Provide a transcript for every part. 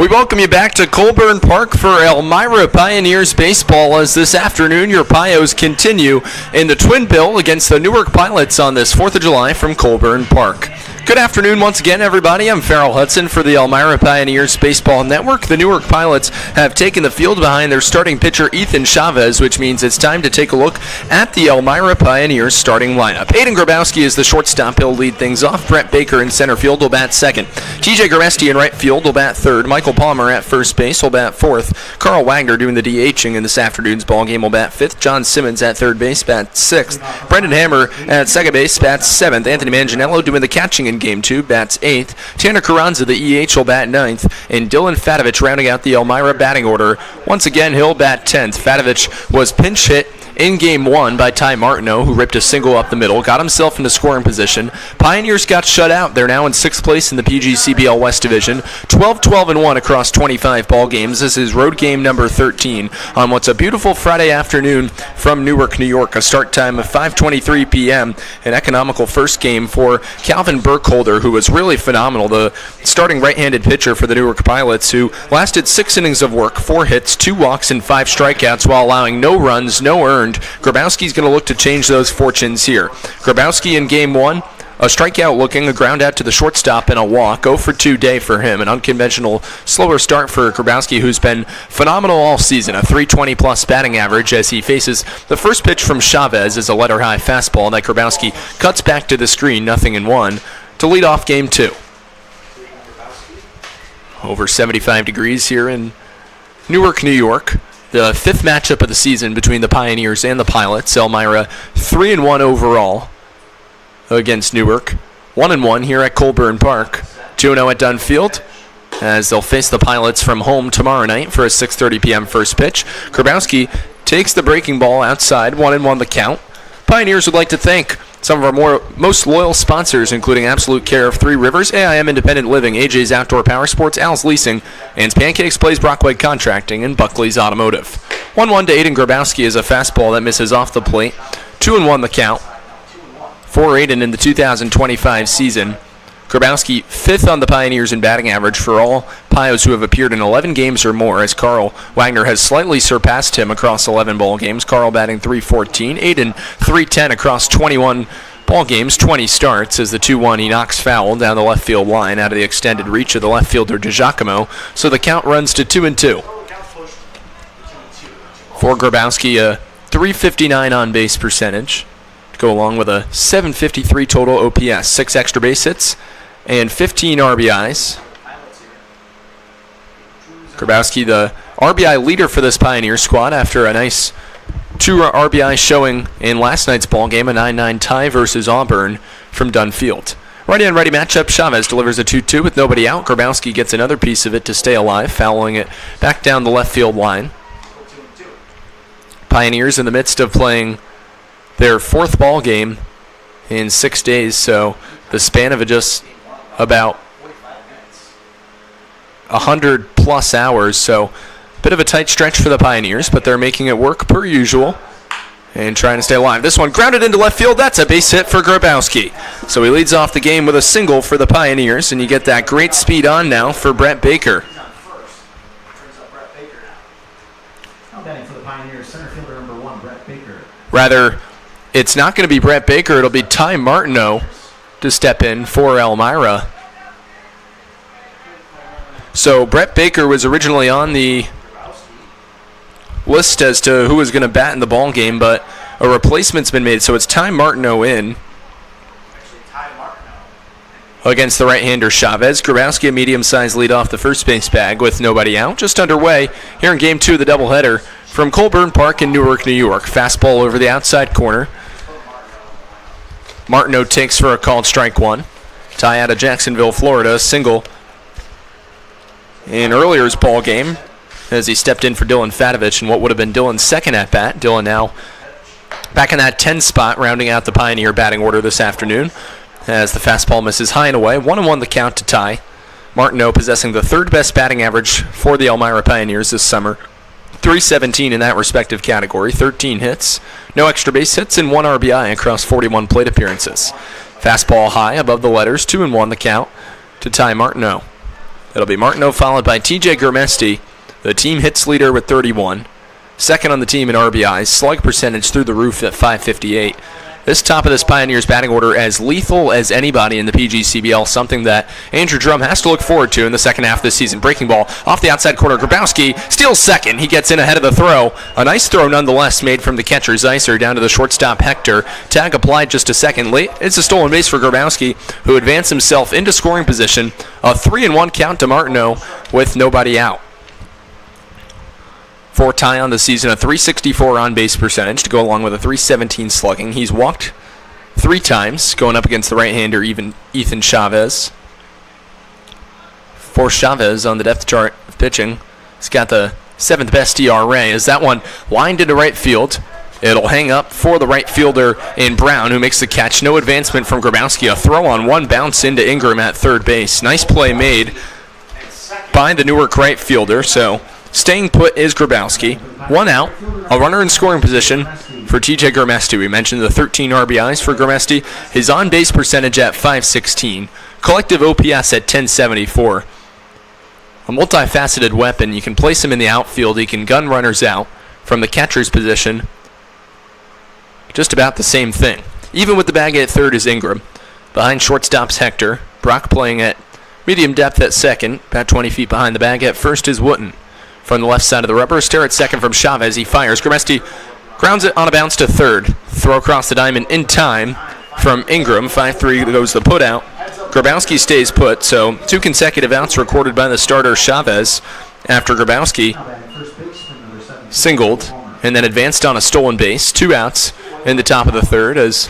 We welcome you back to Colburn Park for Elmira Pioneers baseball as this afternoon your Pios continue in the twin bill against the Newark Pilots on this 4th of July from Colburn Park. Good afternoon once again, everybody. I'm Farrell Hudson for the Elmira Pioneers Baseball Network. The Newark Pilots have taken the field behind their starting pitcher, Ethan Chavez, which means it's time to take a look at the Elmira Pioneers starting lineup. Aiden Grabowski is the shortstop. He'll lead things off. Brett Baker in center field will bat second. TJ Garesti in right field will bat third. Michael Palmer at first base will bat fourth. Carl Wagner doing the DHing in this afternoon's ballgame will bat fifth. John Simmons at third base bats sixth. Brendan Hammer at second base bats seventh. Anthony Manganiello doing the catching in Game 2 bats 8th. Tanner Carranza, the EH, will bat 9th. And Dylan Fatovich rounding out the Elmira batting order. Once again, he'll bat 10th. Fatovich was pinch hit in Game 1 by Ty Martineau, who ripped a single up the middle, got himself into scoring position. Pioneers got shut out. They're now in 6th place in the PGCBL West Division, 12-12-1 across 25 ball games. This is road game number 13 on what's a beautiful Friday afternoon from Newark, New York. A start time of 5:23 p.m. An economical first game for Calvin Burkholder, who was really phenomenal, the starting right-handed pitcher for the Newark Pilots, who lasted 6 innings of work, 4 hits, 2 walks, and 5 strikeouts while allowing no runs, no earned. Grabowski's going to look to change those fortunes here. Grabowski in Game 1, a strikeout looking, a ground out to the shortstop, and a walk. 0 for 2 day for him. An unconventional, slower start for Grabowski, who's been phenomenal all season. A 320-plus batting average as he faces the first pitch from Chavez is a letter-high fastball that Grabowski cuts back to the screen, 0-1, to lead off Game 2. Over 75 degrees here in Newark, New York. The 5th matchup of the season between the Pioneers and the Pilots. Elmira 3-1 overall against Newark. 1-1 here at Colburn Park. 2-0 at Dunfield as they'll face the Pilots from home tomorrow night for a 6:30 p.m. first pitch. Grabowski takes the breaking ball outside, 1-1 the count. Pioneers would like to thank some of our most loyal sponsors, including Absolute Care of Three Rivers, AIM Independent Living, AJ's Outdoor Power Sports, Al's Leasing, and Pancakes Plays Brockway Contracting, and Buckley's Automotive. 1-1 to Aiden Grabowski is a fastball that misses off the plate. 2-1 the count for Aiden in the 2025 season. Grabowski 5th on the Pioneers in batting average for all Pios who have appeared in 11 games or more, as Carl Wagner has slightly surpassed him across 11 ball games. Carl batting .314, Aiden .310 across 21 ball games, 20 starts, as the 2-1 he knocks foul down the left field line out of the extended reach of the left fielder DiGiacomo, so the count runs to 2-2. For Grabowski, a .359 on base percentage to go along with a .753 total OPS, 6 extra base hits and 15 RBIs. Grabowski, the RBI leader for this Pioneer squad after a nice 2 RBI showing in last night's ball game, a 9-9 tie versus Auburn from Dunfield. Righty-on-righty matchup, Chavez delivers a 2-2 with nobody out. Grabowski gets another piece of it to stay alive, fouling it back down the left field line. Pioneers in the midst of playing their 4th ball game in 6 days, so the span of just about 100-plus hours, so a bit of a tight stretch for the Pioneers, but they're making it work per usual and trying to stay alive. This one grounded into left field. That's a base hit for Grabowski. So he leads off the game with a single for the Pioneers, and you get that great speed on now for Brett Baker. Rather, it's not going to be Brett Baker. It'll be Ty Martineau to step in for Elmira. So Brett Baker was originally on the list as to who was going to bat in the ball game, but a replacement's been made. So it's Ty Martineau in against the right-hander Chavez. Grabowski, a medium-sized lead off the first base bag with nobody out. Just underway here in Game 2 of the doubleheader from Colburn Park in Newark, New York. Fastball over the outside corner. Martineau takes for a called strike 1. Ty out of Jacksonville, Florida, single in earlier's ball game as he stepped in for Dylan Fatovich in what would have been Dylan's second at-bat. Dylan now back in that 10 spot, rounding out the Pioneer batting order this afternoon as the fastball misses high and away. 1-1 the count to Ty. Martineau possessing the 3rd best batting average for the Elmira Pioneers this summer. .317 in that respective category, 13 hits, no extra base hits, and 1 RBI across 41 plate appearances. Fastball high above the letters, 2-1 the count to Ty Martineau. It'll be Martineau followed by TJ Gurmesti, the team hits leader with 31. Second on the team in RBIs, slug percentage through the roof at .558. This top of this Pioneers batting order as lethal as anybody in the PGCBL, something that Andrew Drum has to look forward to in the second half of this season. Breaking ball off the outside corner. Grabowski steals second. He gets in ahead of the throw. A nice throw nonetheless made from the catcher, Zeiser, down to the shortstop, Hector. Tag applied just a second late. It's a stolen base for Grabowski, who advanced himself into scoring position. A 3-1 count to Martineau with nobody out. For Ty on the season, a .364 on-base percentage to go along with a .317 slugging. He's walked 3 times, going up against the right-hander, Ethan Chavez. For Chavez on the depth chart of pitching, he's got the 7th best ERA. As that one lined into right field, it'll hang up for the right fielder in Brown, who makes the catch. No advancement from Grabowski. A throw on one bounce into Ingram at third base. Nice play made by the Newark right fielder, so staying put is Grabowski. 1 out, a runner in scoring position for TJ Gurmesti. We mentioned the 13 RBIs for Gurmesti. His on-base percentage at .516. Collective OPS at .1074. A multifaceted weapon. You can place him in the outfield. He can gun runners out from the catcher's position. Just about the same thing. Even with the bag at third is Ingram. Behind shortstop's Hector. Brock playing at medium depth at second. About 20 feet behind the bag at first is Wooten. From the left side of the rubber, stare at second from Chavez. He fires. Gurmesti grounds it on a bounce to third. Throw across the diamond in time from Ingram. 5-3 goes the put out. Grabowski stays put, so 2 consecutive outs recorded by the starter Chavez after Grabowski singled and then advanced on a stolen base. 2 outs in the top of the third as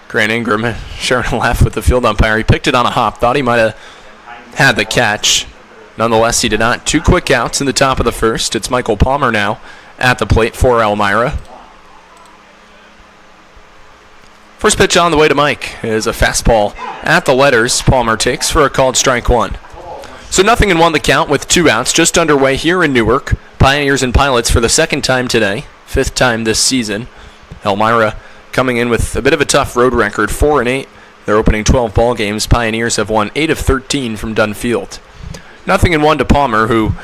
Grant Ingram sharing a laugh with the field umpire. He picked it on a hop, thought he might have had the catch. Nonetheless, he did not. 2 quick outs in the top of the first. It's Michael Palmer now at the plate for Elmira. First pitch on the way to Mike is a fastball at the letters. Palmer takes for a called strike 1. So 0-1 the count with 2 outs just underway here in Newark. Pioneers and Pilots for the second time today, 5th time this season. Elmira coming in with a bit of a tough road record, 4-8. Their opening 12 ball games, Pioneers have won 8 of 13 from Dunfield. 0-1 to Palmer, who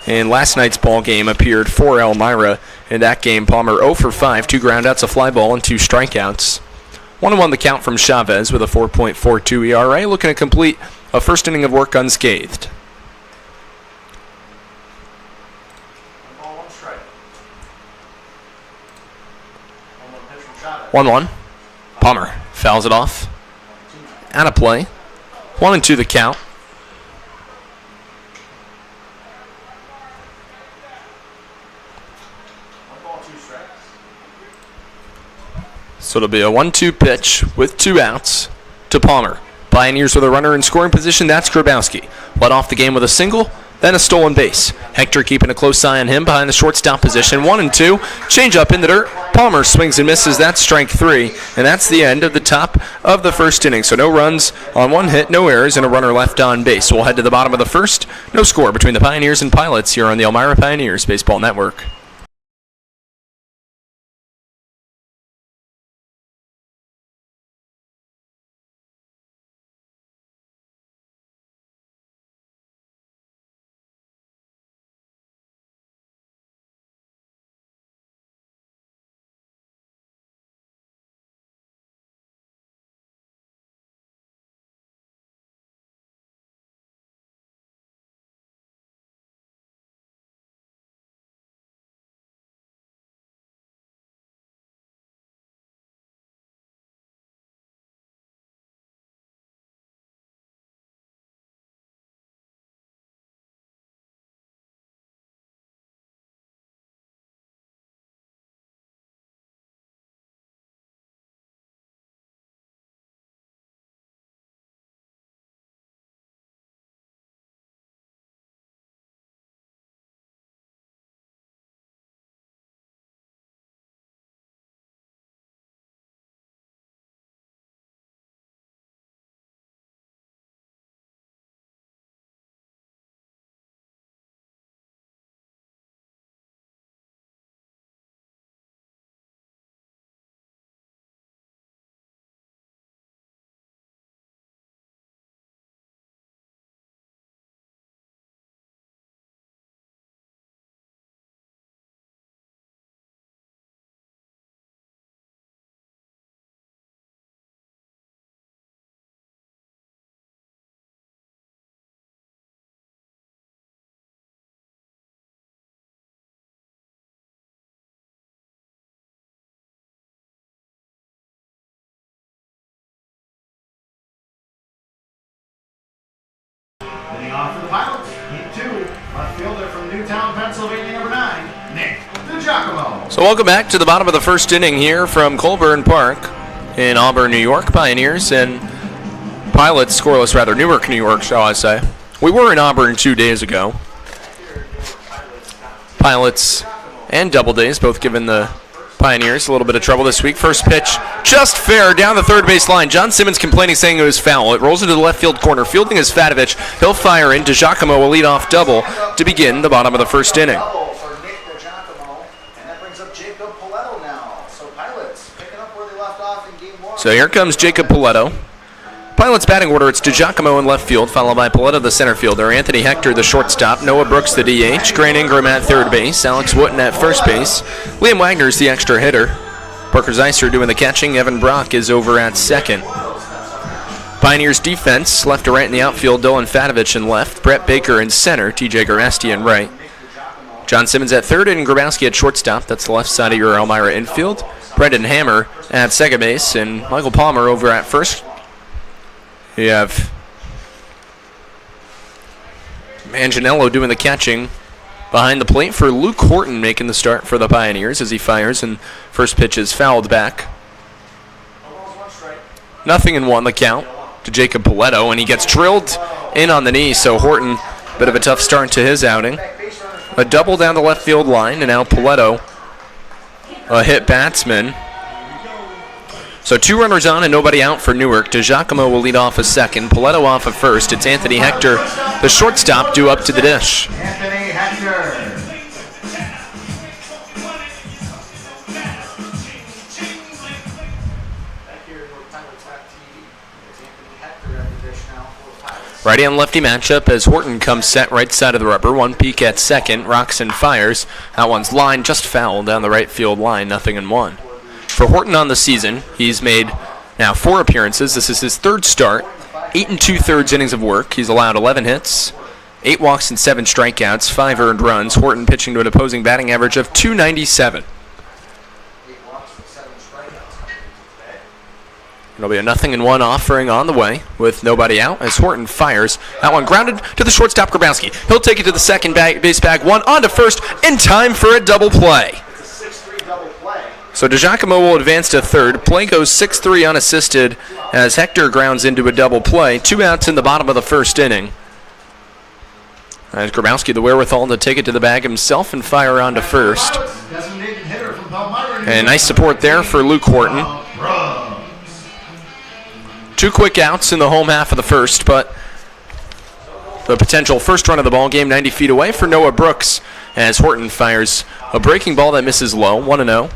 in last night's ball game appeared for Elmira. In that game, Palmer 0 for 5, 2 groundouts, a fly ball, and 2 strikeouts. 1-1 the count from Chavez with a 4.42 ERA, looking to complete a first inning of work unscathed. 1-1. Palmer fouls it off. Out of play. 1-2 the count. So it'll be a 1-2 pitch with 2 outs to Palmer. Pioneers with a runner in scoring position. That's Grabowski. Led off the game with a single, then a stolen base. Hector keeping a close eye on him behind the shortstop position. 1-2. Change up in the dirt. Palmer swings and misses. That's strike 3. And that's the end of the top of the first inning. So no runs on 1 hit, no errors, and a runner left on base. We'll head to the bottom of the first. No score between the Pioneers and Pilots here on the Elmira Pioneers Baseball Network. For the Pilots, Game 2, left fielder from Newtown, Pennsylvania, number 9, Nick DiGiacomo. So welcome back to the bottom of the first inning here from Colburn Park in Auburn, New York. Pioneers and Pilots scoreless, rather. Newark, New York, shall I say. We were in Auburn 2 days ago. Pilots and Doubledays both giving the Pioneers a little bit of trouble this week. First pitch, just fair, down the third base line. John Simmons complaining, saying it was foul. It rolls into the left field corner. Fielding is Fatovich. He'll fire in. DiGiacomo will lead off double to begin the bottom of the first inning. Double for Nick DiGiacomo, and that brings up Jacob Poletto now. So Pilots picking up where they left off in Game 1. So here comes Jacob Poletto. Pilots batting order, it's DiGiacomo in left field, followed by Poletto, the center fielder, Anthony Hector, the shortstop, Noah Brooks, the DH, Grant Ingram at third base, Alex Wooten at first base, Liam Wagner's the extra hitter, Parker Zeiser doing the catching, Evan Brock is over at second. Pioneers defense, left to right in the outfield, Dylan Fatovich in left, Brett Baker in center, TJ Garasti in right. John Simmons at third and Grabowski at shortstop, that's the left side of your Elmira infield. Brendan Hammer at second base and Michael Palmer over at first. You have Manganiello doing the catching behind the plate for Luke Horton, making the start for the Pioneers as he fires, and first pitch is fouled back. 0-1 the count to Jacob Poletto, and he gets drilled in on the knee, so Horton, bit of a tough start to his outing. A double down the left field line, and now Poletto, a hit batsman. So 2 runners on and nobody out for Newark. DiGiacomo will lead off a second. Poletto off at first. It's Anthony Hector, the shortstop, due up to the dish. Anthony Hector. Righty and lefty matchup as Horton comes set right side of the rubber. One peek at second. Rocks and fires. That one's line just foul down the right field line. 0-1. For Horton on the season, he's made now 4 appearances. This is his third start. 8 2/3 innings of work. He's allowed 11 hits, 8 walks and 7 strikeouts, 5 earned runs. Horton pitching to an opposing batting average of .297. It'll be a 0-1 offering on the way with nobody out as Horton fires. That one grounded to the shortstop, Grabowski. He'll take it to the second base bag, one on to first, in time for a double play. So DiGiacomo will advance to third. Play goes 6-3 unassisted as Hector grounds into a double play. 2 outs in the bottom of the first inning. As Grabowski the wherewithal to take it to the bag himself and fire on to first. And nice support there for Luke Horton. 2 quick outs in the home half of the first, but the potential first run of the ball game 90 feet away for Noah Brooks as Horton fires a breaking ball that misses low, 1-0.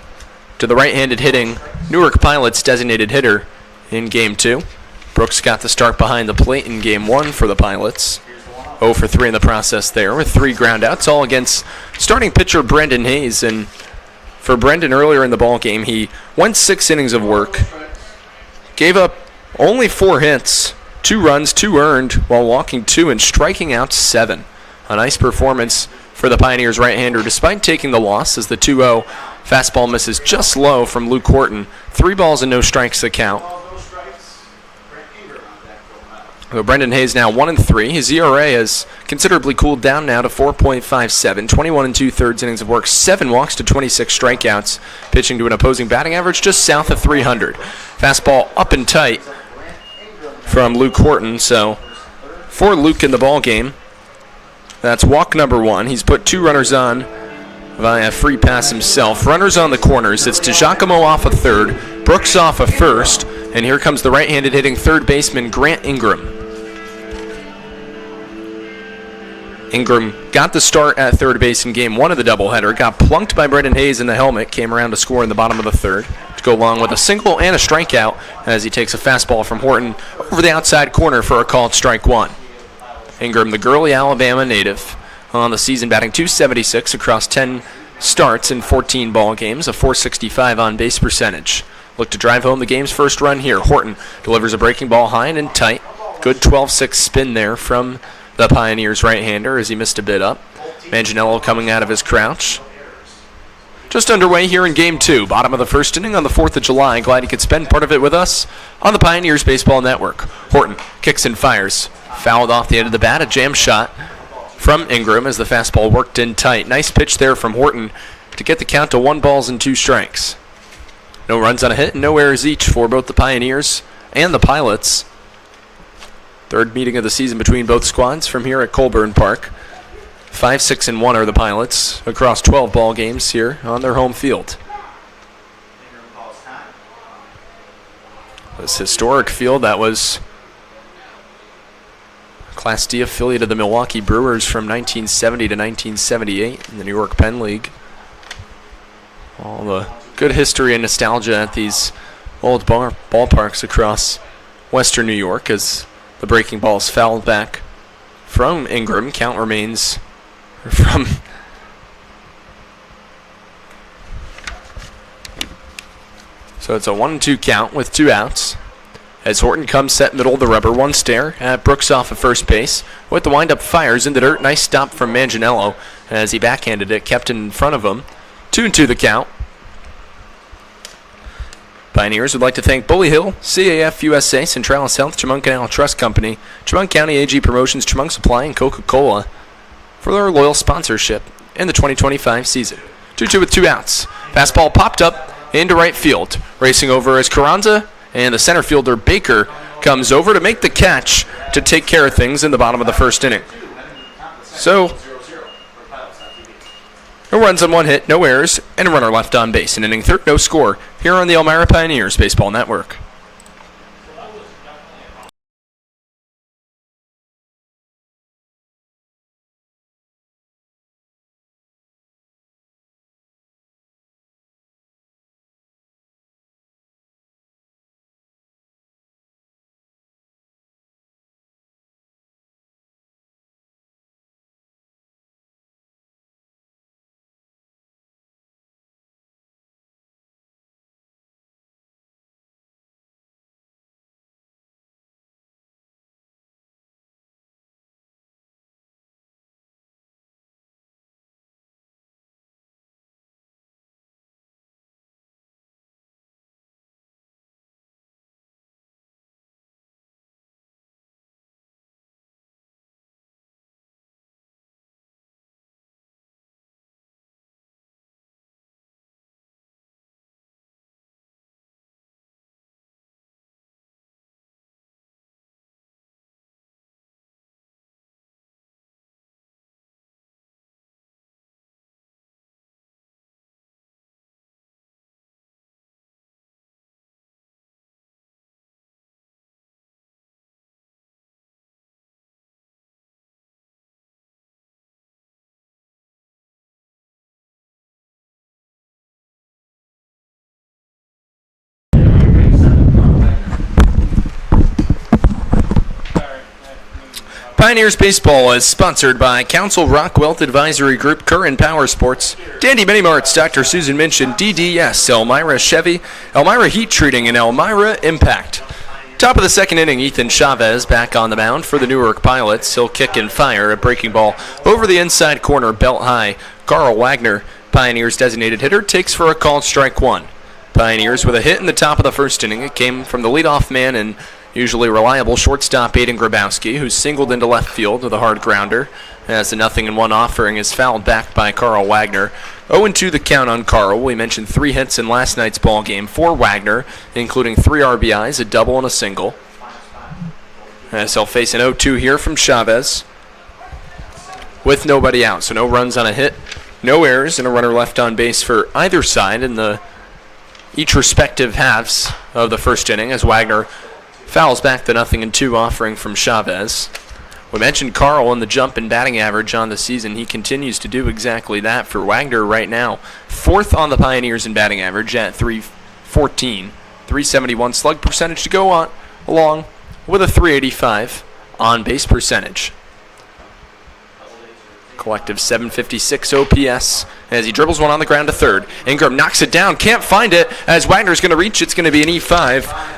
To the right-handed hitting Newark Pilots designated hitter in Game 2. Brooks got the start behind the plate in Game 1 for the Pilots. 0 for 3 in the process there with 3 groundouts, all against starting pitcher Brendan Hayes. And for Brendan earlier in the ball game, he went 6 innings of work, gave up only 4 hits, 2 runs, 2 earned, while walking 2 and striking out 7. A nice performance for the Pioneers right-hander despite taking the loss as the 2-0 fastball misses just low from Luke Horton. 3 balls and no strikes to count. So Brendan Hayes now 1-3. His ERA has considerably cooled down now to 4.57. 21 2/3 innings of work, 7 walks to 26 strikeouts. Pitching to an opposing batting average just south of 300. Fastball up and tight from Luke Horton. So for Luke in the ball game, that's walk number 1. He's put 2 runners on via free pass himself. Runners on the corners. It's DiGiacomo off a third, Brooks off a first, and here comes the right-handed hitting third baseman Grant Ingram. Ingram got the start at third base in Game 1 of the doubleheader, got plunked by Brendan Hayes in the helmet, came around to score in the bottom of the third to go along with a single and a strikeout as he takes a fastball from Horton over the outside corner for a called strike 1. Ingram, the Gurley, Alabama native, on the season batting .276 across 10 starts in 14 ball games, a .465 on-base percentage. Look to drive home the game's first run here. Horton delivers a breaking ball high and in tight. Good 12-6 spin there from the Pioneers right-hander as he missed a bit up. Manganiello coming out of his crouch. Just underway here in Game 2, bottom of the first inning on the 4th of July. Glad you could spend part of it with us on the Pioneers Baseball Network. Horton kicks and fires. Fouled off the end of the bat, a jam shot from Ingram as the fastball worked in tight. Nice pitch there from Horton to get the count to 1 ball and 2 strikes. No runs on a hit and no errors each for both the Pioneers and the Pilots. Third meeting of the season between both squads from here at Colburn Park. 5-6-1 are the Pilots across 12 ball games here on their home field. This historic field that was Class D affiliate of the Milwaukee Brewers from 1970 to 1978 in the New York Penn League. All the good history and nostalgia at these old ballparks across western New York as the breaking ball is fouled back from Ingram. Count remains from so it's a 1-2 count with 2 outs. As Horton comes set middle of the rubber, one stare at Brooks off of first base. With the windup, fires in the dirt. Nice stop from Manganiello as he backhanded it, kept it in front of him. 2-2 the count. Pioneers would like to thank Bully Hill, CAF USA, Centralis Health, Chemung Canal Trust Company, Chemung County AG Promotions, Chemung Supply, and Coca-Cola for their loyal sponsorship in the 2025 season. 2-2 with 2 outs. Fastball popped up into right field. Racing over is Carranza, and the center fielder Baker comes over to make the catch to take care of things in the bottom of the first inning. So, no runs on 1 hit, no errors, and a runner left on base. In inning 3, no score here on the Elmira Pioneers Baseball Network. Pioneers Baseball is sponsored by Council Rock Wealth Advisory Group, Curran Power Sports, Dandy Mini Marts, Dr. Susan Minchin, DDS, Elmira Chevy, Elmira Heat Treating, and Elmira Impact. Top of the second inning, Ethan Chavez back on the mound for the Newark Pilots. He'll kick and fire a breaking ball over the inside corner, belt high. Carl Wagner, Pioneers designated hitter, takes for a called strike 1. Pioneers with a hit in the top of the first inning. It came from the leadoff man and usually reliable shortstop Aiden Grabowski, who singled into left field with a hard grounder, as the 0-1 offering is fouled back by Carl Wagner. 0-2 the count on Carl. We mentioned 3 hits in last night's ball game for Wagner, including 3 RBIs, a double and a single. As he'll face an 0-2 here from Chavez with nobody out, so no runs on a hit, no errors, and a runner left on base for either side in the each respective halves of the first inning as Wagner fouls back the 0-2 offering from Chavez. We mentioned Carl in the jump in batting average on the season. He continues to do exactly that for Wagner right now. 4th on the Pioneers in batting average at .314. .371 slug percentage to go on along with a .385 on base percentage. Collective .756 OPS as he dribbles one on the ground to third. Ingram knocks it down, can't find it as Wagner's going to reach. It's going to be an E5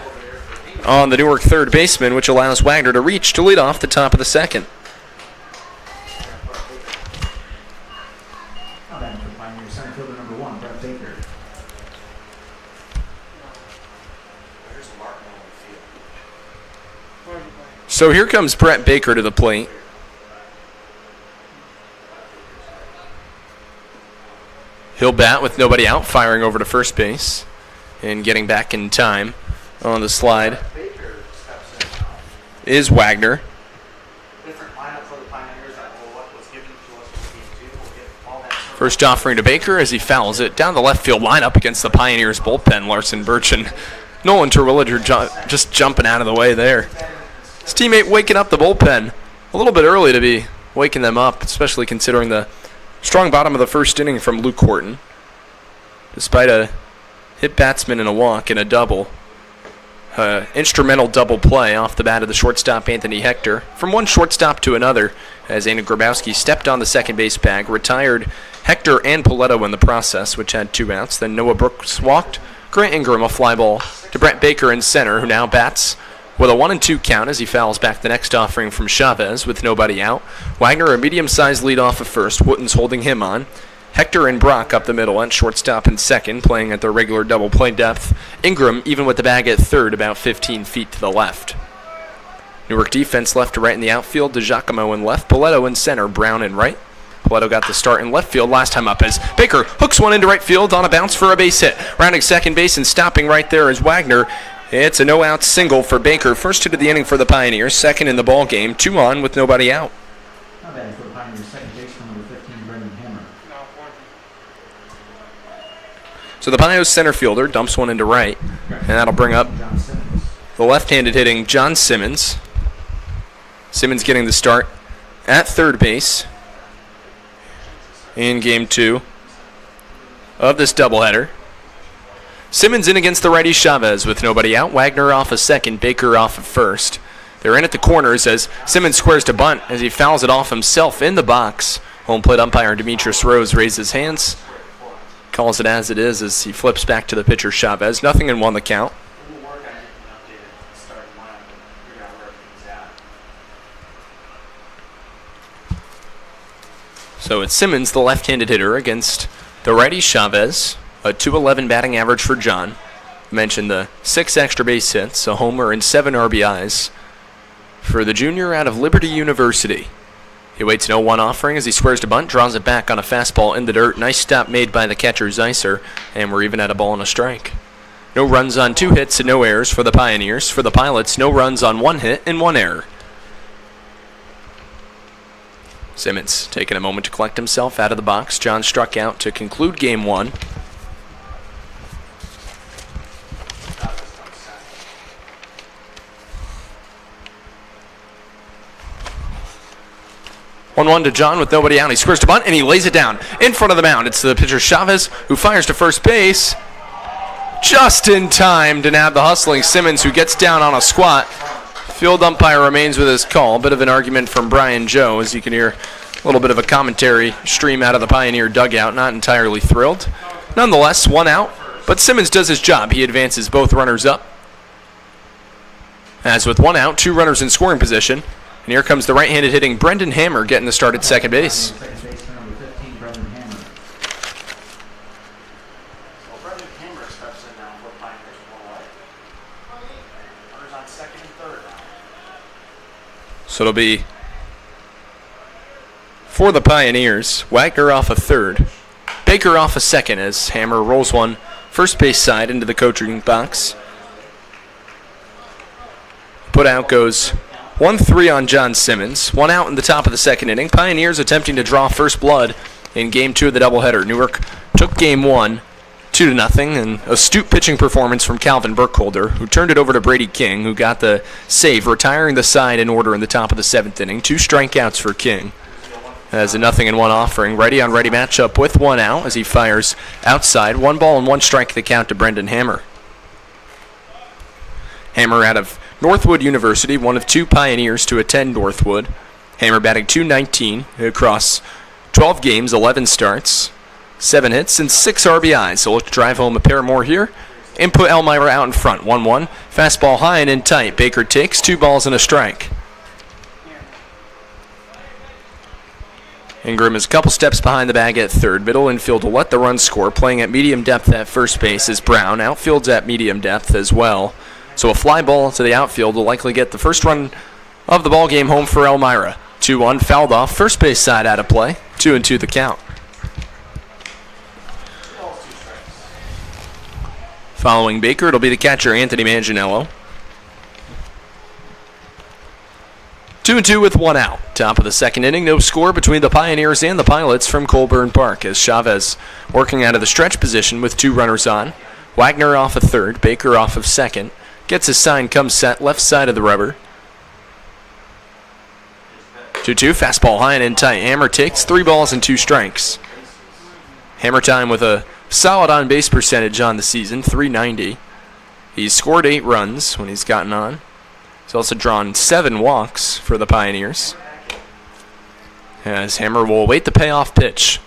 on the Newark third baseman, which allows Wagner to reach to lead off the top of the second. So here comes Brett Baker to the plate. He'll bat with nobody out, firing over to first base and getting back in time on the slide is Wagner. First offering to Baker as he fouls it down the left field lineup against the Pioneers bullpen. Larson Birch and Nolan Terwilliger just jumping out of the way there. His teammate waking up the bullpen a little bit early to be waking them up, especially considering the strong bottom of the first inning from Luke Horton. Despite a hit batsman and a walk and a double. Instrumental double play off the bat of the shortstop Anthony Hector. From one shortstop to another as Anna Grabowski stepped on the second base bag, retired Hector and Poletto in the process, which had 2 outs. Then Noah Brooks walked. Grant Ingram a fly ball to Brett Baker in center, who now bats with a 1-2 count as he fouls back the next offering from Chavez with nobody out. Wagner a medium-sized lead off of first. Wooten's holding him on. Hector and Brock up the middle at shortstop and second, playing at their regular double play depth. Ingram even with the bag at third, about 15 feet to the left. Newark defense left to right in the outfield. DeGiacomo in left, Poletto in center, Brown in right. Poletto got the start in left field last time up as Baker hooks one into right field on a bounce for a base hit. Rounding second base and stopping right there is Wagner. It's a no-out single for Baker. First hit of the inning for the Pioneers, second in the ball game, 2 on with nobody out. Not bad for the Pioneers, second baseman number 15, Brendan Hammer. So the Pioneers center fielder dumps one into right, and that'll bring up the left-handed hitting John Simmons. Simmons getting the start at third base in game 2 of this doubleheader. Simmons in against the righty Chavez with nobody out. Wagner off a second, Baker off of first. They're in at the corners as Simmons squares to bunt as he fouls it off himself in the box. Home plate umpire Demetrius Rose raises his hands, calls it as it is as he flips back to the pitcher Chavez. 0-1 the count. So it's Simmons, the left-handed hitter, against the righty Chavez. A .211 batting average for John. Mentioned the 6 extra base hits, a homer and 7 RBIs for the junior out of Liberty University. He waits an 0-1 offering as he squares to bunt, draws it back on a fastball in the dirt. Nice stop made by the catcher Zeiser, and we're even at a ball and a strike. No runs on 2 hits and no errors for the Pioneers. For the Pilots, no runs on 1 hit and 1 error. Simmons taking a moment to collect himself out of the box. John struck out to conclude game 1. One to John with nobody out. He squares to bunt and he lays it down in front of the mound. It's the pitcher Chavez who fires to first base just in time to nab the hustling Simmons, who gets down on a squat. Field umpire remains with his call. Bit of an argument from Brian Joe, as you can hear a little bit of a commentary stream out of the Pioneer dugout. Not entirely thrilled. Nonetheless, 1 out, but Simmons does his job. He advances both runners up. As with 1 out, 2 runners in scoring position. And here comes the right-handed hitting Brendan Hammer getting the start at second base. Second baseman number 15, Brendan Hammer. Well, Brendan Hammer steps in now for Pioneers more light. Runners on second and third now. So it'll be for the Pioneers, Wagner off a third, Baker off a second as Hammer rolls one first base side into the coaching box. Put out goes 1-3 on John Simmons. 1 out in the top of the second inning. Pioneers attempting to draw first blood in game 2 of the doubleheader. Newark took game 1 2-0, and astute pitching performance from Calvin Burkholder, who turned it over to Brady King, who got the save, retiring the side in order in the top of the 7th inning. 2 strikeouts for King. As a 0-1 offering. Righty on righty matchup with 1 out as he fires outside. 1 ball and 1 strike the count to Brendan Hammer. Hammer out of Northwood University, one of 2 Pioneers to attend Northwood. Hammer batting .219 across 12 games, 11 starts, 7 hits, and 6 RBIs. So look to drive home a pair more here and put Elmira out in front. 1-1. Fastball high and in tight. Baker takes 2 balls and a strike. Ingram is a couple steps behind the bag at third. Middle infield will let the run score. Playing at medium depth at first base is Brown. Outfield's at medium depth as well. So a fly ball to the outfield will likely get the first run of the ball game home for Elmira. 2-1 fouled off. First base side out of play. 2-2 the count. Following Baker, it'll be the catcher, Anthony Manganiello. 2-2 with one out. Top of the second inning, no score between the Pioneers and the Pilots from Colburn Park as Chavez working out of the stretch position with 2 runners on. Wagner off of third, Baker off of second. Gets his sign, comes set, left side of the rubber. 2-2, fastball high and in tight. Hammer takes 3 balls and 2 strikes. Hammer time with a solid on-base percentage on the season, .390. He's scored 8 runs when he's gotten on. He's also drawn 7 walks for the Pioneers. As Hammer will await the payoff pitch.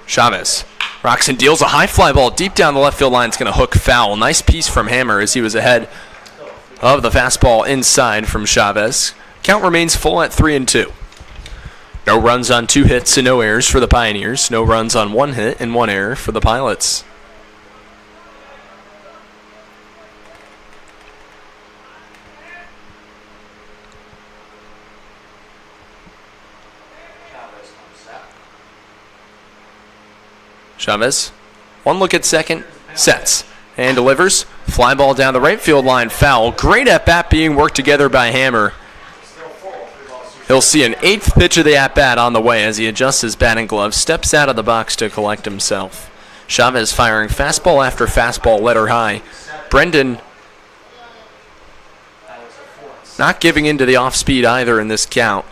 Chavez rocks and deals a high fly ball deep down the left field line. It's going to hook foul. Nice piece from Hammer as he was ahead of the fastball inside from Chavez. Count remains full at 3-2. No runs on 2 hits and no errors for the Pioneers. No runs on 1 hit and 1 error for the Pilots. Chavez, 1 look at second, sets, and delivers. Fly ball down the right field line, foul. Great at-bat being worked together by Hammer. He'll see an 8th pitch of the at-bat on the way as he adjusts his batting glove, steps out of the box to collect himself. Chavez firing fastball after fastball, letter high. Brendan not giving in to the off-speed either in this count.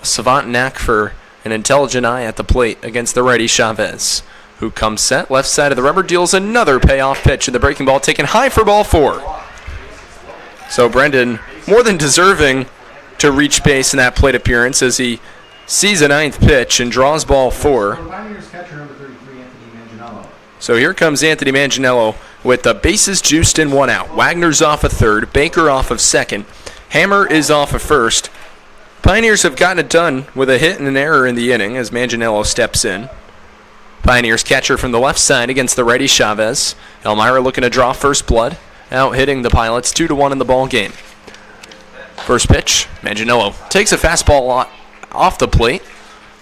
A savant knack for an intelligent eye at the plate against the righty Chavez, who comes set, left side of the rubber, deals another payoff pitch, and the breaking ball taken high for ball 4. So Brendan more than deserving to reach base in that plate appearance as he sees a 9th pitch and draws ball 4. So here comes Anthony Manganiello with the bases juiced and 1 out. Wagner's off of third, Baker off of second, Hammer is off of first. Pioneers have gotten it done with a hit and an error in the inning as Manganiello steps in. Pioneers catcher from the left side against the righty Chavez. Elmira looking to draw first blood, out hitting the Pilots 2-1 in the ball game. First pitch, Manganiello takes a fastball off the plate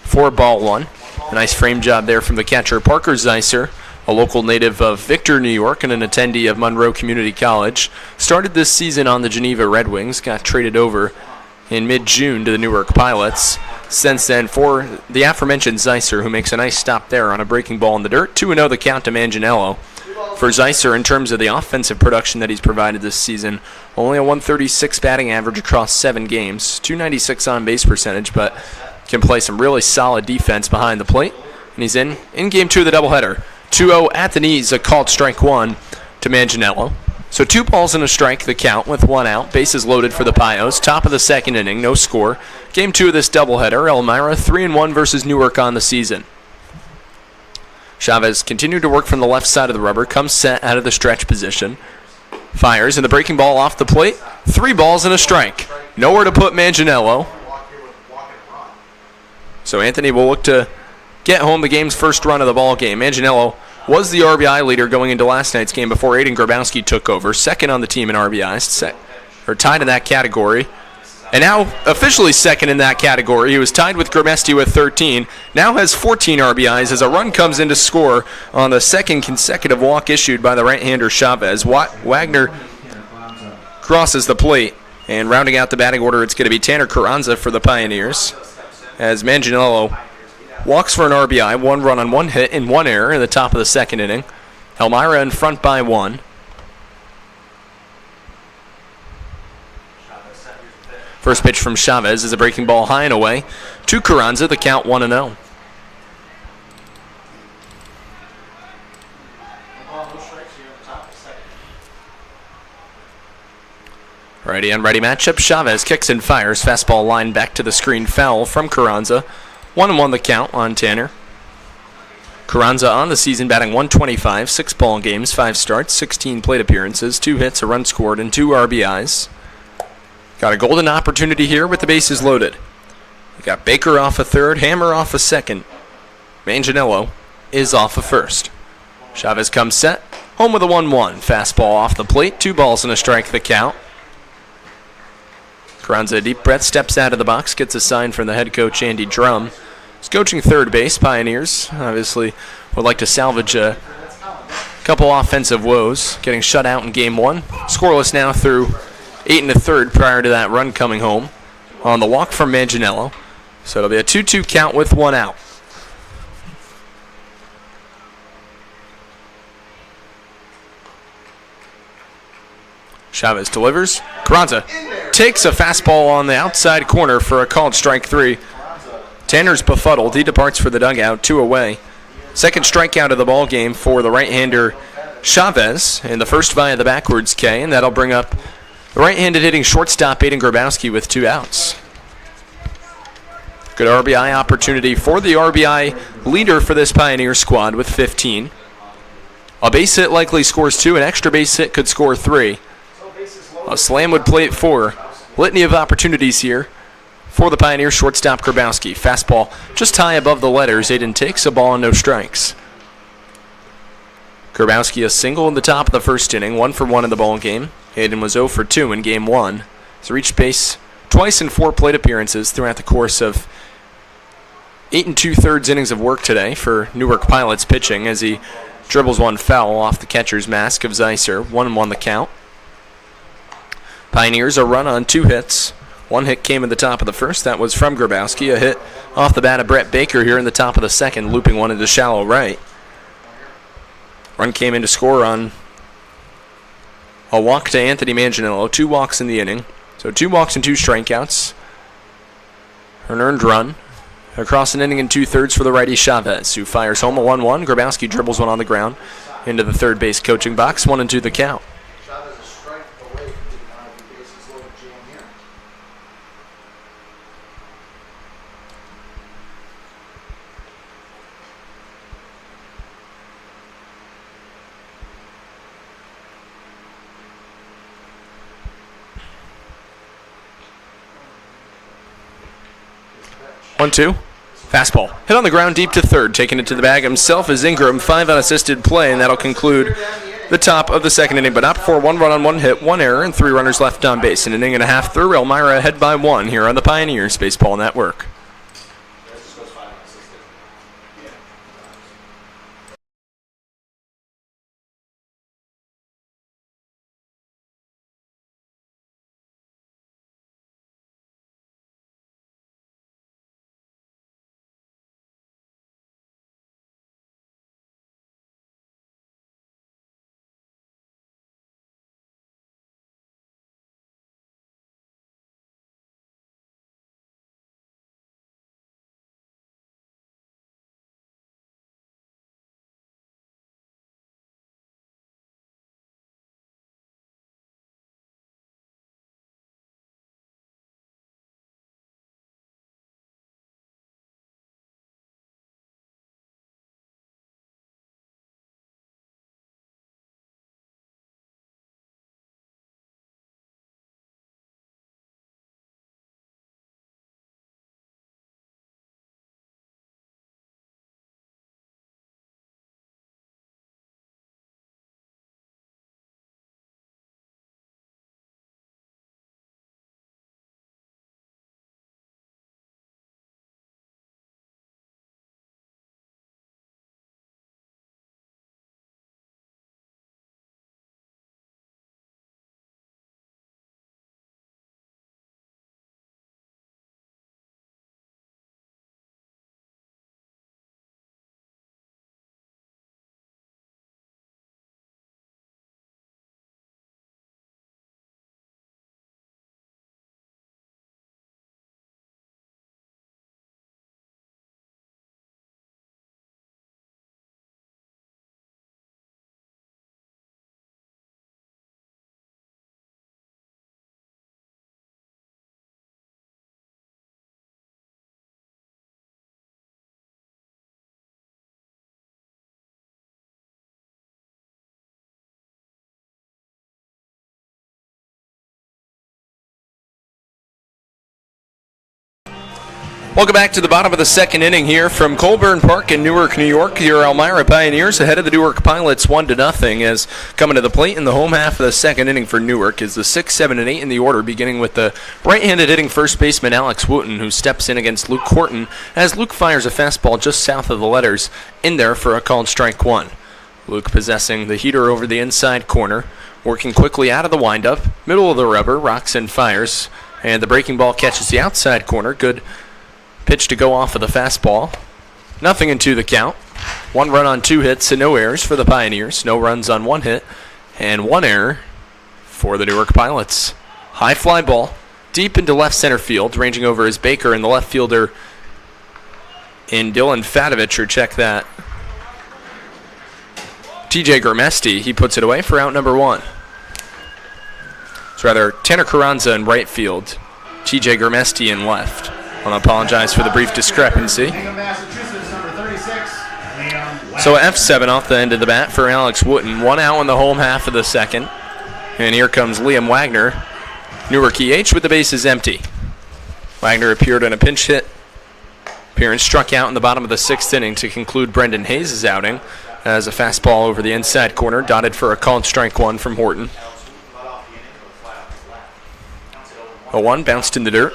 for ball 1. A nice frame job there from the catcher, Parker Zeisser, a local native of Victor, New York, and an attendee of Monroe Community College. Started this season on the Geneva Red Wings, got traded over in mid-June to the Newark Pilots. Since then, for the aforementioned Zeisser, who makes a nice stop there on a breaking ball in the dirt. 2-0 the count to Manganiello. For Zeisser, in terms of the offensive production that he's provided this season, only a 136 batting average across 7 games, 296 on-base percentage, but can play some really solid defense behind the plate. And he's in game 2 of the doubleheader. 2-0 at the knees, a called strike 1 to Manganiello. So 2 balls and a strike, the count with 1 out. Bases loaded for the Pios. Top of the second inning, no score. Game 2 of this doubleheader. Elmira 3-1 versus Newark on the season. Chavez continued to work from the left side of the rubber. Comes set out of the stretch position. Fires, and the breaking ball off the plate. 3 balls and a strike. Nowhere to put Manganiello. So Anthony will look to get home the game's first run of the ball game. Manganiello was the RBI leader going into last night's game before Aiden Grabowski took over. Second on the team in RBIs, tied in that category. And now officially second in that category. He was tied with Grabowski with 13. Now has 14 RBIs as a run comes in to score on the second consecutive walk issued by the right-hander Chavez. Wagner crosses the plate. And rounding out the batting order, it's going to be Tanner Carranza for the Pioneers. As Manganiello walks for an RBI, 1 run on 1 hit and 1 error in the top of the second inning. Elmira in front by 1. First pitch from Chavez is a breaking ball high and away to Carranza, the count 1-0. Righty on righty matchup. Chavez kicks and fires. Fastball line back to the screen, foul from Carranza. 1-1 the count on Tanner. Carranza on the season batting .125, 6 ball games, 5 starts, 16 plate appearances, 2 hits, a run scored, and 2 RBIs. Got a golden opportunity here with the bases loaded. We got Baker off of third, Hammer off of second. Manganiello is off of first. Chavez comes set, home with a 1-1. Fastball off the plate, 2 balls and a strike the count. Carranza, a deep breath, steps out of the box, gets a sign from the head coach, Andy Drum. He's coaching third base. Pioneers obviously would like to salvage a couple offensive woes, getting shut out in game one. Scoreless now through 8 1/3 prior to that run coming home on the walk from Manganiello. So it'll be a 2-2 count with one out. Chavez delivers. Carranza takes a fastball on the outside corner for a called strike 3. Tanner's befuddled. He departs for the dugout, 2 away. Second strikeout of the ball game for the right-hander Chavez, and the first via the backwards K, and that'll bring up the right-handed hitting shortstop Aiden Grabowski with 2 outs. Good RBI opportunity for the RBI leader for this Pioneer squad with 15. A base hit likely scores 2, an extra base hit could score 3. A slam would play it 4. Litany of opportunities here for the Pioneer shortstop Grabowski. Fastball just high above the letters. Aiden takes a ball and no strikes. Grabowski a single in the top of the first inning, 1 for 1 in the ball game. Aiden was 0 for 2 in game 1. He's reached base twice in 4 plate appearances throughout the course of 8 2/3 innings of work today for Newark Pilots pitching as he dribbles one foul off the catcher's mask of Zeiser. 1-1 the count. Pioneers a run on 2 hits. 1 hit came in the top of the first. That was from Grabowski. A hit off the bat of Brett Baker here in the top of the second, looping one into shallow right. Run came in to score on a walk to Anthony Manganiello. 2 walks in the inning. So 2 walks and 2 strikeouts. An earned run. Across an inning and 2/3 for the righty Chavez, who fires home a 1-1. Grabowski dribbles one on the ground into the third base coaching box. 1-2 the count. Chavez a strike away from getting out of the bases loaded jam here. One, 2. Fastball. Hit on the ground deep to third. Taking it to the bag himself is Ingram. 5 unassisted play, and that'll conclude the top of the second inning. But not before 1 run on 1 hit, 1 error, and 3 runners left on base. An inning and a half through. Elmira ahead by 1 here on the Pioneers Baseball Network. Welcome back to the bottom of the second inning here from Colburn Park in Newark, New York. Your Elmira Pioneers ahead of the Newark Pilots 1-0 as coming to the plate in the home half of the second inning for Newark is the 6, 7, and 8 in the order, beginning with the right-handed hitting first baseman Alex Wooten, who steps in against Luke Horton as Luke fires a fastball just south of the letters in there for a called strike one. Luke possessing the heater over the inside corner, working quickly out of the windup, middle of the rubber, rocks and fires, and the breaking ball catches the outside corner. Good pitch to go off of the fastball. Nothing into the count. 1 run on 2 hits and no errors for the Pioneers. No runs on 1 hit and 1 error for the Newark Pilots. High fly ball deep into left center field, ranging over is Baker and the left fielder in Dylan Fatovich, or check that, TJ Grimesti. He puts it away for out number 1. It's rather Tanner Carranza in right field, TJ Grimesti in left. I want to apologize for the brief discrepancy. So F7 off the end of the bat for Alex Wooten. 1 out in the home half of the second. And here comes Liam Wagner. Newark EH with the bases empty. Wagner appeared in a pinch hit appearance, struck out in the bottom of the 6th inning to conclude Brendan Hayes' outing as a fastball over the inside corner, dotted for a called strike one from Horton. 0-1 bounced in the dirt.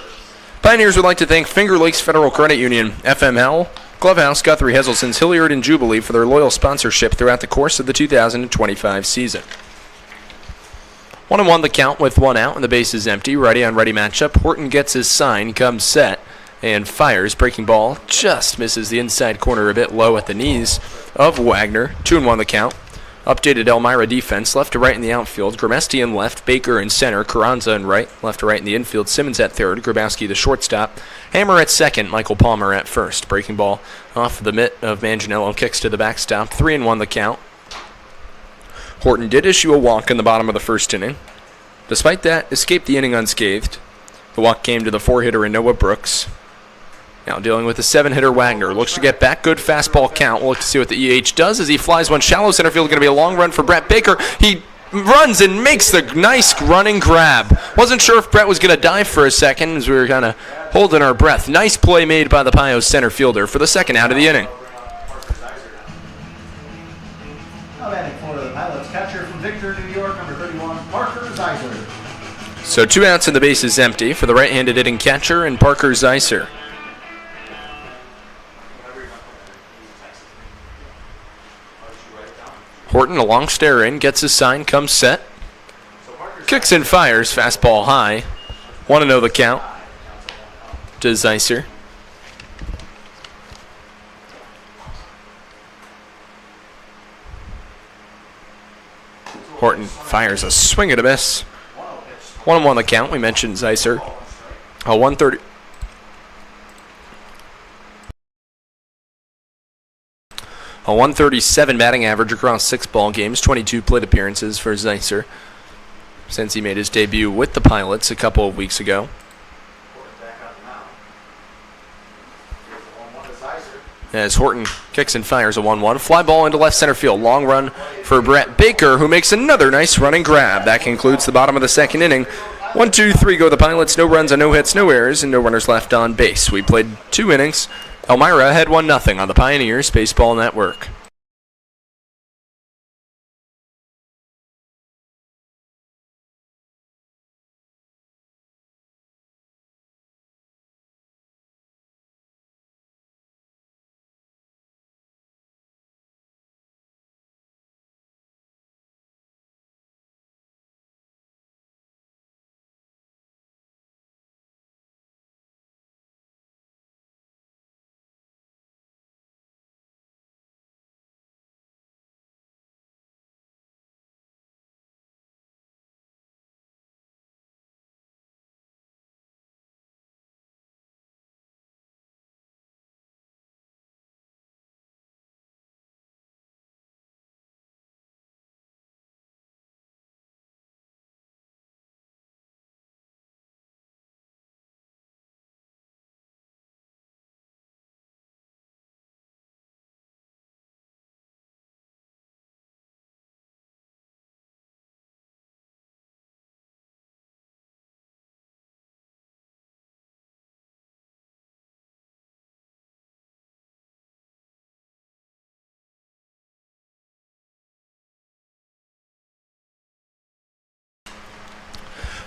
Pioneers would like to thank Finger Lakes Federal Credit Union, FML, Clubhouse, Guthrie, Heselson's, Hilliard, and Jubilee for their loyal sponsorship throughout the course of the 2025 season. 1-1 the count with 1 out and the bases empty. Righty on righty matchup. Horton gets his sign, comes set, and fires. Breaking ball just misses the inside corner a bit low at the knees of Wagner. 2-1 the count. Updated Elmira defense, left to right in the outfield. Grimesti in left, Baker in center, Carranza in right, left to right in the infield. Simmons at third, Grabowski the shortstop. Hammer at second, Michael Palmer at first. Breaking ball off the mitt of Manganiello, kicks to the backstop. 3-1 the count. Horton did issue a walk in the bottom of the first inning. Despite that, escaped the inning unscathed. The walk came to the 4-hitter in Noah Brooks. Now dealing with the 7-hitter Wagner. Looks to get back. Good fastball count. We'll look to see what the EH does as he flies one shallow center field. Going to be a long run for Brett Baker. He runs and makes the nice running grab. Wasn't sure if Brett was going to dive for a second as we were kind of holding our breath. Nice play made by the Pios center fielder for the second out of the inning. Now batting for the Pilots, catcher from Victor, New York, number 31, Parker Zeiser. So 2 outs and the bases empty for the right-handed hitting catcher and Parker Zeiser. Horton, a long stare in, gets his sign, comes set. Kicks and fires, fastball high. 1-0 the count to Zeiser. Horton fires a swing and a miss. 1-1 the count. We mentioned Zeiser. A 130. A 137 batting average across 6 ball games, 22 plate appearances for Zeiser since he made his debut with the Pilots a couple of weeks ago. As Horton kicks and fires a 1-1. Fly ball into left center field. Long run for Brett Baker, who makes another nice running grab. That concludes the bottom of the second inning. 1, 2, 3 go the Pilots. No runs on no hits, no errors, and no runners left on base. We played 2 innings. Elmira had 1-0 on the Pioneers Baseball Network.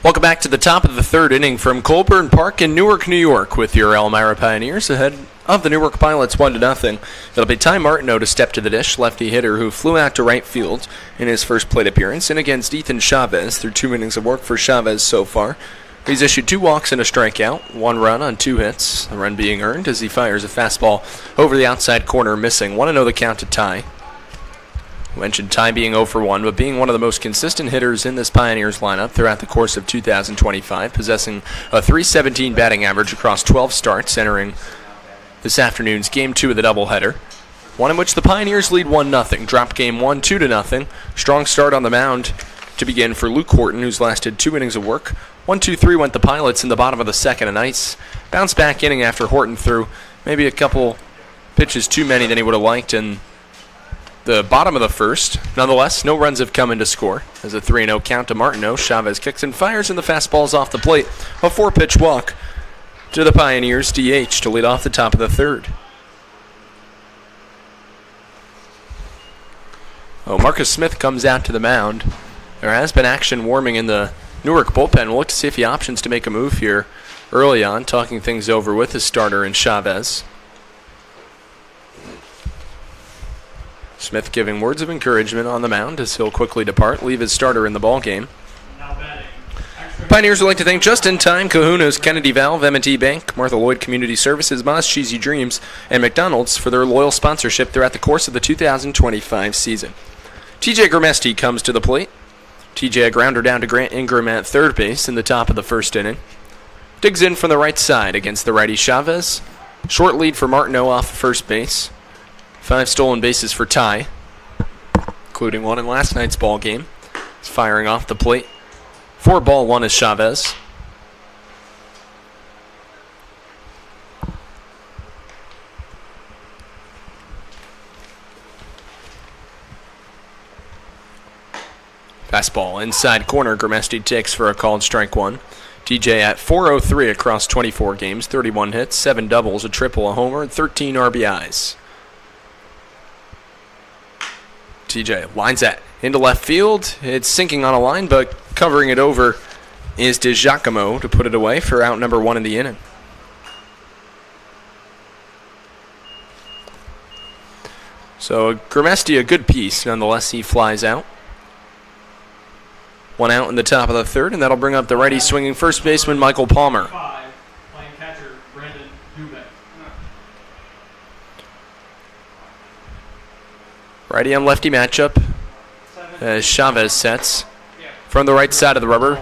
Welcome back to the top of the third inning from Colburn Park in Newark, New York, with your Elmira Pioneers ahead of the Newark Pilots 1-0. It'll be Ty Martineau to step to the dish, lefty hitter who flew out to right field in his first plate appearance, and against Ethan Chavez through 2 innings of work for Chavez so far. He's issued 2 walks and a strikeout, 1 run on 2 hits, the run being earned as he fires a fastball over the outside corner, missing. 1-0 the count to Ty. Mentioned Ty being 0 for 1, but being one of the most consistent hitters in this Pioneers lineup throughout the course of 2025, possessing a .317 batting average across 12 starts, entering this afternoon's Game 2 of the doubleheader. One in which the Pioneers lead 1-0, dropped Game 1 2-0. Strong start on the mound to begin for Luke Horton, who's lasted 2 innings of work. 1-2-3 went the Pilots in the bottom of the second. A nice bounce-back inning after Horton threw maybe a couple pitches too many than he would have liked in the bottom of the first. Nonetheless, no runs have come in to score. As a 3-0 count to Martineau, Chavez kicks and fires, and the fastball's off the plate. A 4-pitch walk to the Pioneers DH to lead off the top of the third. Marcus Smith comes out to the mound. There has been action warming in the Newark bullpen. We'll look to see if he options to make a move here early on, talking things over with his starter in Chavez. Smith giving words of encouragement on the mound as he'll quickly depart, leave his starter in the ballgame. Pioneers would like to thank Just in Time, Kahuna's, Kennedy Valve, M&T Bank, Martha Lloyd Community Services, Moss Cheesy Dreams, and McDonald's for their loyal sponsorship throughout the course of the 2025 season. TJ Grimesti comes to the plate. TJ a grounder down to Grant Ingram at third base in the top of the first inning. Digs in from the right side against the righty Chavez. Short lead for Martineau off first base. 5 stolen bases for Ty, including 1 in last night's ball game. He's firing off the plate. 4-1 is Chavez. Fastball inside corner. Grimesti takes for a called strike 1. TJ at .403 across 24 games, 31 hits, 7 doubles, a triple, a homer, and 13 RBIs. TJ lines that into left field. It's sinking on a line, but covering it over is DiGiacomo to put it away for out number 1 in the inning. So Grimesti a good piece. Nonetheless, he flies out. 1 out in the top of the third, and that'll bring up the righty swinging first baseman Michael Palmer. Playing catcher, Brandon Dubek. Righty on lefty matchup as Chavez sets from the right side of the rubber.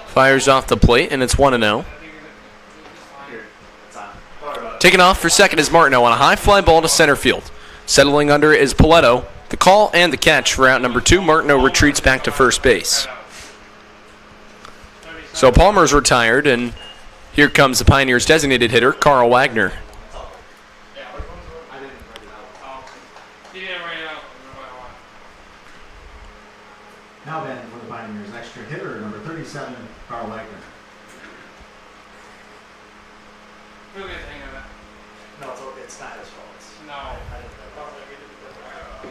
Fires off the plate, and it's 1-0. Taking off for second is Martineau on a high fly ball to center field. Settling under is Paletto. The call and the catch for out number 2. Martineau retreats back to first base. So Palmer's retired, and here comes the Pioneers' designated hitter, Carl Wagner. Now batting for the Pioneers, extra hitter, number 37, Carl Wagner. No, it's not his fault.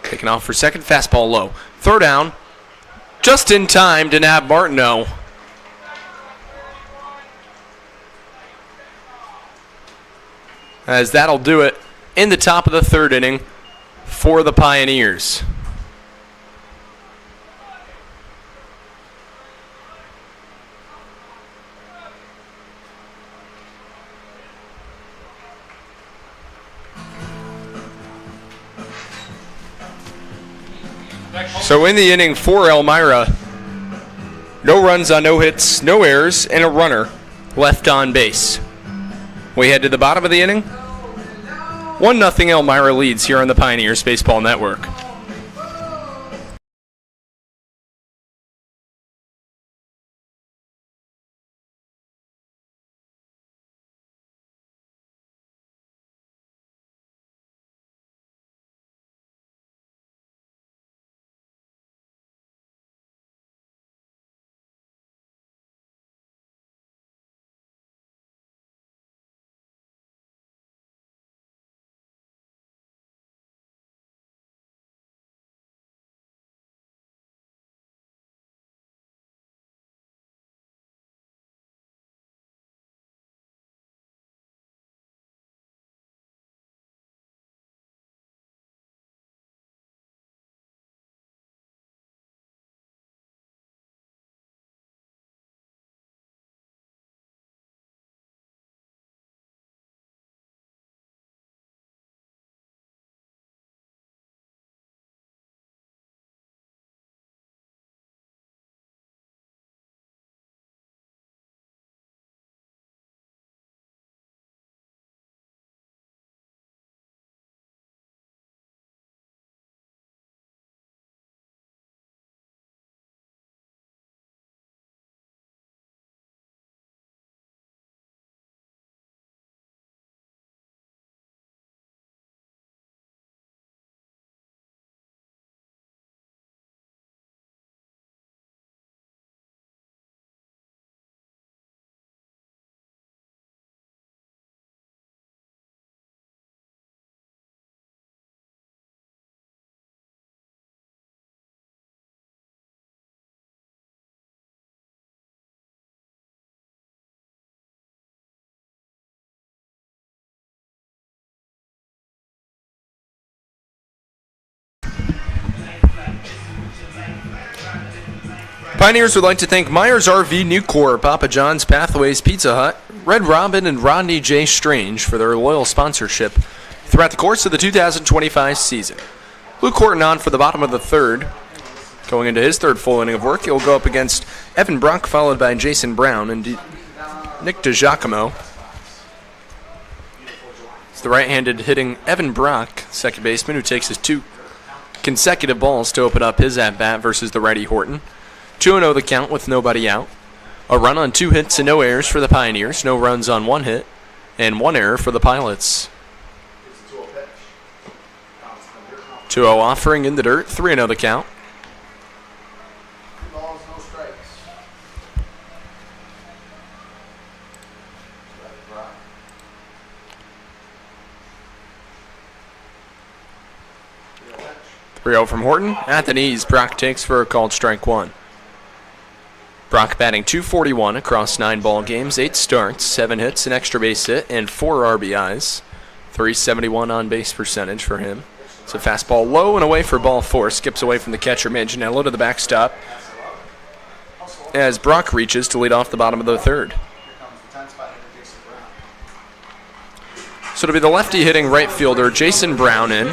Taking off for second, fastball low. Throw down, just in time to nab Martineau. As that'll do it in the top of the third inning for the Pioneers. So in the inning for Elmira, no runs on no hits, no errors, and a runner left on base. We head to the bottom of the inning. 1-0 Elmira leads here on the Pioneers Baseball Network. Pioneers would like to thank Myers RV Nucor, Papa John's Pathways Pizza Hut, Red Robin, and Rodney J. Strange for their loyal sponsorship throughout the course of the 2025 season. Luke Horton on for the bottom of the third. Going into his third full inning of work, he'll go up against Evan Brock, followed by Jason Brown and Nick DiGiacomo. It's the right-handed hitting Evan Brock, second baseman, who takes his 2 consecutive balls to open up his at-bat versus the righty Horton. 2-0 the count with nobody out. A run on 2 hits and no errors for the Pioneers. No runs on 1 hit and 1 error for the Pilots. 2-0 offering in the dirt. 3-0 the count. 2 balls, no strikes. Brock. 3-0 from Horton. At the knees, Brock takes for a called strike 1. Brock batting .241 across 9 ball games, 8 starts, 7 hits, an extra base hit, and 4 RBIs. .371 on base percentage for him. It's a fastball low and away for ball 4. Skips away from the catcher, Manganiello, to the backstop as Brock reaches to lead off the bottom of the third. So it'll be the lefty hitting right fielder Jason Brown in.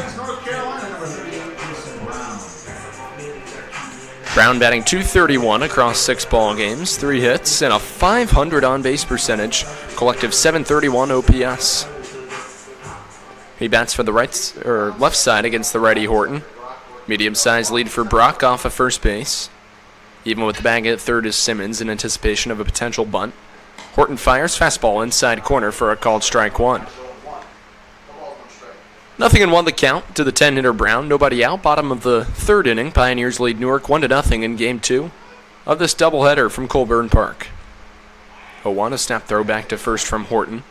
Brown batting .231 across 6 ball games, 3 hits, and a .500 on base percentage. Collective .731 OPS. He bats for the left side against the righty Horton. Medium-sized lead for Brock off of first base. Even with the bag at third is Simmons in anticipation of a potential bunt. Horton fires fastball inside corner for a called strike 1. 0-1 the count to the 10-hitter Brown. Nobody out. Bottom of the third inning. Pioneers lead Newark 1-0 in Game 2 of this doubleheader from Colburn Park. 0-1, a snap throw back to first from Horton,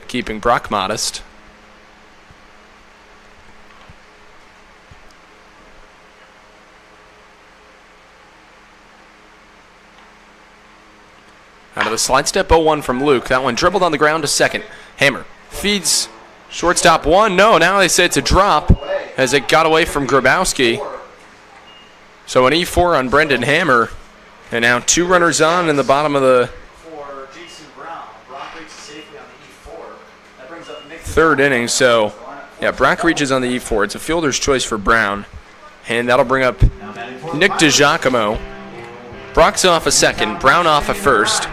keeping Brock modest. Out of the slide step, 0-1 from Luke. That one dribbled on the ground to second. Hammer feeds shortstop 1. No, now they say it's a drop as it got away from Grabowski. So an E4 on Brendan Hammer. And now 2 runners on in the bottom of the third inning. So, yeah, Brock reaches on the E4. It's a fielder's choice for Brown. And that'll bring up Nick DiGiacomo. Brock's off a second, Brown off a first.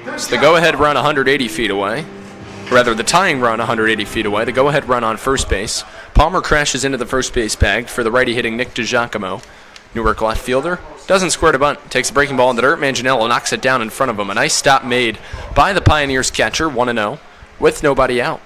It's the go-ahead run 180 feet away. Rather, the tying run 180 feet away. The go-ahead run on first base. Palmer crashes into the first base bag for the righty hitting Nick DiGiacomo. Newark left fielder doesn't square to bunt. Takes a breaking ball in the dirt. Manganiello knocks it down in front of him. A nice stop made by the Pioneers catcher, 1-0, with nobody out.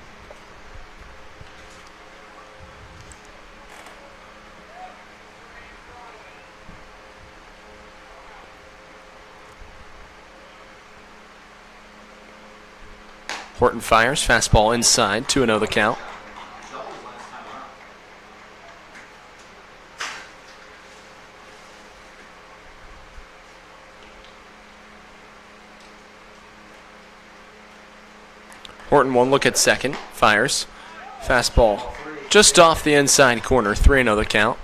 Horton fires, fastball inside, 2-0 the count. Horton one look at second, fires, fastball just off the inside corner, 3-0 the count.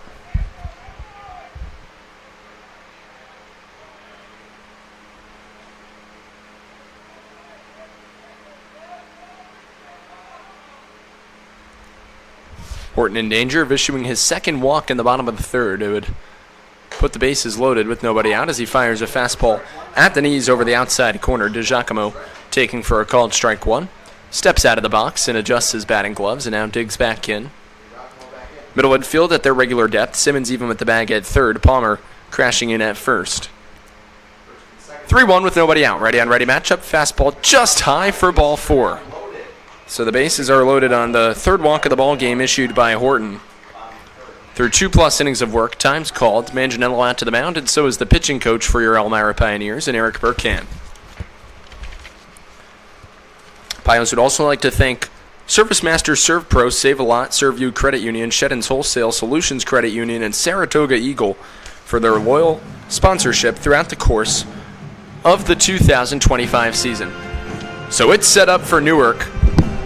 Horton in danger of issuing his second walk in the bottom of the third. It would put the bases loaded with nobody out as he fires a fastball at the knees over the outside corner. DiGiacomo taking for a called strike 1. Steps out of the box and adjusts his batting gloves and now digs back in. Middle infield at their regular depth. Simmons even with the bag at third. Palmer crashing in at first. 3-1 with nobody out. Righty on righty matchup. Fastball just high for ball 4. So the bases are loaded on the third walk of the ball game issued by Horton. Through 2+ innings of work, time's called. Manganiello out to the mound, and so is the pitching coach for your Elmira Pioneers, and Eric Burkham. Pios would also like to thank Service Master Serve Pro, Save A Lot, Serve You Credit Union, Sheddon's Wholesale Solutions Credit Union, and Saratoga Eagle for their loyal sponsorship throughout the course of the 2025 season. So it's set up for Newark.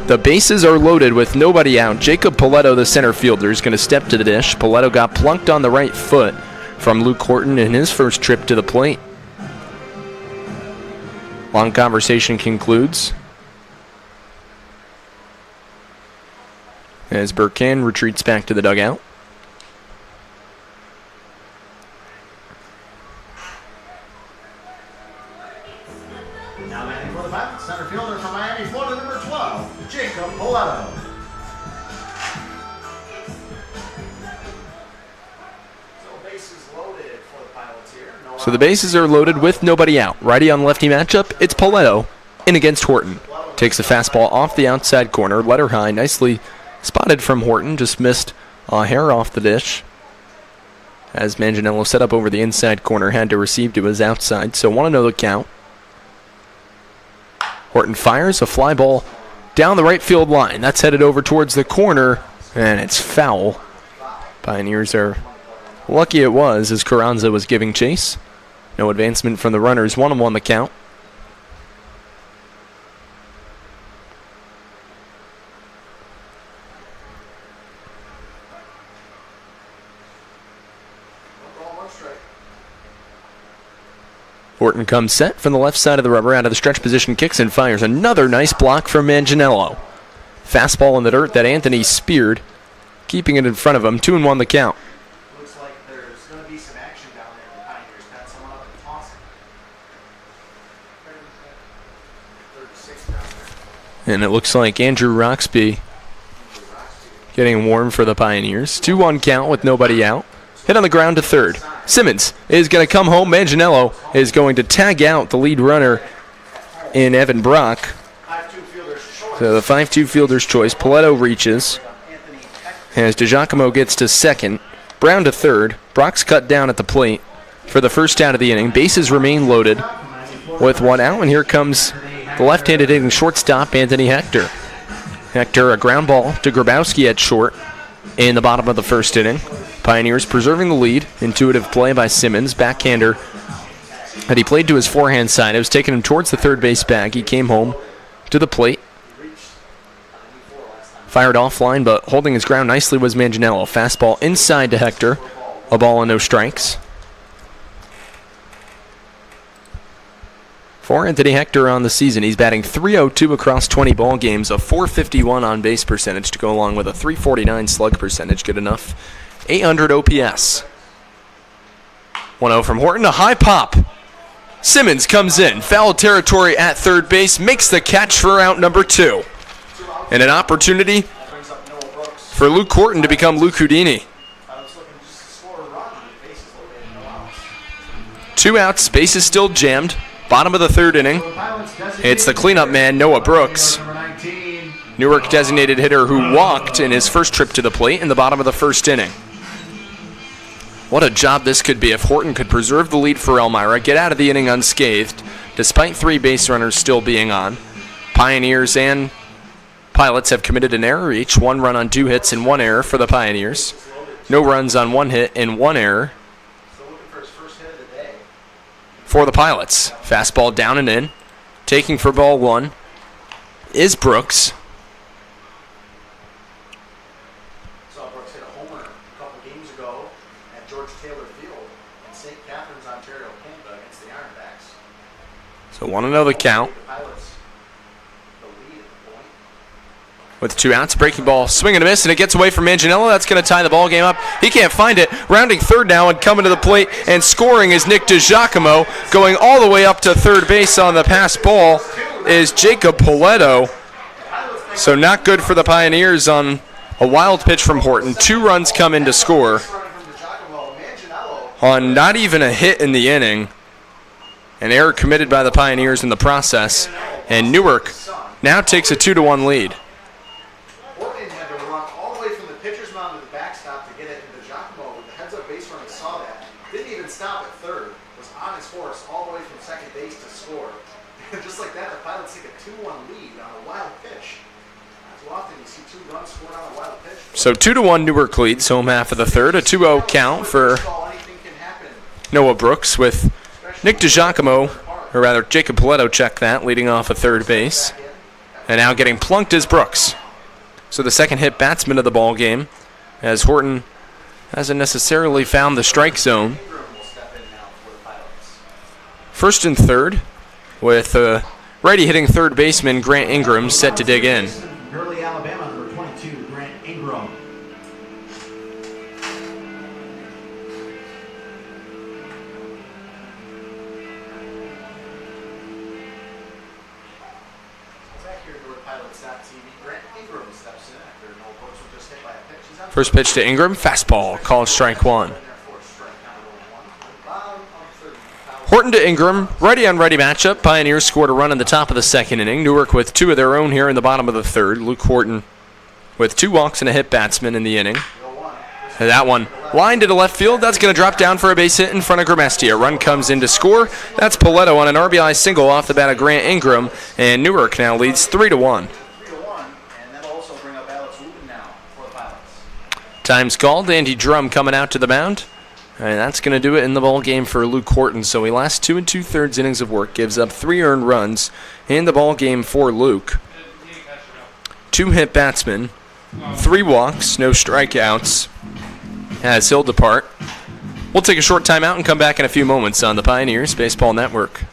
The bases are loaded with nobody out. Jacob Paletto, the center fielder, is going to step to the dish. Paletto got plunked on the right foot from Luke Horton in his first trip to the plate. Long conversation concludes as Burkan retreats back to the dugout. Now batting for the Pilots, center fielder from Miami, Florida, number 12, Jacob Poletto. So the bases are loaded with nobody out. Righty on lefty matchup, it's Poletto in against Horton. Takes a fastball off the outside corner, letter high, nicely spotted from Horton, just missed a hair off the dish. As Manganiello set up over the inside corner, had to receive to his outside, so 1-0 the count. Horton fires a fly ball down the right field line. That's headed over towards the corner, and it's foul. Pioneers are lucky it was, as Carranza was giving chase. No advancement from the runners, 1-1 the count. Horton comes set from the left side of the rubber, out of the stretch position, kicks and fires. Another nice block from Manganiello. Fastball in the dirt that Anthony speared, keeping it in front of him. 2-1 the count. Looks like there's going to be some action down there for the Pioneers. Got someone up and tossing. 36 down there. And it looks like Andrew Roxby getting warm for the Pioneers. 2-1 count with nobody out. Hit on the ground to third. Simmons is going to come home. Manganiello is going to tag out the lead runner in Evan Brock. So the 5-2 fielder's choice. Poletto reaches as DiGiacomo gets to second. Brown to third. Brock's cut down at the plate for the first out of the inning. Bases remain loaded with 1 out, and here comes the left-handed hitting shortstop, Anthony Hector. Hector, a ground ball to Grabowski at short in the bottom of the first inning. Pioneers preserving the lead. Intuitive play by Simmons. Backhander that he played to his forehand side. It was taking him towards the third base bag. He came home to the plate. Fired offline, but holding his ground nicely was Manganiello. Fastball inside to Hector. A ball and no strikes. For Anthony Hector on the season, he's batting .302 across 20 ball games, a .451 on base percentage to go along with a .349 slug percentage. Good enough. 800 OPS. 1-0 from Horton, a high pop. Simmons comes in, foul territory at third base, makes the catch for out number 2. And an opportunity for Luke Horton to become Luke Houdini. 2 outs, base is still jammed. Bottom of the third inning. It's the cleanup man, Noah Brooks. Newark designated hitter who walked in his first trip to the plate in the bottom of the first inning. What a job this could be if Horton could preserve the lead for Elmira, get out of the inning unscathed, despite 3 base runners still being on. Pioneers and Pilots have committed an error each, 1 run on 2 hits and 1 error for the Pioneers. No runs on 1 hit and 1 error for the Pilots. Fastball down and in. Taking for ball 1 is Brooks. Saw Brooks hit a homer a couple games ago at George Taylor Field in St. Catharines, Ontario, Canada against the Ironbacks. So 1-0 the count. With 2 outs, breaking ball, swing and a miss, and it gets away from Manganiello. That's going to tie the ball game up. He can't find it. Rounding third now and coming to the plate and scoring is Nick DiGiacomo. Going all the way up to third base on the pass ball is Jacob Poletto. So not good for the Pioneers on a wild pitch from Horton. 2 runs come in to score on not even a hit in the inning. An error committed by the Pioneers in the process. And Newark now takes a 2-1 lead. Just like that, the Pilots take a 2-1 lead on a wild pitch. Too often you see 2 runs scored on a wild pitch. So 2-1 Newark leads, home half of the third. A 2-0 count for Noah Brooks with Nick DiGiacomo, or rather Jacob Poletto check that, leading off at third base. And now getting plunked is Brooks. So the second hit batsman of the ball game as Horton Hasn't necessarily found the strike zone. Ingram will step in now for the Pilots. First and third with righty hitting third baseman Grant Ingram set to dig in. Gurley, Alabama, number 22, Grant Ingram. Back here at NorthPilots.tv, Grant Ingram steps in after no books were just hit by a pitch. He's on First pitch to Ingram, fastball, called strike one. Horton to Ingram, righty on righty matchup. Pioneers scored a run in the top of the second inning. Newark with two of their own here in the bottom of the third. Luke Horton with 2 walks and a hit batsman in the inning. And that one lined to the left field. That's going to drop down for a base hit in front of Gramesti. A run comes in to score. That's Paletto on an RBI single off the bat of Grant Ingram. And Newark now leads 3-1. 3-1, and that'll also bring up Alex Wooten now for the Pilots. Time's called. Andy Drum coming out to the mound. And that's going to do it in the ball game for Luke Horton. So he lasts 2 2/3 innings of work, gives up 3 earned runs in the ball game for Luke. 2 hit batsmen, 3 walks, no strikeouts, as he'll depart. We'll take a short timeout and come back in a few moments on the Pioneers Baseball Network.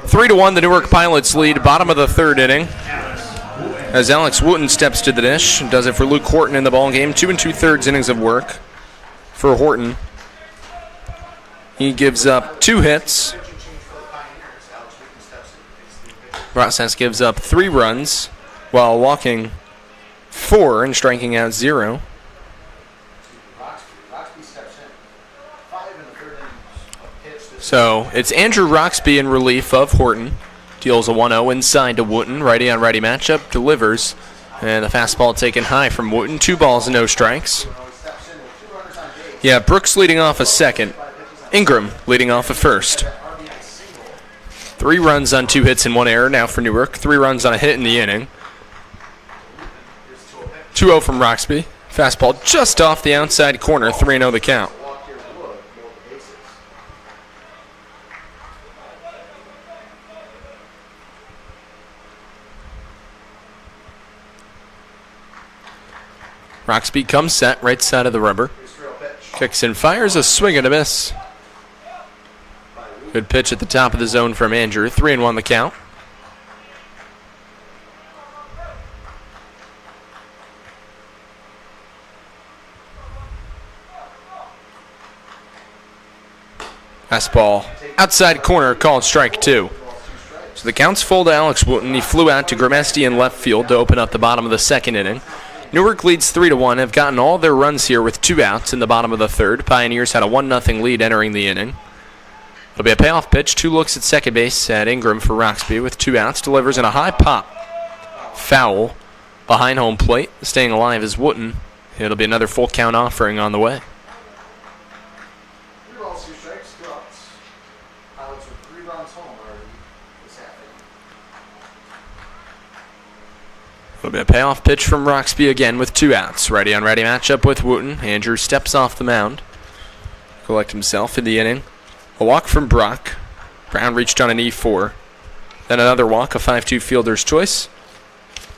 Three to 1, the Newark Pilots lead, bottom of the third inning. As Alex Wooten steps to the dish, does it for Luke Horton in the ball game. 2 2/3 innings of work for Horton. He gives up 2 hits. Process gives up 3 runs while walking 4 and striking out 0. So it's Andrew Roxby in relief of Horton. Deals a 1-0 inside to Wooten. Righty on righty matchup. Delivers. And the fastball taken high from Wooten. 2 balls and no strikes. Yeah, Brooks leading off a second. Ingram leading off a first. 3 runs on 2 hits and 1 error now for Newark. 3 runs on a hit in the inning. 2-0 from Roxby. Fastball just off the outside corner. 3-0 the count. Roxby comes set, right side of the rubber. Kicks and fires a swing and a miss. Good pitch at the top of the zone from Andrew. 3-1 the count. Fastball outside corner, called strike 2. So the count's full to Alex Wooten. He flew out to Grimesti in left field to open up the bottom of the second inning. Newark leads 3-1, have gotten all their runs here with 2 outs in the bottom of the third. Pioneers had a 1-0 lead entering the inning. It'll be a payoff pitch, 2 looks at second base at Ingram for Roxby with 2 outs. Delivers in a high pop. Foul behind home plate. Staying alive is Wooten. It'll be another full count offering on the way. 3 balls, 2 strikes, 2 outs. Pilots with 3 runs home already this afternoon. It'll be a payoff pitch from Roxby again with 2 outs. Righty on righty matchup with Wooten. Andrew steps off the mound. Collect himself in the inning. A walk from Brock. Brown reached on an E4. Then another walk, a 5-2 fielder's choice.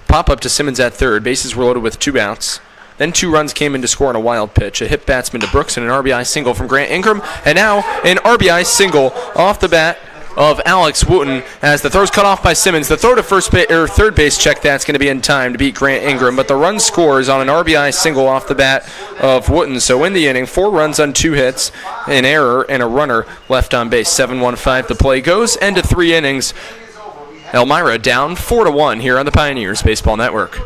Pop up to Simmons at third. Bases were loaded with 2 outs. Then 2 runs came in to score on a wild pitch. A hit batsman to Brooks and an RBI single from Grant Ingram. And now an RBI single off the bat of Alex Wooten as the throw's cut off by Simmons. The throw to third base check, that's going to be in time to beat Grant Ingram. But the run scores on an RBI single off the bat of Wooten. So in the inning, 4 runs on 2 hits, an error, and a runner left on base. 7-1-5 the play goes. End of 3 innings. Elmira down 4-1 here on the Pioneers Baseball Network.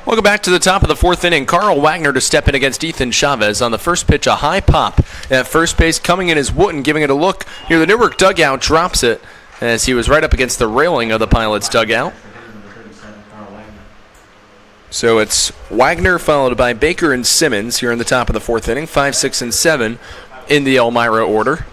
Welcome back to the top of the 4th inning. Carl Wagner to step in against Ethan Chavez. On the first pitch, a high pop at first base. Coming in is Wooten, giving it a look near the Newark dugout. Drops it as he was right up against the railing of the Pilots dugout. So it's Wagner followed by Baker and Simmons here in the top of the 4th inning. 5, 6, and 7 in the Elmira order.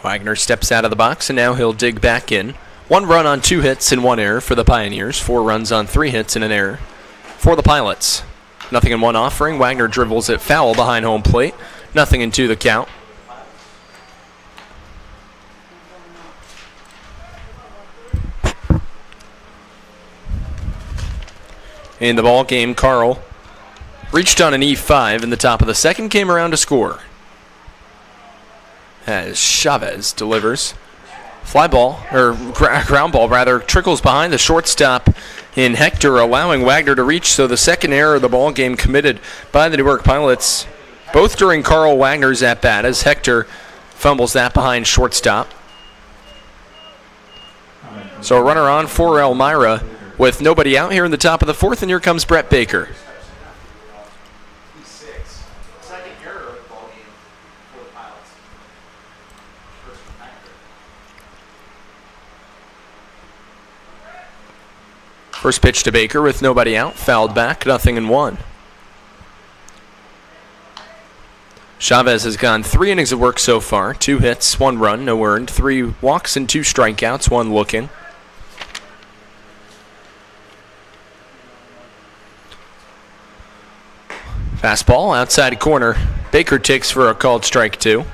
Wagner steps out of the box, and now he'll dig back in. 1 run on 2 hits and 1 error for the Pioneers. 4 runs on 3 hits and an error for the Pilots. 0-1 offering. Wagner dribbles it foul behind home plate. 0-2 the count. In the ball game, Carl reached on an E5 in the top of the second, came around to score. As Chavez delivers. Fly ball, or ground ball rather, trickles behind the shortstop in Hector, allowing Wagner to reach. So the second error of the ball game committed by the Newark Pilots, both during Carl Wagner's at-bat, as Hector fumbles that behind shortstop. So a runner on for Elmira with nobody out here in the top of the 4th, and here comes Brett Baker. Second error of the ball game for the Pilots. First from Hector. First pitch to Baker with nobody out, fouled back, 0-1. Chavez has gone 3 innings of work so far. 2 hits, 1 run, no earned, 3 walks and 2 strikeouts, 1 looking. Fastball outside corner. Baker takes for a called strike 2.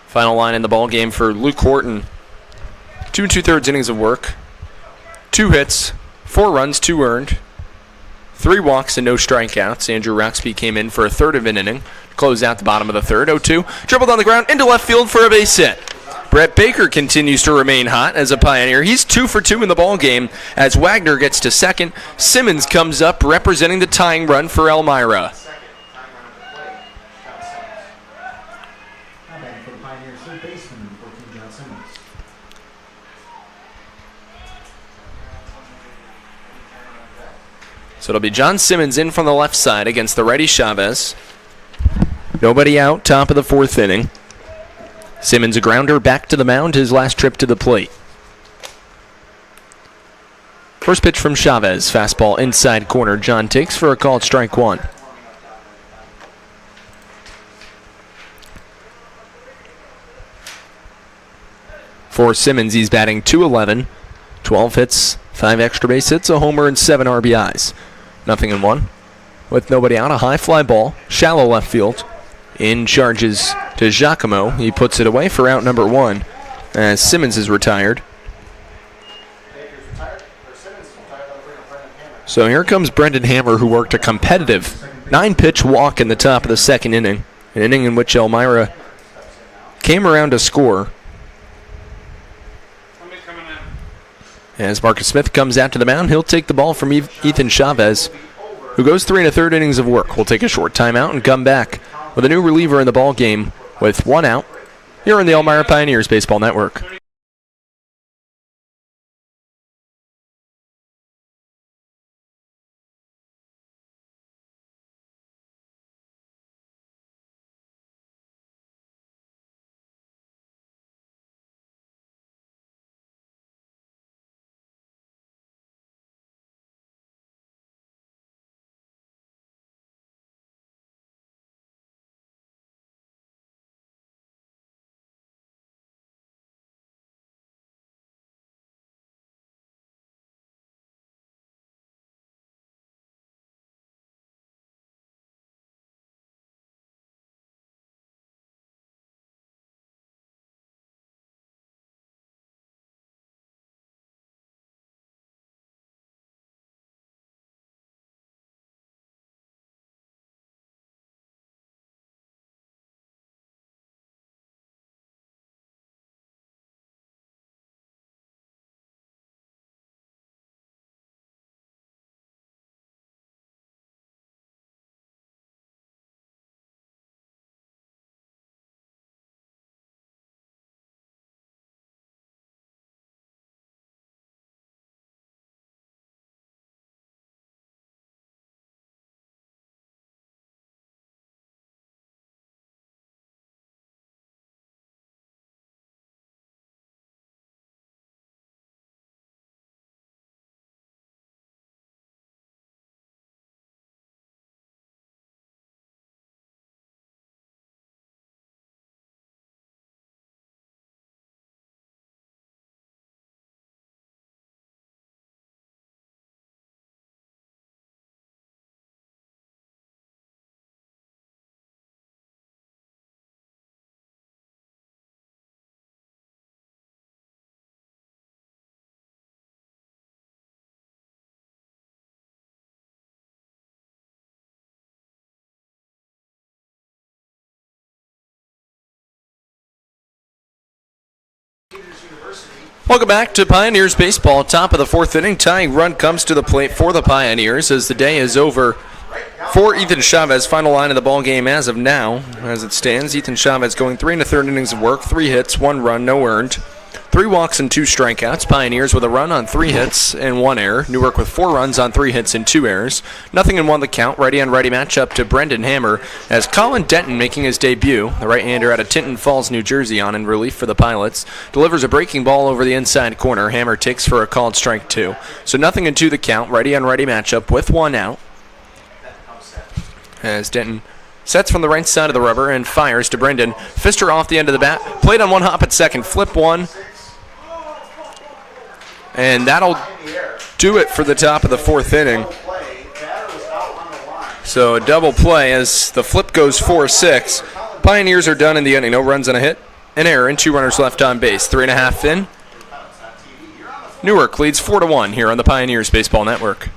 Final line in the ball game for Luke Horton. 2 2/3 innings of work. 2 hits, 4 runs, 2 earned. 3 walks and no strikeouts. Andrew Roxby came in for a third of an inning to close out the bottom of the third. 0-2. Dribbled on the ground into left field for a base hit. Brett Baker continues to remain hot as a Pioneer. He's 2 for 2 in the ball game as Wagner gets to second. Simmons comes up representing the tying run for Elmira. So it'll be John Simmons in from the left side against the righty Chavez. Nobody out, top of the 4th inning. Simmons a grounder back to the mound, his last trip to the plate. First pitch from Chavez, fastball inside corner. John takes for a called strike 1. For Simmons, he's batting .211, 12 hits, 5 extra base hits, a homer, and 7 RBIs. 0-1. With nobody out, a high fly ball, shallow left field. In charges to Giacomo. He puts it away for out number 1 as Simmons is retired. So here comes Brendan Hammer, who worked a competitive 9-pitch walk in the top of the 2nd inning. An inning in which Elmira came around to score. As Marcus Smith comes out to the mound, he'll take the ball from Ethan Chavez, who goes 3 1/3 innings of work. We'll take a short timeout and come back with a new reliever in the ball game with 1 out here on the Elmira Pioneers Baseball Network. Welcome back to Pioneers Baseball. Top of the 4th inning, tying run comes to the plate for the Pioneers as the day is over for Ethan Chavez. Final line of the ball game as of now, as it stands. Ethan Chavez going 3 1/3 innings of work, 3 hits, 1 run, no earned. 3 walks and 2 strikeouts. Pioneers with a run on 3 hits and 1 error. Newark with 4 runs on 3 hits and 2 errors. 0-1 the count. Righty-on-righty matchup to Brendan Hammer as Colin Denton making his debut. The right-hander out of Tinton Falls, New Jersey on in relief for the Pilots. Delivers a breaking ball over the inside corner. Hammer takes for a called strike 2. So 0-2 the count. Righty-on-righty matchup with 1 out. As Denton sets from the right side of the rubber and fires to Brendan. Pfister off the end of the bat. Played on 1 hop at second. Flip 1. And that'll do it for the top of the 4th inning. So a double play as the flip goes 4-6. Pioneers are done in the inning. No runs and a hit, an error, and 2 runners left on base. 3.5 in. Newark leads 4-1 here on the Pioneers Baseball Network.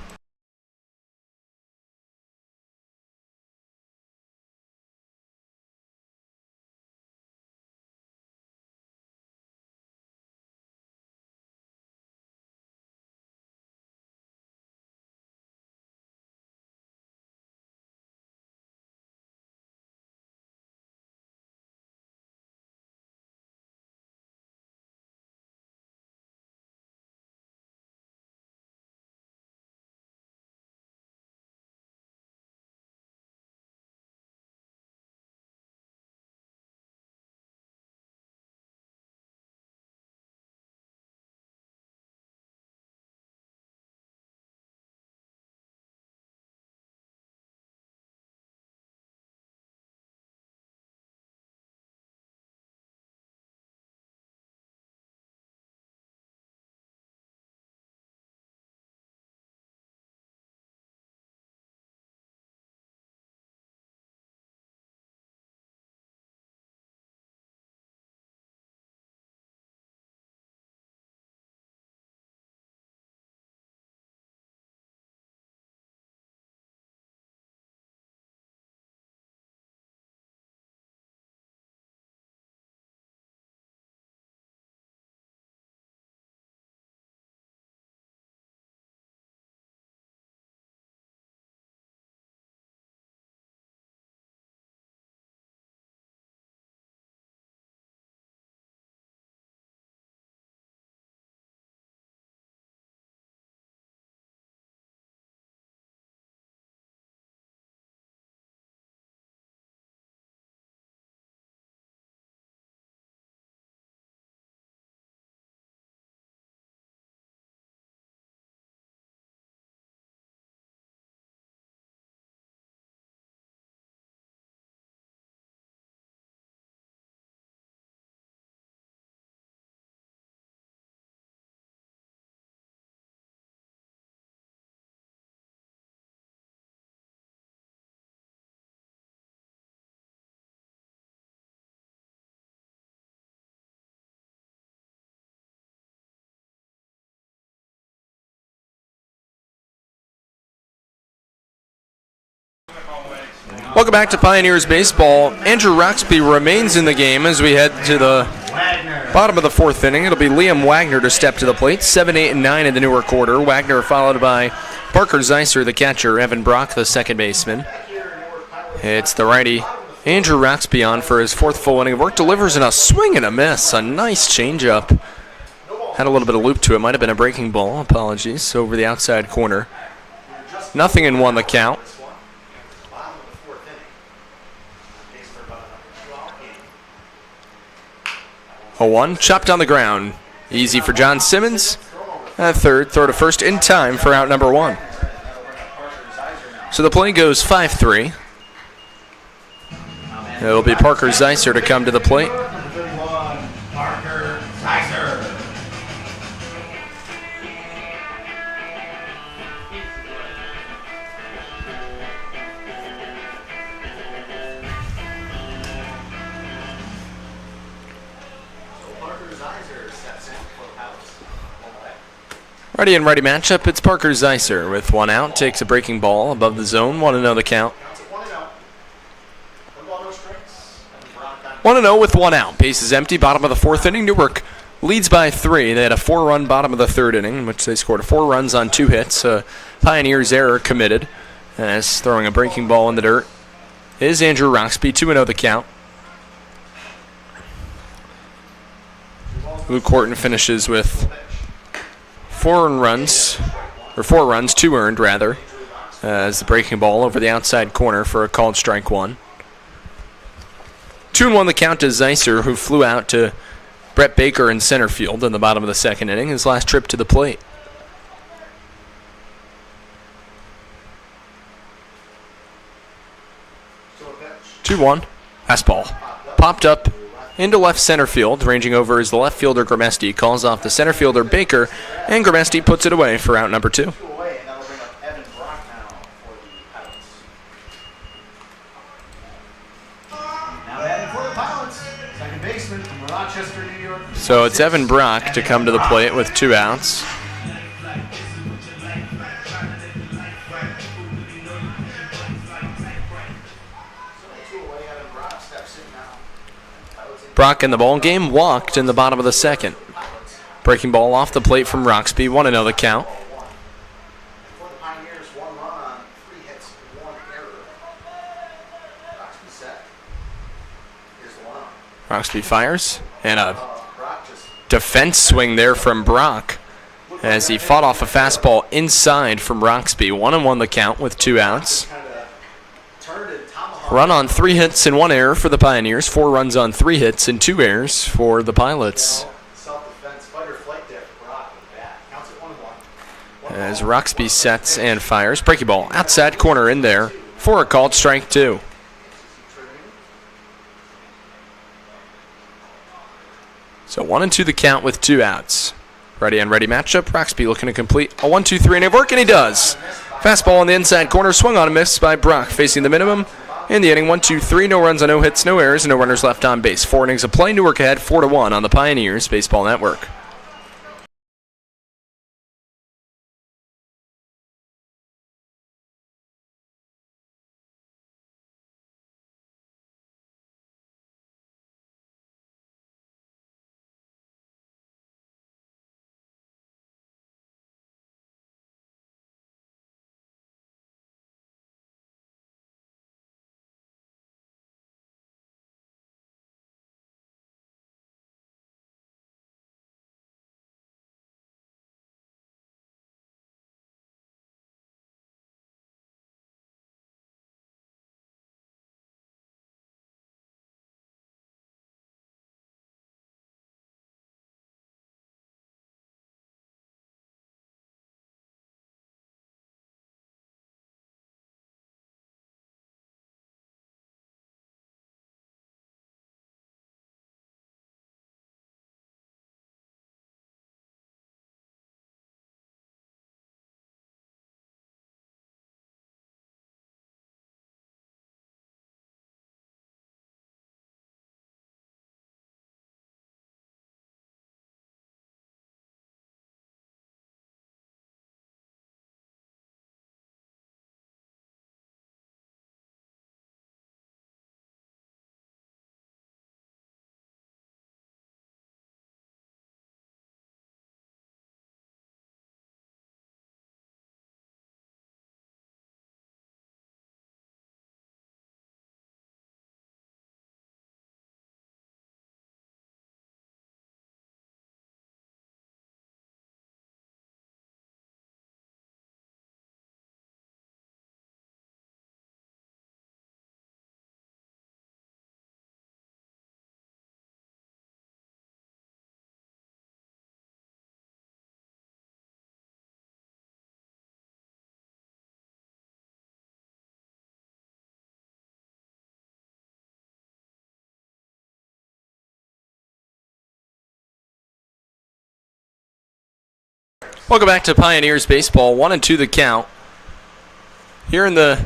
Welcome back to Pioneers Baseball. Andrew Roxby remains in the game as we head to the bottom of the fourth inning. It'll be Liam Wagner to step to the plate. 7, 8, and 9 in the Newark order. Wagner followed by Parker Zeiser, the catcher, Evan Brock, the second baseman. It's the righty Andrew Roxby on for his fourth full inning of work. Delivers in a swing and a miss. A nice changeup. Had a little bit of loop to it. Might have been a breaking ball. Apologies. Over the outside corner. 0-1 the count. 0-1, chopped on the ground. Easy for John Simmons. Third, throw to first in time for out number 1. So the play goes 5-3. It'll be Parker Zeiser to come to the plate. Parker Zeiser. Righty and righty matchup. It's Parker Zeiser with 1 out. Takes a breaking ball above the zone. 1-0 the count. 1-0 with 1 out. Base is empty. Bottom of the fourth inning. Newark leads by 3. They had a 4-run bottom of the third inning, in which they scored 4 runs on 2 hits. Pioneers error committed as throwing a breaking ball in the dirt is Andrew Roxby. 2-0 the count. Luke Horton finishes with 4 runs, 2 earned rather, as the breaking ball over the outside corner for a called strike 1. 2-1 the count to Zeiser, who flew out to Brett Baker in center field in the bottom of the second inning, his last trip to the plate. Two-1, fastball. Popped up into left center field. Ranging over is the left fielder Gramesti. Calls off the center fielder Baker, and Gramesti puts it away for out number 2. So it's Evan Brock to come to the plate with 2 outs. Brock in the ball game walked in the bottom of the second. Breaking ball off the plate from Roxby. 1-0 the count. For the Pioneers, 1 run on 3 hits, 1 error. Roxby set. Here's the 1-0. Roxby fires, and a defense swing there from Brock as he fought off a fastball inside from Roxby. 1-1 the count with 2 outs. Run on 3 hits and 1 error for the Pioneers. 4 runs on 3 hits and 2 errors for the Pilots. As Roxby sets and fires. Breaking ball outside corner in there for a called strike 2. So 1-2 the count with 2 outs. Ready on ready matchup. Roxby looking to complete a 1-2-3 inning work, and he does. Fastball on the inside corner, swung on a miss by Brock, facing the minimum in the inning. 1-2-3, no runs on no hits, no errors, and no runners left on base. 4 innings of play. Newark ahead 4-1 on the Pioneers Baseball Network. Welcome back to Pioneers Baseball. 1-2 the count. Here in the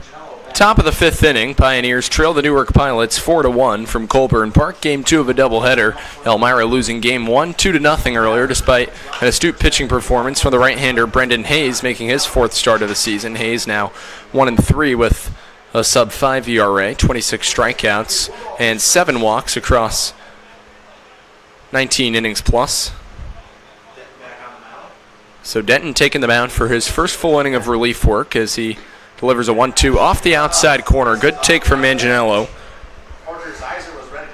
top of the fifth inning, Pioneers trail the Newark Pilots 4-1 from Colburn Park. Game 2 of a doubleheader. Elmira losing game 1 2-0 earlier, despite an astute pitching performance from the right-hander Brendan Hayes, making his 4th start of the season. Hayes now 1-3 with a sub-5 ERA, 26 strikeouts, and 7 walks across 19 innings plus. So Denton taking the mound for his first full inning of relief work as he delivers a 1-2 off the outside corner. Good take from Manganiello.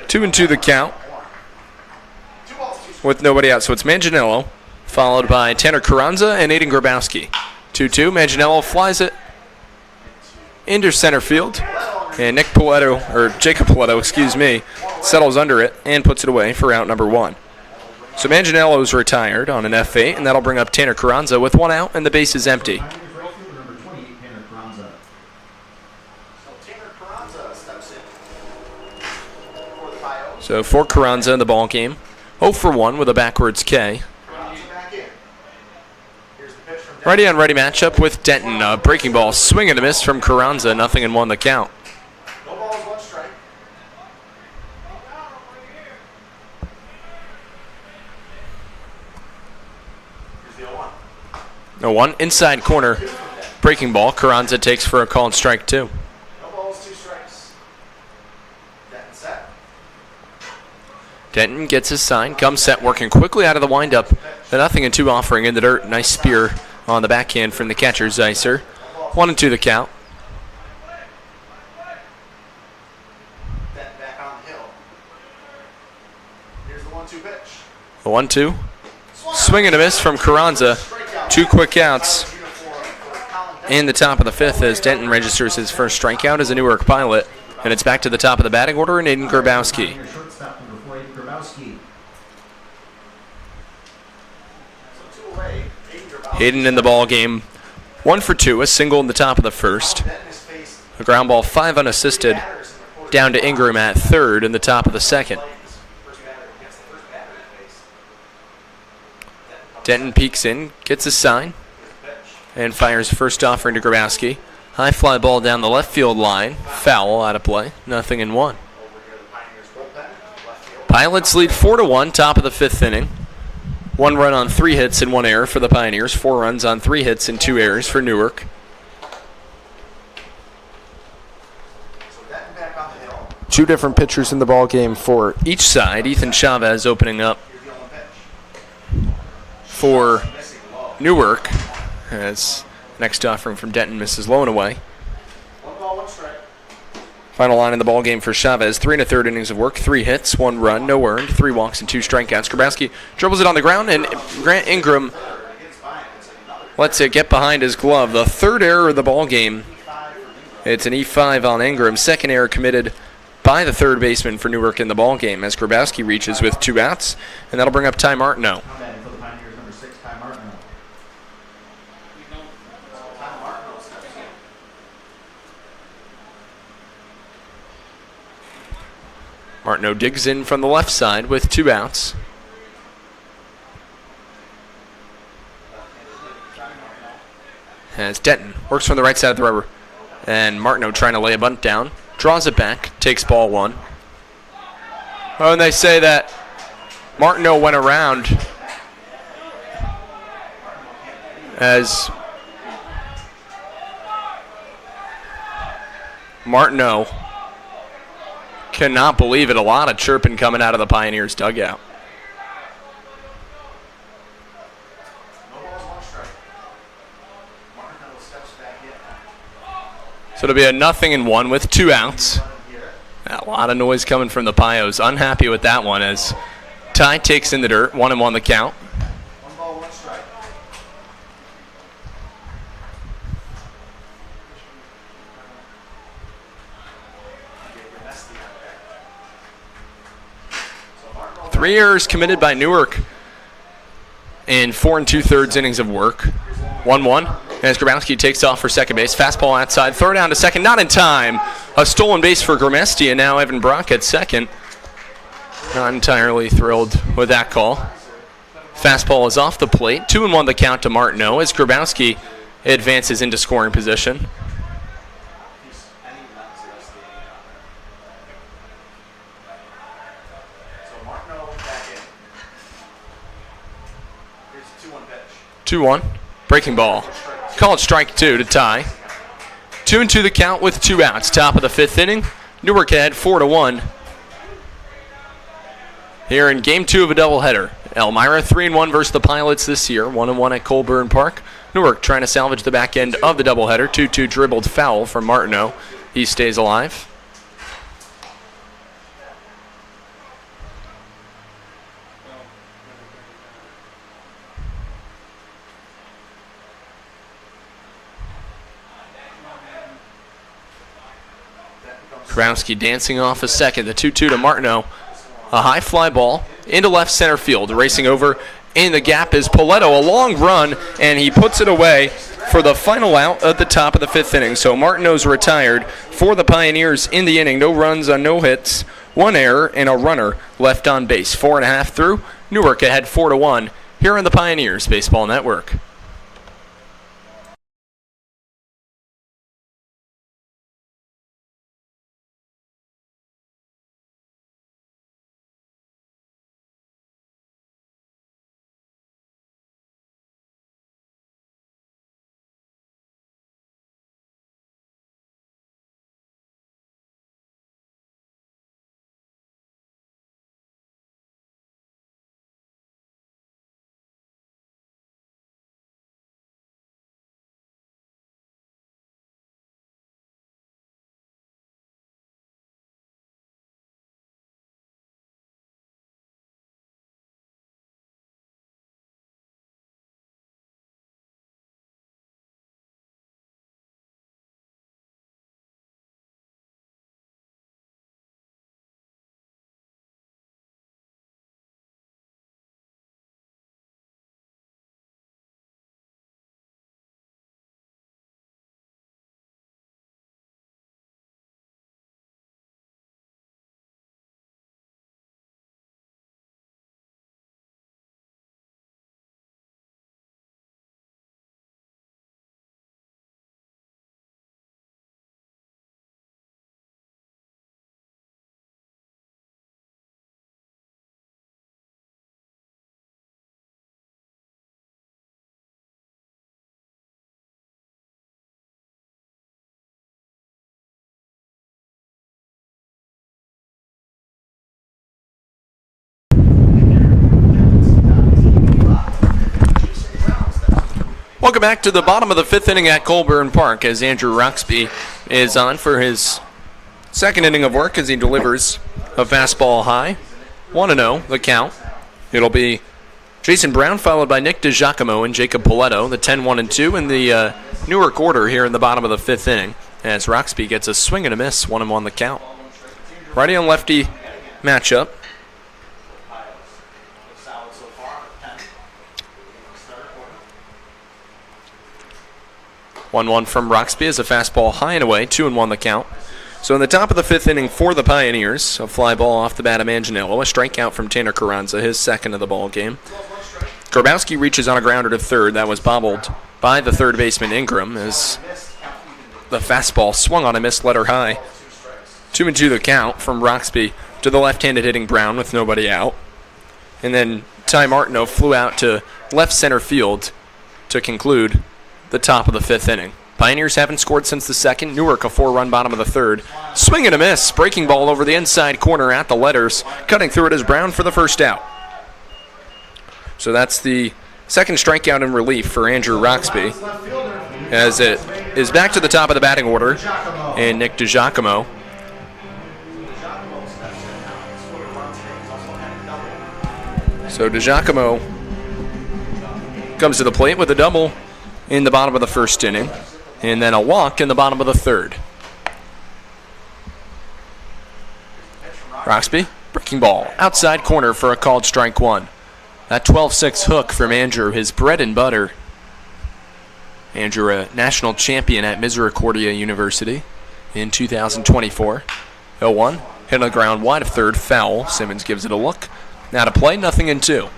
2-2 the count with nobody out. So it's Manganiello, followed by Tanner Carranza and Aiden Grabowski. 2-2. Manganiello flies it into center field. And Jacob Poletto, settles under it and puts it away for out number 1. So Manganiello's retired on an F8, and that'll bring up Tanner Carranza with 1 out, and the base is empty. So for Carranza in the ball game, 0 for 1 with a backwards K. Righty on righty matchup with Denton. A breaking ball, swing and a miss from Carranza, 0-1 the count. No 1 inside corner, breaking ball. Carranza takes for a called strike 2. Denton gets his sign, comes set, working quickly out of the windup. The 0-2 offering in the dirt. Nice spear on the backhand from the catcher, Zeiser. 1-2 the count. The 1-2. Swing and a miss from Carranza. 2 quick outs in the top of the 5th as Denton registers his first strikeout as a Newark Pilot. And it's back to the top of the batting order and Aiden Grabowski. Hayden in the ball game, 1 for 2, a single in the top of the 1st. A ground ball 5 unassisted, down to Ingram at 3rd in the top of the 2nd. Denton peeks in, gets his sign, and fires first offering to Grabowski. High fly ball down the left field line, foul out of play, 0-1. Pilots lead 4-1, top of the 5th inning. 1 run on 3 hits and 1 error for the Pioneers. 4 runs on 3 hits and 2 errors for Newark. Two different pitchers in the ball game for each side. Ethan Chavez opening up for Newark as next offering from Denton misses low and away. Final line in the ball game for Chavez, 3 1/3 innings of work, 3 hits, 1 run, no earned, 3 walks, and 2 strikeouts. Grabowski dribbles it on the ground, and Grant Ingram lets it get behind his glove. The 3rd error of the ball game. It's an E5 on Ingram. 2nd error committed by the 3rd baseman for Newark in the ball game as Grabowski reaches with 2 outs, and that'll bring up Ty Martineau. Martineau digs in from the left side with 2 outs. As Denton works from the right side of the rubber. And Martineau trying to lay a bunt down. Draws it back, takes ball 1. Oh, and they say that Martineau went around as Martineau cannot believe it. A lot of chirping coming out of the Pioneers dugout. So it'll be a 0-1 with 2 outs. A lot of noise coming from the Pios. Unhappy with that one as Ty takes in the dirt. 1-1 the count. Three errors committed by Newark in 4 2/3 innings of work. 1-1. As Grabowski takes off for second base. Fastball outside. Throw down to second. Not in time. A stolen base for Grimesti, and now Evan Brock at second. Not entirely thrilled with that call. Fastball is off the plate. 2-1 the count to Martineau as Grabowski advances into scoring position. So Martineau back in. Here's a 2-1 pitch. 2-1. Breaking ball. Called strike 2 to tie. 2-2 the count with 2 outs. Top of the 5th inning. Newark ahead 4-1. Here in game 2 of a doubleheader. Elmira 3-1 versus the Pilots this year. 1-1 at Colburn Park. Newark trying to salvage the back end of the doubleheader. 2-2 dribbled foul from Martineau. He stays alive. Grabowski dancing off a second. The 2-2 to Martineau. A high fly ball into left center field. Racing over in the gap is Poletto. A long run, and he puts it away for the final out at the top of the 5th inning. So Martineau's retired for the Pioneers in the inning. No runs on no hits. 1 error and a runner left on base. 4.5 through. Newark ahead 4-1 here on the Pioneers Baseball Network. Welcome back to the bottom of the 5th inning at Colburn Park as Andrew Roxby is on for his 2nd inning of work as he delivers a fastball high. 1-0 the count. It'll be Jason Brown followed by Nick DiGiacomo and Jacob Poletto, the 10-1-2 in the Newark order here in the bottom of the 5th inning as Roxby gets a swing and a miss, 1-1 the count. Righty on lefty matchup. 1-1 from Roxby as a fastball high and away, 2-1 the count. So in the top of the 5th inning for the Pioneers, a fly ball off the bat of Manganiello, a strikeout from Tanner Carranza, his 2nd of the ball game. Grabowski reaches on a grounder to 3rd. That was bobbled by the 3rd baseman Ingram as the fastball swung on a missed letter high. 2-2 the count from Roxby to the left-handed hitting Brown with nobody out. And then Ty Martineau flew out to left center field to conclude the top of the 5th inning. Pioneers haven't scored since the 2nd. Newark a 4-run bottom of the 3rd. Swing and a miss. Breaking ball over the inside corner at the letters. Cutting through it is Brown for the 1st out. So that's the 2nd strikeout in relief for Andrew Roxby as it is back to the top of the batting order and Nick DiGiacomo. So DiGiacomo comes to the plate with a double in the bottom of the 1st inning, and then a walk in the bottom of the 3rd. Roxby, breaking ball, outside corner for a called strike 1. That 12-6 hook from Andrew, his bread and butter. Andrew, a national champion at Misericordia University in 2024. 0-1, hit on the ground wide of 3rd, foul. Simmons gives it a look. Now to play, 0-2.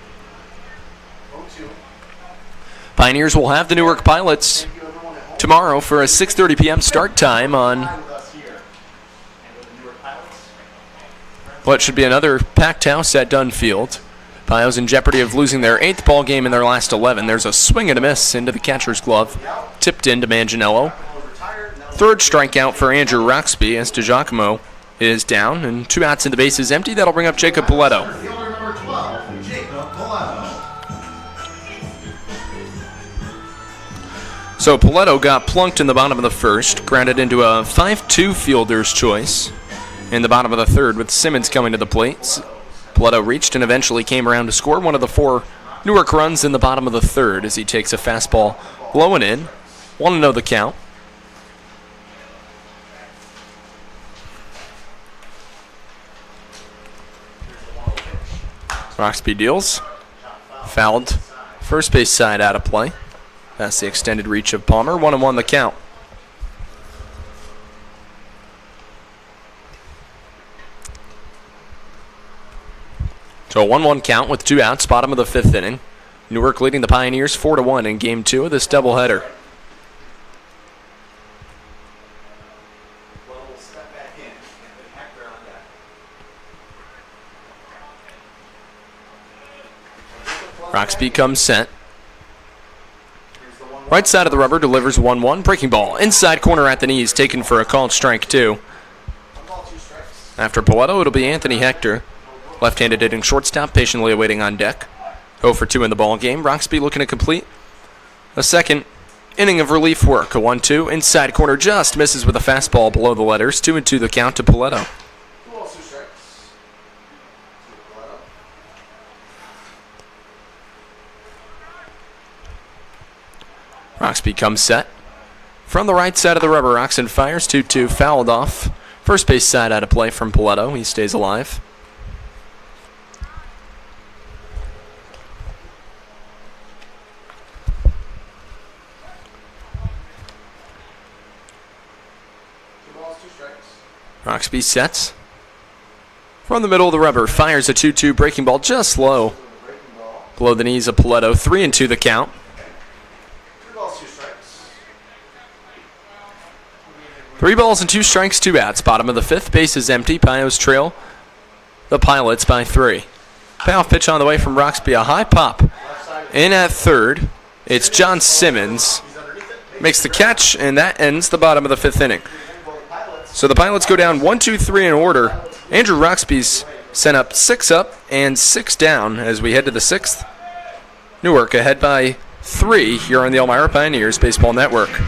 Pioneers will have the Newark Pilots tomorrow for a 6:30 p.m. start time on what should be another packed house at Dunn Field. Pios in jeopardy of losing their 8th ball game in their last 11. There's a swing and a miss into the catcher's glove, tipped into Manganiello. Third strikeout for Andrew Roxby as DeGiacomo is down, and 2 outs and the base is empty. That'll bring up Jacob Poletto. Fielder number 12, Jacob Poletto. So Poletto got plunked in the bottom of the first, grounded into a 5-2 fielder's choice in the bottom of the third with Simmons coming to the plate. Poletto reached and eventually came around to score one of the 4 Newark runs in the bottom of the third as he takes a fastball low and in. 1-0 the count. Roxby deals. Fouled. First base side out of play. Past the extended reach of Palmer. 1-1 the count. So a 1-1 count with 2 outs, bottom of the 5th inning. Newark leading the Pioneers 4-1 in Game 2 of this doubleheader. Roxby comes set. Right side of the rubber delivers 1-1. Breaking ball. Inside corner at the knees, taken for a called strike 2. After Poletto, it'll be Anthony Hector. Left-handed hitting shortstop, patiently awaiting on deck. 0 for 2 in the ball game. Roxby looking to complete a second inning of relief work. A 1-2. Inside corner just misses with a fastball below the letters. 2-2 the count to Poletto. Roxby comes set. From the right side of the rubber, Oxen fires 2-2, fouled off. First base side out of play from Poletto. He stays alive. Roxby sets. From the middle of the rubber, fires a 2-2 breaking ball just low. Below the knees of Poletto. 3-2 the count. 3 balls and 2 strikes, 2 outs. Bottom of the 5th, base is empty. Pios trail the Pilots by 3. Payoff pitch on the way from Roxby. A high pop in at third. It's John Simmons. Makes the catch, and that ends the bottom of the 5th inning. So the Pilots go down 1-2-3 in order. Andrew Roxby's sent up 6 up and 6 down as we head to the 6th. Newark ahead by 3 here on the Elmira Pioneers Baseball Network.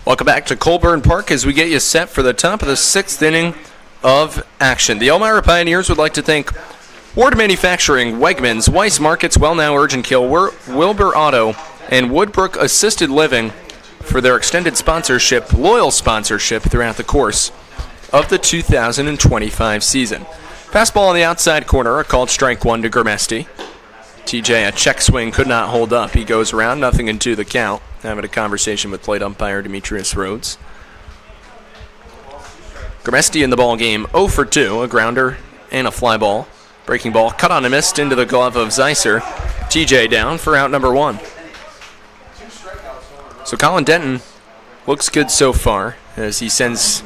Welcome back to Colburn Park as we get you set for the top of the 6th inning of action. The Elmira Pioneers would like to thank Ward Manufacturing, Wegmans, Weiss Markets, Wellnow Urgent Kill, Wilbur Auto, and Woodbrook Assisted Living for their extended sponsorship, loyal sponsorship throughout the course of the 2025 season. Fastball on the outside corner, a called strike 1 to Grimesti. TJ, a check swing, could not hold up. He goes around, nothing into the count. Having a conversation with plate umpire Demetrius Rhodes. Grimesti in the ball game, 0 for 2, a grounder and a fly ball. Breaking ball cut on and missed into the glove of Zeiser. TJ down for out number 1. So Colin Denton looks good so far as he sends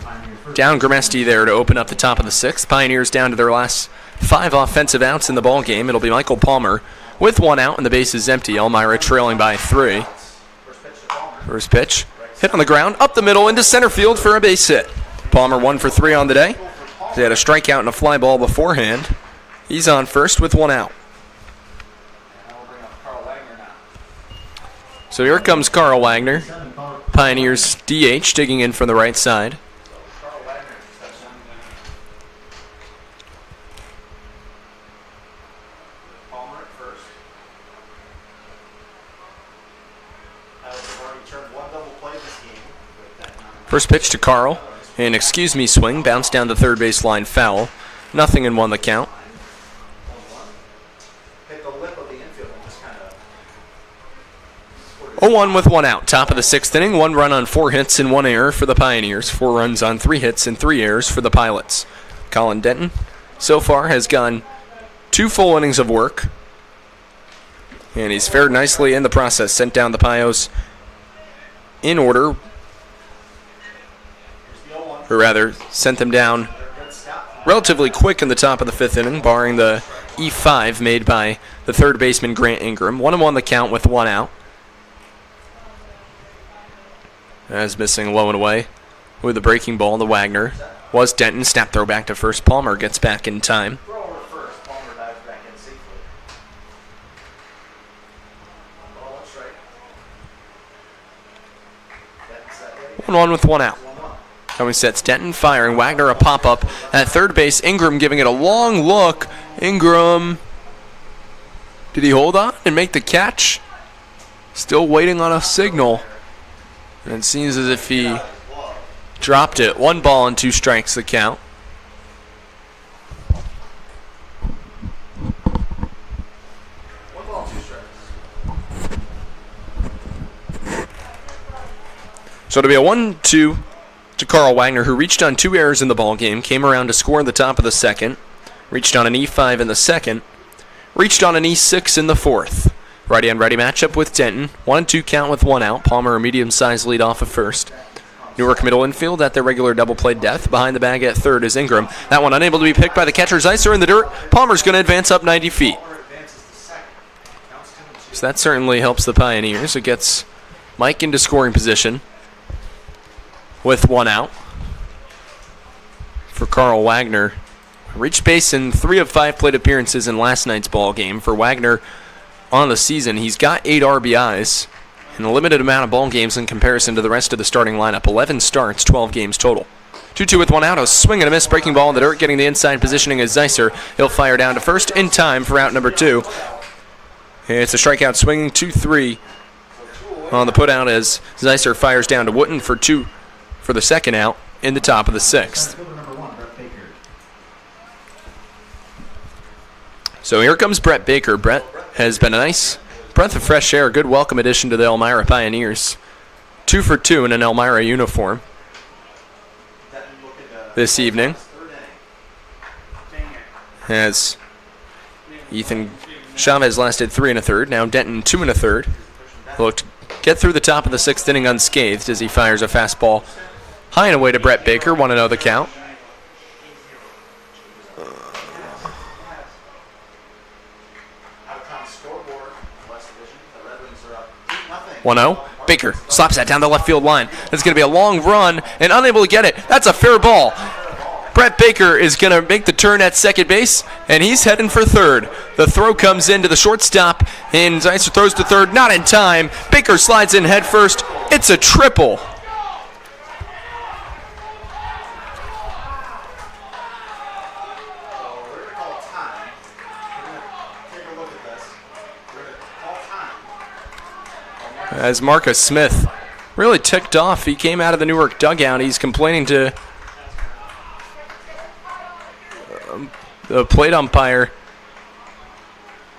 down Grimesti there to open up the top of the 6th. Pioneers down to their last 5 offensive outs in the ball game. It'll be Michael Palmer with 1 out and the base is empty. Elmira trailing by 3. First pitch hit on the ground, up the middle into center field for a base hit. Palmer 1 for 3 on the day. He had a strikeout and a fly ball beforehand. He's on first with 1 out. So here comes Carl Wagner. Pioneers DH digging in from the right side. First pitch to Carl. An excuse me swing, bounced down the third baseline foul. 0-1 the count. 0-1 with 1 out. Top of the 6th inning. 1 run on 4 hits and 1 error for the Pioneers. 4 runs on 3 hits and 3 errors for the Pilots. Colin Denton so far has gone 2 full innings of work. And he's fared nicely in the process. Sent down the Pios in order. Or rather, sent them down relatively quick in the top of the 5th inning, barring the E5 made by the third baseman Grant Ingram. 1-1 the count with 1 out. As missing low and away with the breaking ball, the Wagner was Denton. Snap throw back to first. Palmer gets back in time. 1-1 with 1 out. Coming sets Denton firing. Wagner a pop-up at third base. Ingram giving it a long look. Ingram, did he hold on and make the catch? Still waiting on a signal. And it seems as if he dropped it. 1 ball and 2 strikes the count. So it'll be a 1-2 to Carl Wagner, who reached on 2 errors in the ball game, came around to score in the top of the 2nd, reached on an E5 in the 2nd, reached on an E6 in the 4th. Righty on righty matchup with Denton. 1-2 count with 1 out. Palmer a medium-sized lead off of first. Newark middle infield at their regular double play depth. Behind the bag at third is Ingram. That one unable to be picked by the catcher. Zeiser in the dirt. Palmer's going to advance up 90 feet. So that certainly helps the Pioneers. It gets Mike into scoring position with 1 out. For Carl Wagner, reached base in 3 of 5 plate appearances in last night's ball game. For Wagner on the season, he's got 8 RBIs in a limited amount of ball games in comparison to the rest of the starting lineup. 11 starts, 12 games total. 2-2 with 1 out. A swing and a miss, breaking ball in the dirt, getting the inside positioning as Zeiser. He'll fire down to first in time for out number 2. It's a strikeout swinging 2-3 on the put out as Zeiser fires down to Wooten for 2 for the 2nd out in the top of the 6th. So here comes Brett Baker. Brett has been a nice breath of fresh air, good welcome addition to the Elmira Pioneers. 2 for 2 in an Elmira uniform this evening. As Ethan Chavez lasted 3 1/3. Now Denton 2 1/3. Looked get through the top of the 6th inning unscathed as he fires a fastball high and away to Brett Baker. 1-0 the count. 1-0. Baker slaps that down the left field line. It's going to be a long run and unable to get it. That's a fair ball. Brett Baker is going to make the turn at second base, and he's heading for third. The throw comes into the shortstop, and Zeiser throws to third, not in time. Baker slides in head first. It's a triple. As Marcus Smith really ticked off. He came out of the Newark dugout. He's complaining to the plate umpire,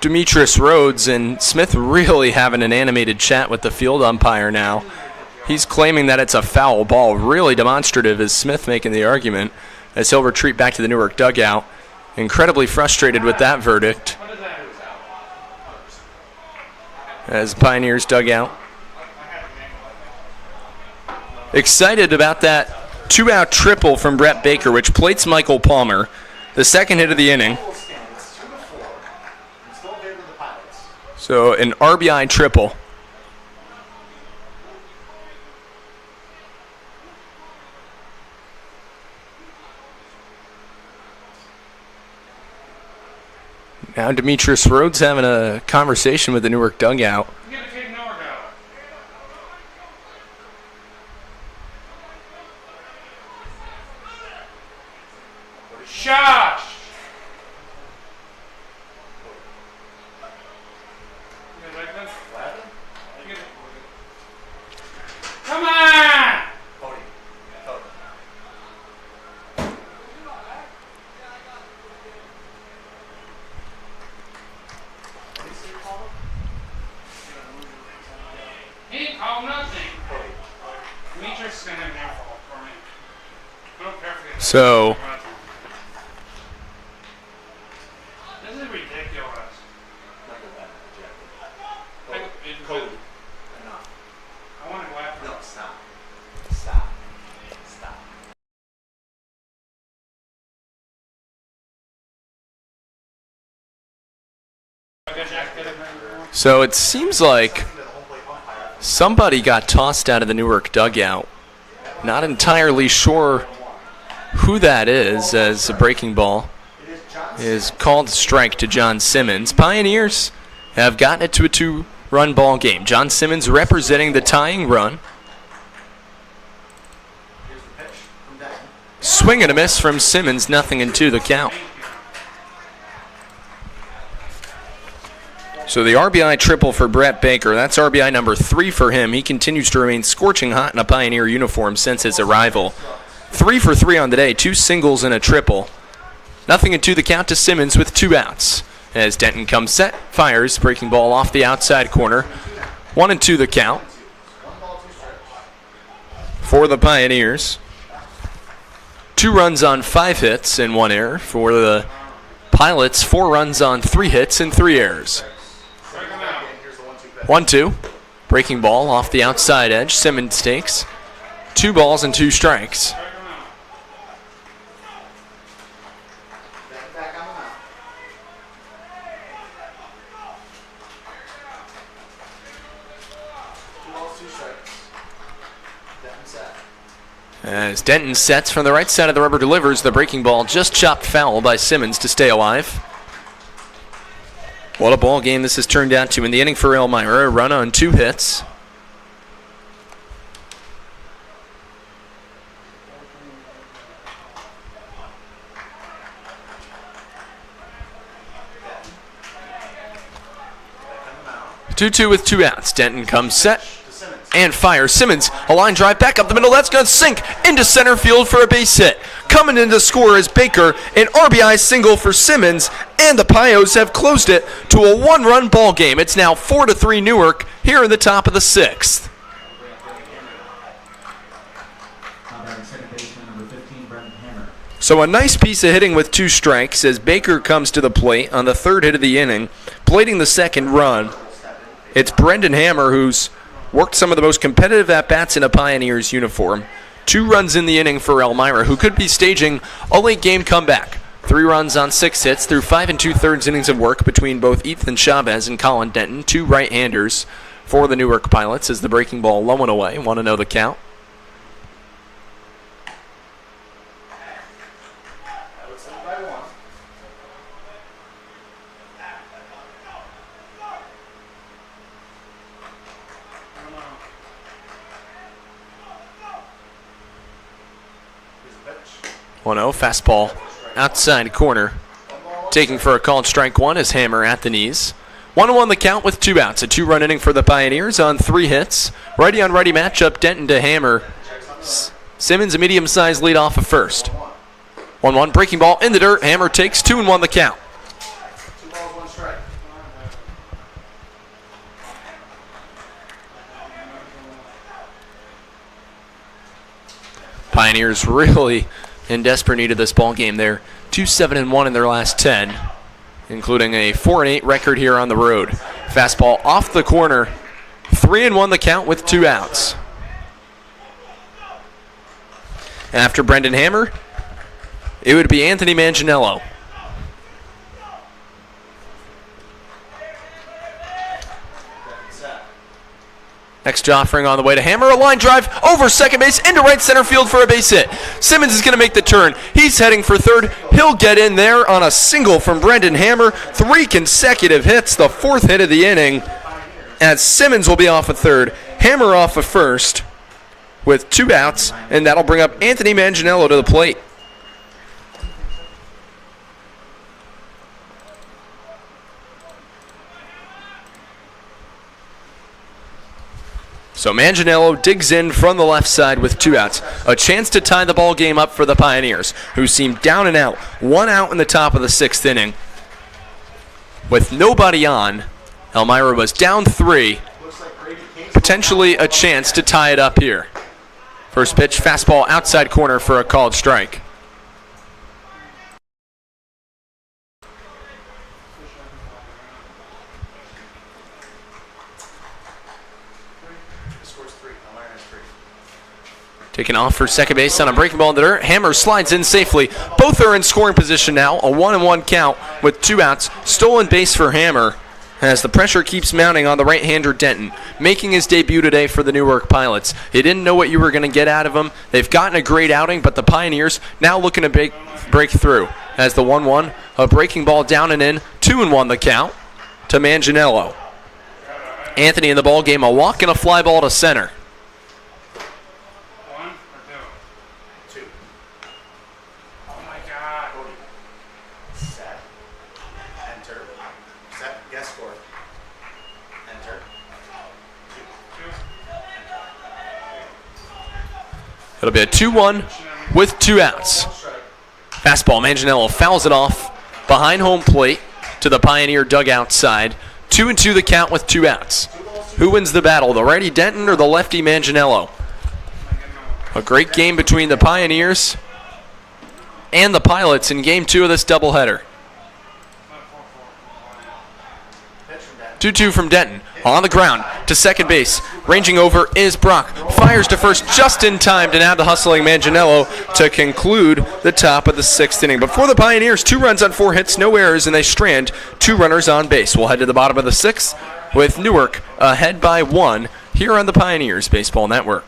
Demetrius Rhodes, and Smith really having an animated chat with the field umpire now. He's claiming that it's a foul ball. Really demonstrative is Smith making the argument as he'll retreat back to the Newark dugout. Incredibly frustrated with that verdict. as Pioneers dugout. Excited about that 2-out triple from Brett Baker, which plates Michael Palmer. The second hit of the inning. It's 2-4. It's still in favor of the Pilots. So an RBI triple. Now Demetrius Rhodes having a conversation with the Newark dugout. Shot! Come on! Cody. Cody. What do you say you call him? He ain't called nothing. Cody. Demetrius is going to have an airfall for me. I don't care if it's So this is ridiculous. Not go back to Jack. Cody. Cody. Enough. I want to go after No, him. stop. Stop. Stop. So it seems like somebody got tossed out of the Newark dugout. Not entirely sure who that is, as a breaking ball is called strike to John Simmons. Pioneers have gotten it to a 2-run ball game. John Simmons representing the tying run. Here's the pitch from Denton. Swing and a miss from Simmons, 0-2 the count. So the RBI triple for Brett Baker. That's RBI number 3 for him. He continues to remain scorching hot in a Pioneer uniform since his arrival. 3 for 3 on the day, 2 singles and a triple. 0-2 the count to Simmons with 2 outs. As Denton comes set, fires, breaking ball off the outside corner. 1-2 the count for the Pioneers. 2 runs on 5 hits and 1 error. For the Pilots, 4 runs on 3 hits and 3 errors. 1-2. Breaking ball off the outside edge. Simmons takes 2 balls and 2 strikes. Back on the mound. Two balls, 2 strikes. Denton set. As Denton sets from the right side of the rubber, delivers the breaking ball, just chopped foul by Simmons to stay alive. What a ball game this has turned out to in the inning for Elmira. A run on 2 hits. Back on the mound. 2-2 with 2 outs. Denton comes set To Simmons. and fires. Simmons, a line drive back up the middle. That's going to sink into center field for a base hit. Coming in to score is Baker, an RBI single for Simmons, and the Pios have closed it to a 1-run ball game. It's now 4-3 Newark here in the top of the 6th. Second baseman number 15, Brendan Hammer. So a nice piece of hitting with 2 strikes as Baker comes to the plate on the 3rd hit of the inning, plating the 2nd run. It's Brendan Hammer who's worked some of the most competitive at-bats in a Pioneers uniform. 2 runs in the inning for Elmira, who could be staging a late-game comeback. 3 runs on 6 hits through 5 2/3 innings of work between both Ethan Chavez and Colin Denton, 2 right-handers for the Newark Pilots as the breaking ball low and away. Want to know the count? That was sent by 1. Here's the pitch. 1-0, fastball outside corner. Taking for a called strike 1 is Hammer at the knees. 1-1 the count with 2 outs. A 2-run inning for the Pioneers on 3 hits. Righty on righty matchup, Denton to Hammer. Simmons a medium-sized lead off of first. 1-1, breaking ball in the dirt. Hammer takes 2-1 the count. 2 balls, 1 strike. Pioneers really in desperate need of this ball game. They're 2-7-1 in their last 10, including a 4-8 record here on the road. Fastball off the corner. 3-1 the count with 2 outs. After Brendan Hammer, it would be Anthony Manganiello. Next offering on the way to Hammer, a line drive over second base into right center field for a base hit. Simmons is going to make the turn. He's heading for third. He'll get in there on a single from Brendan Hammer. 3 consecutive hits, the 4th hit of the inning, as Simmons will be off at third. Hammer off at first with 2 outs, and that'll bring up Anthony Manganiello to the plate. So Manganiello digs in from the left side with 2 outs. A chance to tie the ball game up for the Pioneers, who seem down and out. 1 out in the top of the 6th inning. With nobody on, Elmira was down 3. Potentially a chance to tie it up here. First pitch, fastball outside corner for a called strike. Taking off for second base on a breaking ball in the dirt. Hammer slides in safely. Both are in scoring position now. A 1-1 count with 2 outs. Stolen base for Hammer as the pressure keeps mounting on the right-hander Denton, making his debut today for the Newark Pilots. You didn't know what you were going to get out of him. They've gotten a great outing, but the Pioneers now looking to break through. As the 1-1, a breaking ball down and in. 2-1 the count to Manganiello. Anthony in the ball game, a walk and a fly ball to center. It'll be a 2-1 with 2 outs. Fastball, Manganiello fouls it off behind home plate to the Pioneer dugout side. 2-2 the count with 2 outs. Who wins the battle, the righty Denton or the lefty Manganiello? A great game between the Pioneers and the Pilots in Game 2 of this doubleheader. 2-2 from Denton. On the ground to second base. Ranging over is Brock. Fires to first just in time to nab the hustling Manganiello to conclude the top of the 6th inning. But for the Pioneers, 2 runs on 4 hits, no errors, and they strand 2 runners on base. We'll head to the bottom of the 6th with Newark ahead by 1 here on the Pioneers Baseball Network.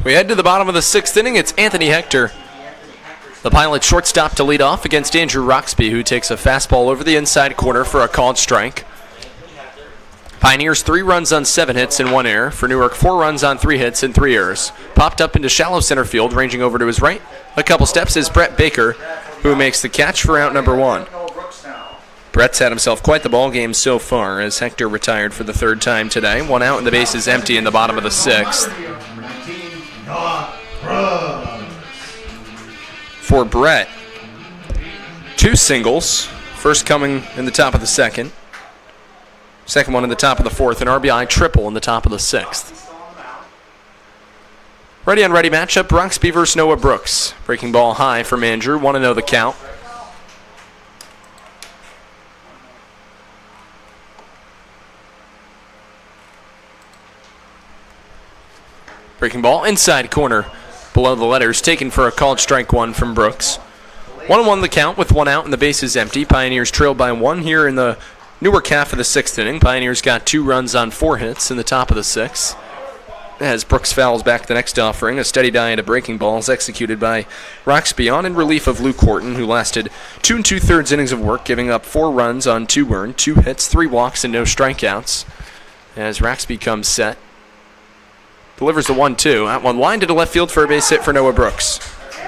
We head to the bottom of the 6th inning. It's Anthony Hector, the Pilot shortstop, to lead off against Andrew Roxby, who takes a fastball over the inside corner for a called strike. Pioneers 3 runs on 7 hits and 1 error. For Newark, 4 runs on 3 hits and 3 errors. Popped up into shallow center field, ranging over to his right a couple steps, is Brett Baker, who makes the catch for out number 1. Brett's had himself quite the ball game so far, as Hector retired for the 3rd time today. 1 out and the base is empty in the bottom of the 6th. For Brett, 2 singles. First coming in the top of the 2nd. Second one in the top of the 4th. An RBI triple in the top of the 6th. Ready on ready matchup, Roxby versus Noah Brooks. Breaking ball high from Andrew. 1-0 the count. Breaking ball inside corner below the letters, taken for a called strike 1 from Brooks. 1-1 the count with 1 out and the base is empty. Pioneers trailed by 1 here in the Newark half of the 6th inning. Pioneers got 2 runs on 4 hits in the top of the 6th. As Brooks fouls back the next offering, a steady diet of breaking balls executed by Roxby on in relief of Luke Horton, who lasted 2 2/3 innings of work, giving up 4 runs on 2 earned, 2 hits, 3 walks, and no strikeouts. As Roxby comes set, delivers the 1-2. At one line to the left field for a base hit for Noah Brooks.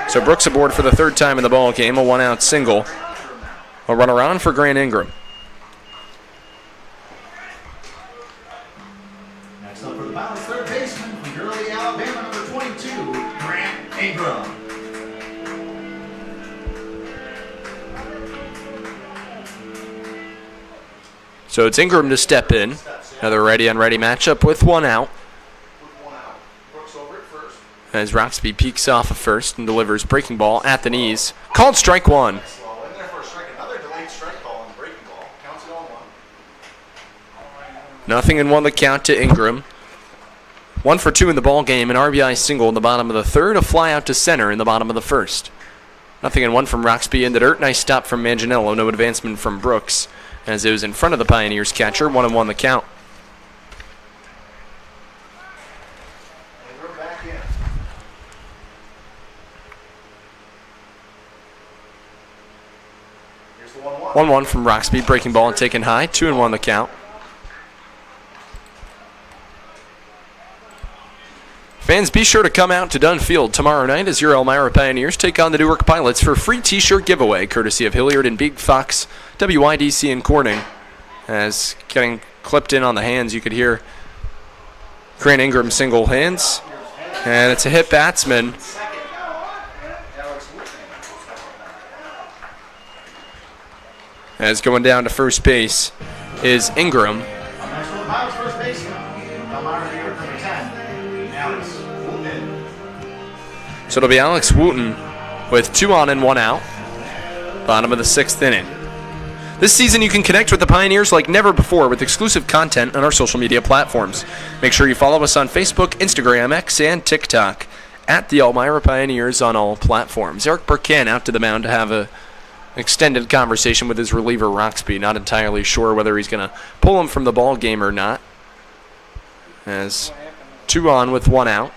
So Brooks aboard for the 3rd time in the ball game, a 1-out single. A runner on for Grant Ingram. Next up for the Pilots, 3rd baseman from Gurley, Alabama, number 22, Grant Ingram. So it's Ingram to step in. Another ready on ready matchup with 1 out. As Roxby peeks off of first and delivers breaking ball at the knees. Called strike 1. Nothing in 1 the count to Ingram. 1 for 2 in the ball game. An RBI single in the bottom of the 3rd. A fly out to center in the bottom of the 1st. Nothing in 1 from Roxby in the dirt. Nice stop from Manganiello. No advancement from Brooks, as it was in front of the Pioneers catcher. 1-1 the count. Here's the 1-1. 1-1 from Roxby. Breaking ball and taken high. 2-1 the count. Fans, be sure to come out to Dunn Field tomorrow night as your Elmira Pioneers take on the Newark Pilots for a free t-shirt giveaway, courtesy of Hilliard and Big Fox WIDC in Corning. As getting clipped in on the hands, you could hear Grant Ingram single hands. And it's a hit batsman. As going down to first base is Ingram. Next for the Pilots, 1st baseman, Elmira, New York, number 10, Alex Wooten. So it'll be Alex Wooten with 2 on and 1 out. Bottom of the 6th inning. This season you can connect with the Pioneers like never before with exclusive content on our social media platforms. Make sure you follow us on Facebook, Instagram, X, and TikTok at the Elmira Pioneers on all platforms. Eric Burkan out to the mound to have an extended conversation with his reliever Roxby. Not entirely sure whether he's going to pull him from the ball game or not. As 2 on with 1 out.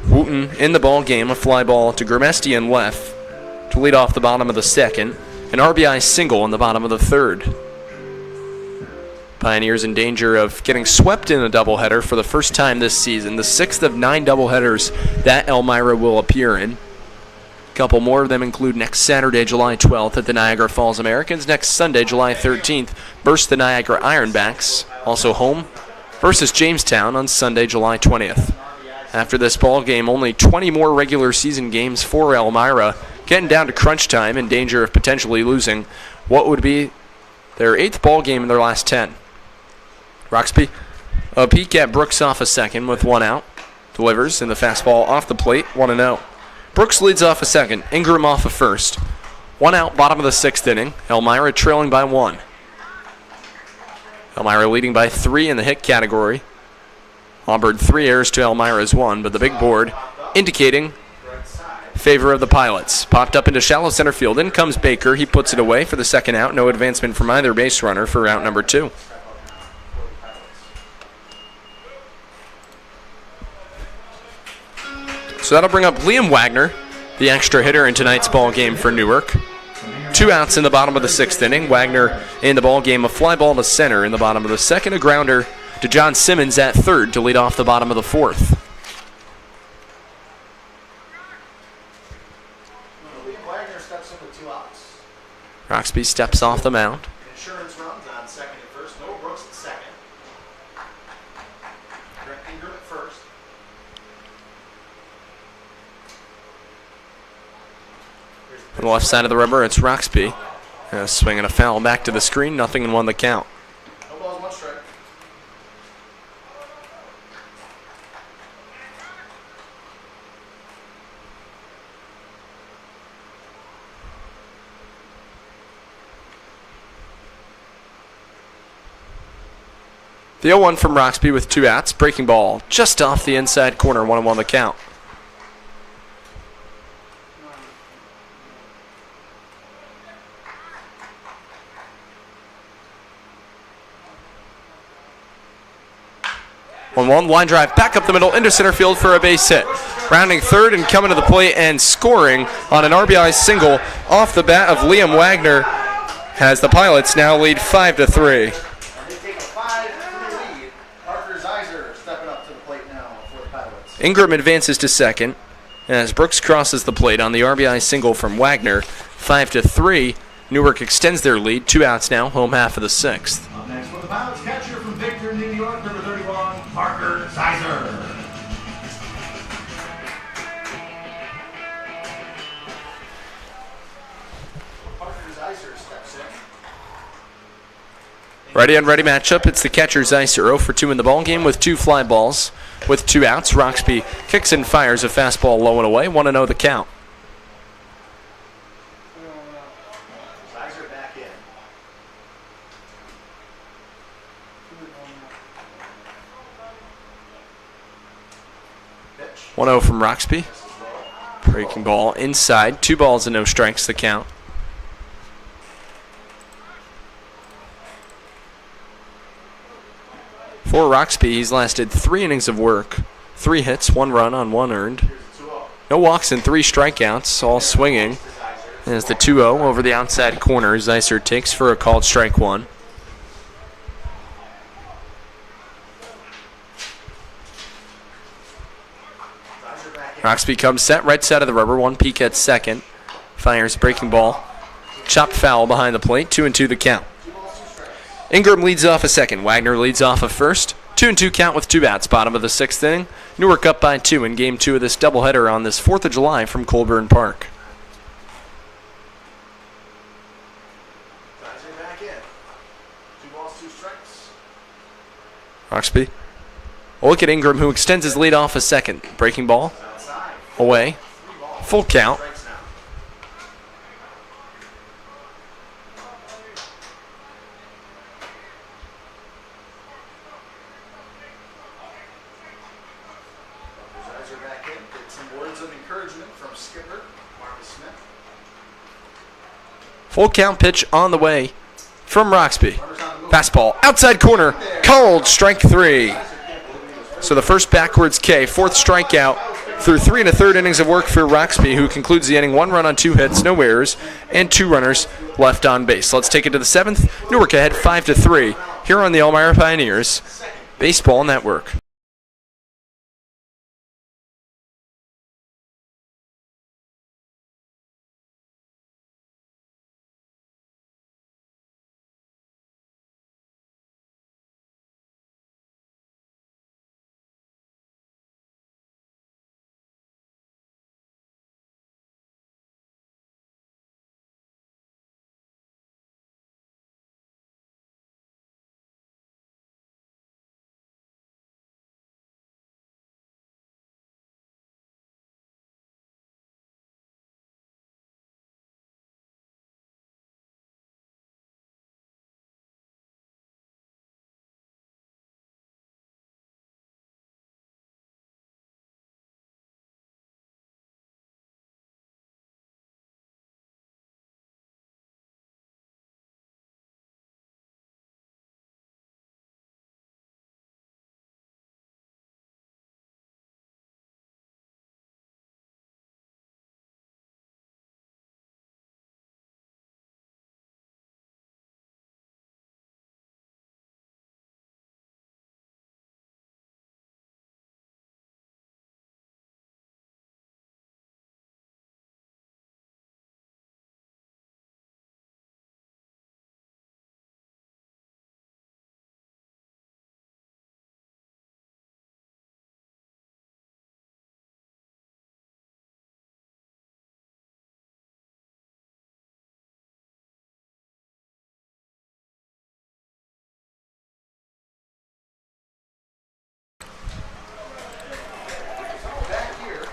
Wooten in the ball game, a fly ball to Grimestian left to lead off the bottom of the 2nd. An RBI single in the bottom of the 3rd. Pioneers in danger of getting swept in a doubleheader for the first time this season. The 6th of 9 doubleheaders that Elmira will appear in. A couple more of them include next Saturday, July 12th at the Niagara Falls Americans. Next Sunday, July 13th, versus the Niagara Ironbacks. Also home versus Jamestown on Sunday, July 20th. After this ball game, only 20 more regular season games for Elmira, getting down to crunch time, in danger of potentially losing what would be their 8th ball game in their last 10. Roxby, a peek at Brooks off a second with 1 out. Delivers in the fastball off the plate, 1-0. Brooks leads off a second, Ingram off a first. 1 out, bottom of the 6th inning. Elmira trailing by 1. Elmira leading by 3 in the hit category. Auburn 3 errors to Elmira's 1, but the big board indicating favor of the Pilots. Popped up into shallow center field. In comes Baker. He puts it away for the 2nd out. No advancement from either base runner for out number 2. So that'll bring up Liam Wagner, the extra hitter in tonight's ball game for Newark. 2 outs in the bottom of the 6th inning. Wagner in the ball game, a fly ball to center in the bottom of the 2nd, a grounder to John Simmons at 3rd to lead off the bottom of the 4th. Liam Wagner steps in with 2 outs. Roxby steps off the mound. Insurance runs on 2nd and 1st. Noah Brooks at 2nd. Grant Ingram at 1st. On the left side of the rubber, it's Roxby. Swinging a foul back to the screen, 0-1 the count. No balls, 1 strike. The 0-1 from Roxby with 2 outs. Breaking ball just off the inside corner, 1-1 the count. One line drive back up the middle into center field for a base hit. Rounding 3rd and coming to the plate and scoring on an RBI single off the bat of Liam Wagner has the Pilots now lead 5-3. And they take a 5-3 lead. Parker Zeiser stepping up to the plate now for the Pilots. Ingram advances to 2nd as Brooks crosses the plate on the RBI single from Wagner. 5-3. Newark extends their lead. 2 outs now, home half of the 6th. Up next for the Pilots, catcher from Victor, New York, number 31, Parker Zeiser. Parker Zeiser steps in. Ready on ready matchup. It's the catcher Zeiser, 0 for 2 in the ball game with 2 fly balls. With 2 outs, Roxby kicks and fires a fastball low and away. 1-0 the count. Zeiser back in. 1-0 from Roxby. Breaking ball inside. 2 balls and no strikes the count. For Roxby, he's lasted 3 innings of work. 3 hits, 1 run on 1 earned. No walks and 3 strikeouts, all swinging. As the 2-0 over the outside corner, Zeiser takes for a called strike 1. Roxby comes set, right side of the rubber, 1 peak at 2nd. Fires breaking ball. Chopped foul behind the plate, 2-2 the count. Ingram leads off a 2nd. Wagner leads off a 1st. 2-2 count with 2 outs, bottom of the 6th inning. Newark up by 2 in Game 2 of this doubleheader on this 4th of July from Colburn Park. Zeiser back in. 2 balls, 2 strikes. Roxby. A look at Ingram, who extends his lead off a 2nd. Breaking ball. Outside. Away. 3 balls. Full count. Strikes now. Zeiser back in. Get some words of encouragement from skipper Marcus Smith. Full count pitch on the way from Roxby. Runners on the move. Fastball. Outside corner. Called strike 3. So the first backwards K, 4th strikeout through 3 1/3 innings of work for Roxby, who concludes the inning 1 run on 2 hits, no errors, and 2 runners left on base. Let's take it to the 7th. Newark ahead 5-3 here on the Elmira Pioneers Baseball Network.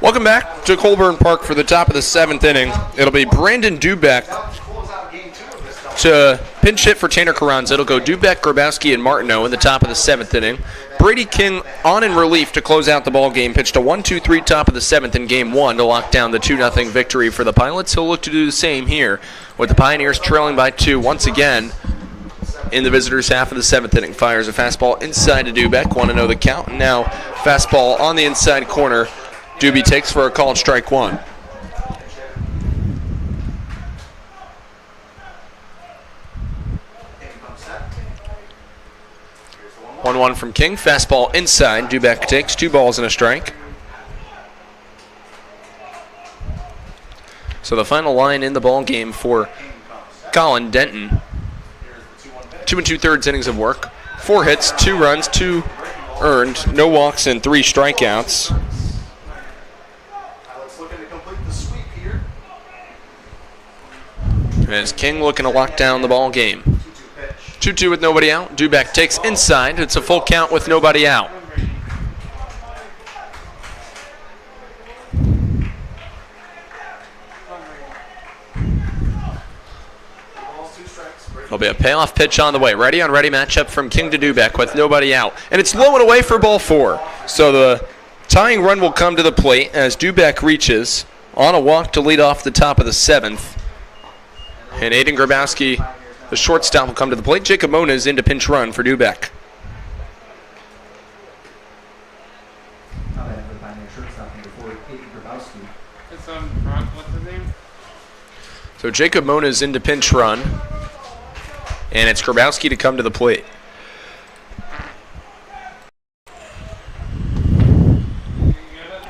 Welcome back to Colburn Park for the top of the 7th inning. It'll be Brandon Dubeck Close out game 2 of this double. to pinch hit for Tanner Carranza. It'll go Dubeck, Grabowski, and Martineau in the top of the 7th inning. Brady King on in relief to close out the ball game. Pitched a 1-2-3 top of the 7th in game 1 to lock down the 2-0 victory for the Pilots. He'll look to do the same here with the Pioneers trailing by 2 once again in the visitors' half of the 7th inning. Fires a fastball inside to Dubeck. 1-0 the count. And now fastball on the inside corner. Doobie takes for a called strike 1. 1-1 from King. Fastball inside. Dubeck takes 2 balls and a strike. So the final line in the ball game for Colin Denton. 2 2/3 innings of work. 4 hits, 2 runs, 2 earned, no walks, and 3 strikeouts. Let's look to complete the sweep here. As King looking to lock down the ball game. 2-2 with nobody out. Dubeck takes inside. It's a full count with nobody out. There'll be a payoff pitch on the way. Ready on ready matchup from King to Dubeck with nobody out. And it's low and away for ball 4. So the tying run will come to the plate as Dubeck reaches on a walk to lead off the top of the 7th. And Aiden Grabowski, the shortstop, will come to the plate. Jacob Mona is into pinch run for Dubeck. It's what's his name? So Jacob Mona is into pinch run. And it's Grabowski to come to the plate.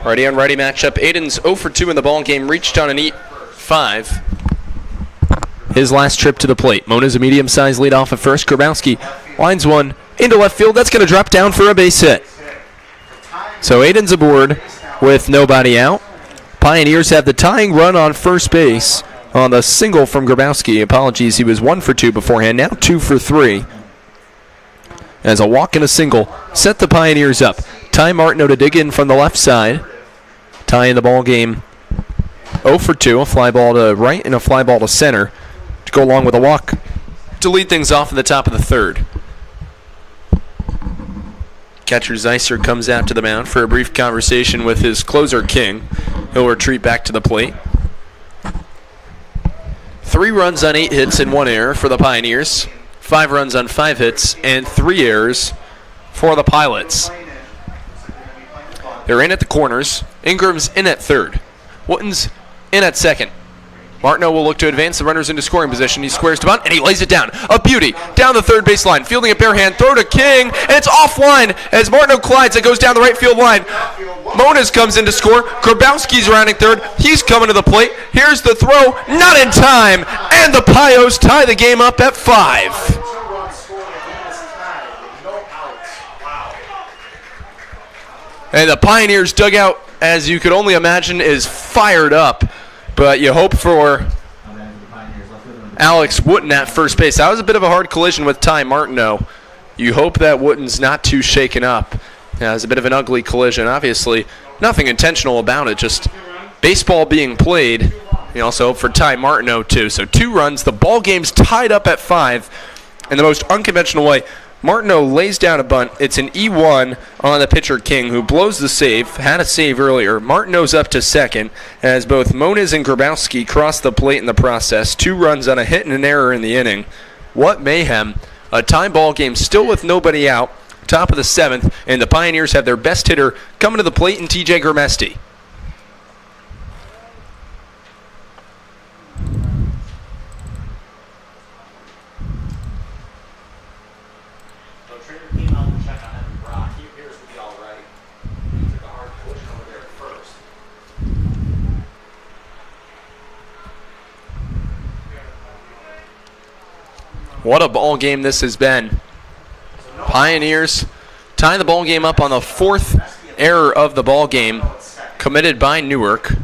Ready on ready matchup. Aiden's 0 for 2 in the ball game. Reached on an 8-5. His last trip to the plate. Mona's a medium-sized lead off at first. Grabowski lines one into left field. That's going to drop down for a base hit. So Aiden's aboard with nobody out. Pioneers have the tying run on first base on the single from Grabowski. Apologies, he was 1 for 2 beforehand. Now 2 for 3. As a walk and a single set the Pioneers up. Ty Martineau to dig in from the left side. Ty in the ball game 0 for 2. A fly ball to right and a fly ball to center to go along with a walk to lead things off at the top of the 3rd. Catcher Zeiser comes out to the mound for a brief conversation with his closer King. He'll retreat back to the plate. 3 runs on 8 hits and 1 error for the Pioneers. 5 runs on 5 hits and 3 errors for the Pilots. They're in at the corners. Ingram's in at 3rd. Wooten's in at 2nd. Martineau will look to advance the runners into scoring position. He squares to bunt, and he lays it down. A beauty. Down the 3rd baseline. Fielding a bare hand. Throw to King, and it's offline as Martineau collides. It goes down the right field line. Monas comes in to score. Grabowski's rounding 3rd. He's coming to the plate. Here's the throw. Not in time. And the Pios tie the game up at 5. And the Pioneers dugout, as you could only imagine, is fired up. But you hope for Alex Wooten at first base. That was a bit of a hard collision with Ty Martineau. You hope that Wooten's not too shaken up. Yeah, it was a bit of an ugly collision. Obviously, nothing intentional about it, just baseball being played. You also hope for Ty Martineau, too. So 2 runs. The ball game's tied up at 5 in the most unconventional way. Martineau lays down a bunt. It's an E1 on the pitcher King, who blows the save. Had a save earlier. Martineau's up to 2nd as both Moniz and Grabowski cross the plate in the process. 2 runs on a hit and an error in the inning. What mayhem. A tie ball game still with nobody out. Top of the 7th, and the Pioneers have their best hitter coming to the plate in TJ Gramesti. What a ball game this has been. Pioneers tie the ball game up on the 4th error of the ball game committed by Newark.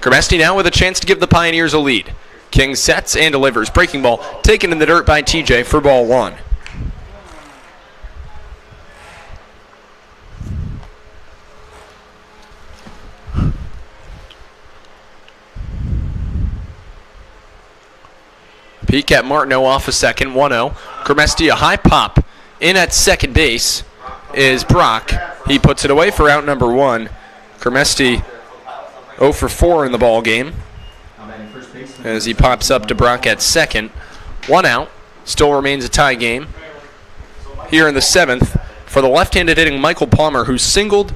Gramesti now with a chance to give the Pioneers a lead. King sets and delivers. Breaking ball taken in the dirt by TJ for ball 1. Peek at Martineau off a second, 1-0. Kermesty, a high pop. In at second base is Brock. He puts it away for out number 1. Kermesty 0 for 4 in the ball game as he pops up to Brock at second. 1 out. Still remains a tie game here in the 7th for the left-handed hitting Michael Palmer, who singled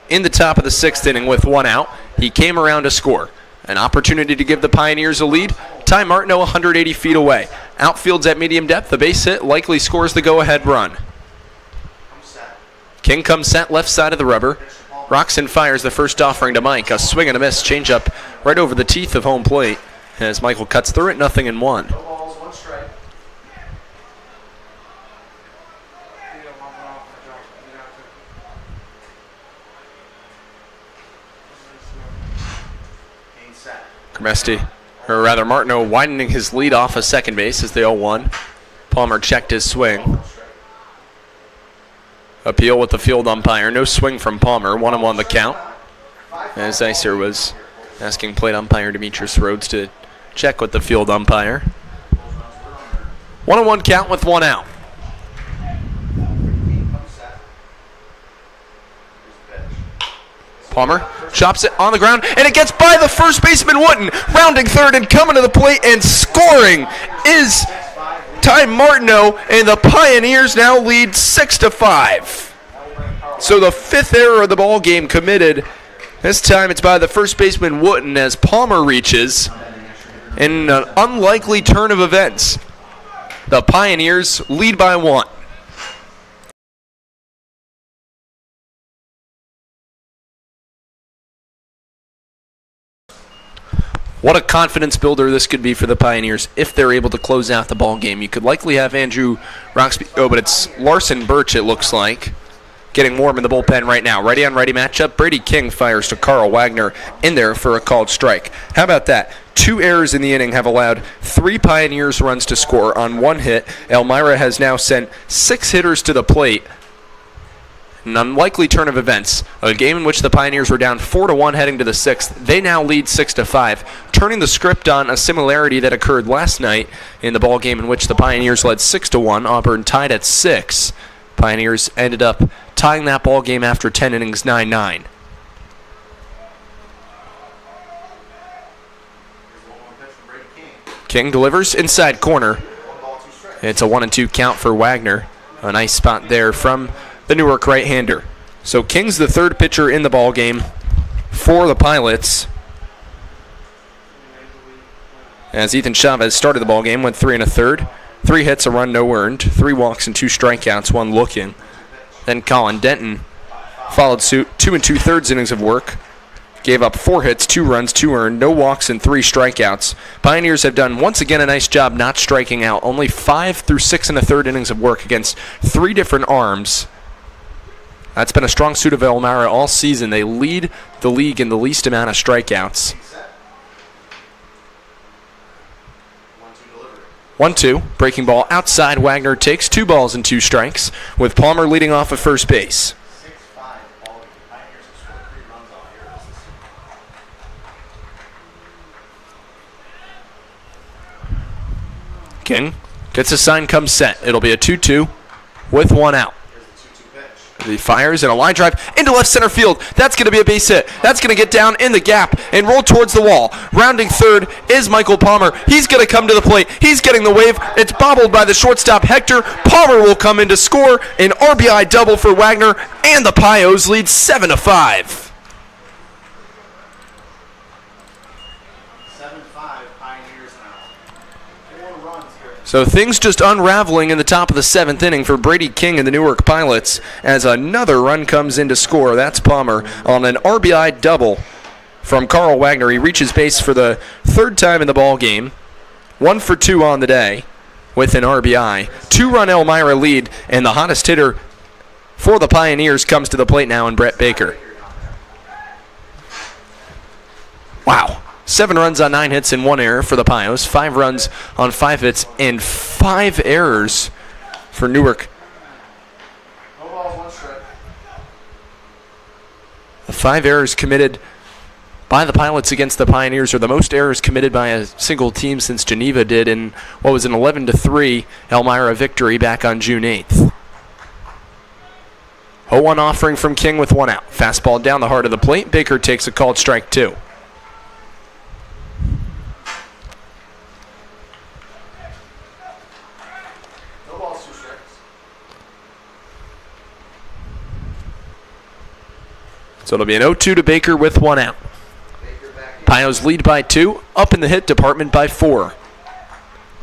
in the top of the 6th inning with 1 out. He came around to score. An opportunity to give the Pioneers a lead. Ty Martineau 180 feet away. Outfield's at medium depth. The base hit likely scores the go-ahead run. King comes set left side of the rubber. Roxon fires the first offering to Mike. A swing and a miss. Changeup right over the teeth of home plate as Michael cuts through it. 0-1. No balls, 1 strike. Kane set. Kermesty, or rather Martineau, widening his lead off of second base as the 0-1. Palmer checked his swing. Appeal with the field umpire. No swing from Palmer. 1-1 the count. As Icer was asking plate umpire Demetrius Rhodes to check with the field umpire. 1-1 count with 1 out. Palmer chops it on the ground, and it gets by the first baseman Wooten. Rounding third and coming to the plate and scoring is Ty Martineau, and the Pioneers now lead 6-5. So the 5th error of the ball game committed. This time it's by the first baseman Wooten as Palmer reaches. In an unlikely turn of events, the Pioneers lead by 1. What a confidence builder this could be for the Pioneers if they're able to close out the ball game. You could likely have Andrew Roxby, but it's Larson Birch, it looks like, getting warm in the bullpen right now. Ready on ready matchup. Brady King fires to Carl Wagner in there for a called strike. How about that? 2 errors in the inning have allowed 3 Pioneers runs to score on 1 hit. Elmira has now sent 6 hitters to the plate. An unlikely turn of events. A game in which the Pioneers were down 4-1 heading to the 6th. They now lead 6-5, turning the script on a similarity that occurred last night in the ball game in which the Pioneers led 6-1. Auburn tied at 6. Pioneers ended up tying that ball game after 10 innings, 9-9. King delivers inside corner. It's a 1-2 count for Wagner. A nice spot there from the Newark right-hander. So King's the 3rd pitcher in the ball game for the Pilots. As Ethan Chavez started the ball game, went 3 1/3. 3 hits, a run, no earned. 3 walks and 2 strikeouts, 1 looking. Then Colin Denton followed suit. 2 2/3 innings of work. Gave up 4 hits, 2 runs, 2 earned, no walks, and 3 strikeouts. Pioneers have done, once again, a nice job not striking out. Only 5 through 6 1/3 innings of work against 3 different arms. That's been a strong suit of Elmira all season. They lead the league in the least amount of strikeouts. 1-2, breaking ball outside. Wagner takes 2 balls and 2 strikes, with Palmer leading off at first base. 6-5 ball game. Pioneers have scored 3 runs on errors this season. King gets a sign, comes set. It'll be a 2-2 with 1 out. He fires and a line drive into left center field. That's going to be a base hit. That's going to get down in the gap and roll towards the wall. Rounding third is Michael Palmer. He's going to come to the plate. He's getting the wave. It's bobbled by the shortstop Hector. Palmer will come in to score an RBI double for Wagner, and the Pios lead 7-5. 7-5 Pioneers now. 4 runs here. So things just unraveling in the top of the 7th inning for Brady King and the Newark Pilots as another run comes in to score. That's Palmer on an RBI double from Carl Wagner. He reaches base for the 3rd time in the ball game. 1 for 2 on the day with an RBI. 2-run Elmira lead, and the hottest hitter for the Pioneers comes to the plate now in Brett Baker. Wow. 7 runs on 9 hits and 1 error for the Pios. 5 runs on 5 hits and 5 errors for Newark. No balls, 1 strike. The 5 errors committed by the Pilots against the Pioneers are the most errors committed by a single team since Geneva did in what was an 11-3 Elmira victory back on June 8th. 0-1 offering from King with 1 out. Fastball down the heart of the plate. Baker takes a called strike 2. No balls, 2 strikes. So it'll be an 0-2 to Baker with 1 out. Baker back in. Pios lead by 2, up in the hit department by 4.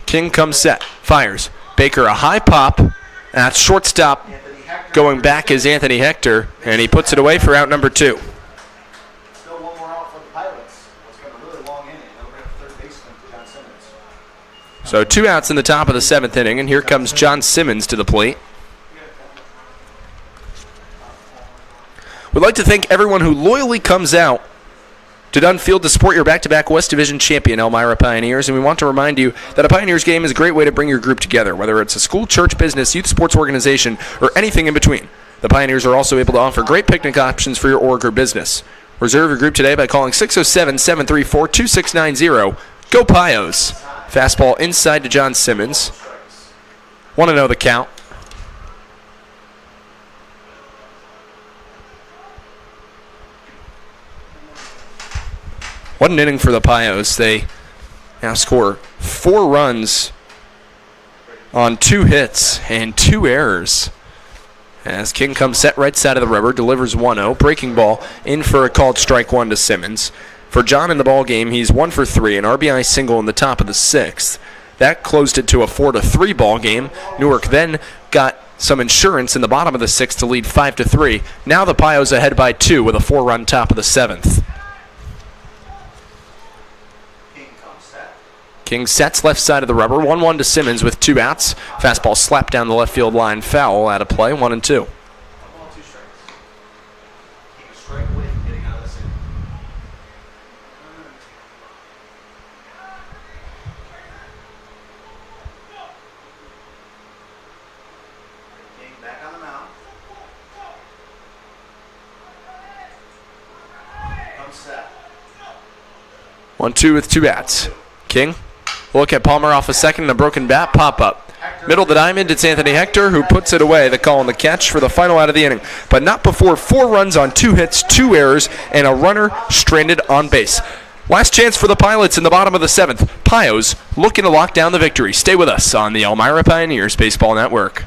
King comes set, fires. Baker a high pop, and that's shortstop. Anthony Hector. Going back is Anthony Hector, and he puts it away for out number 2. Still one more out for the Pilots. It's been a really long inning. They'll bring up third baseman, John Simmons. So 2 outs in the top of the 7th inning, and here comes John Simmons to the plate. We'd like to thank everyone who loyally comes out to Dunfield to support your back-to-back West Division champion, Elmira Pioneers, and we want to remind you that a Pioneers game is a great way to bring your group together, whether it's a school, church, business, youth sports organization, or anything in between. The Pioneers are also able to offer great picnic options for your org or business. Reserve your group today by calling 607-734-2690. Go Pios! Fastball inside to John Simmons. Want to know the count? What an inning for the Pios. They now score 4 runs on 2 hits and 2 errors. As King comes set right side of the rubber, delivers 1-0. Breaking ball in for a called strike 1 to Simmons. For John in the ball game, he's 1 for 3, an RBI single in the top of the 6th. That closed it to a 4-3 ball game. Newark then got some insurance in the bottom of the 6th to lead 5-3. Now the Pios ahead by 2 with a 4-run top of the 7th. King sets left side of the rubber. 1-1 to Simmons with 2 outs. Fastball slapped down the left field line. Foul out of play. 1-2. 1 ball, 2 strikes. King strike away from getting out of this inning. King back on the mound. Comes set. 1-2 with 2 outs. King. Look at Palmer off a second and a broken bat pop-up. Middle of the diamond, it's Anthony Hector who puts it away. The call on the catch for the final out of the inning. But not before 4 runs on 2 hits, 2 errors, and a runner stranded on base. Last chance for the Pilots in the bottom of the 7th. Pios looking to lock down the victory. Stay with us on the Elmira Pioneers Baseball Network.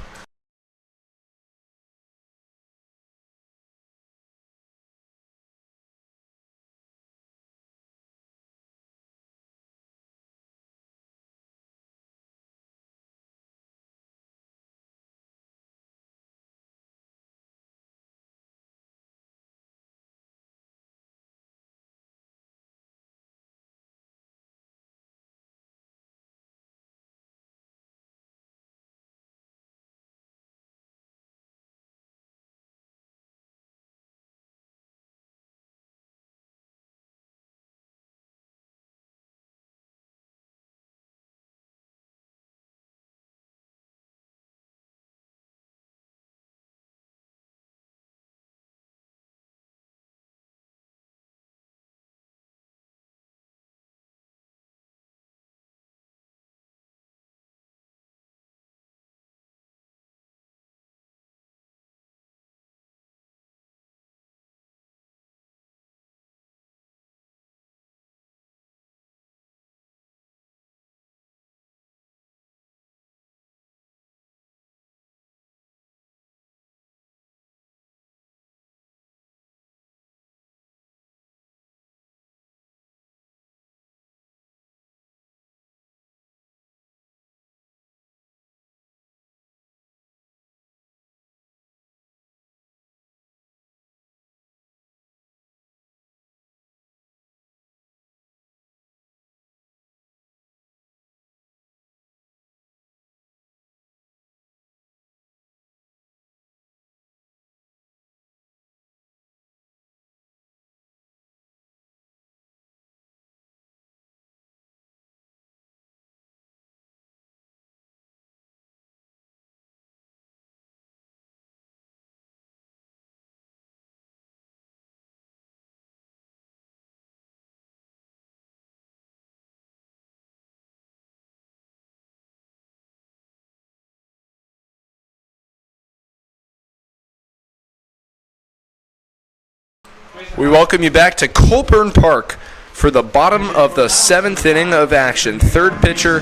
We welcome you back to Colburn Park for the bottom of the 7th inning of action. Third pitcher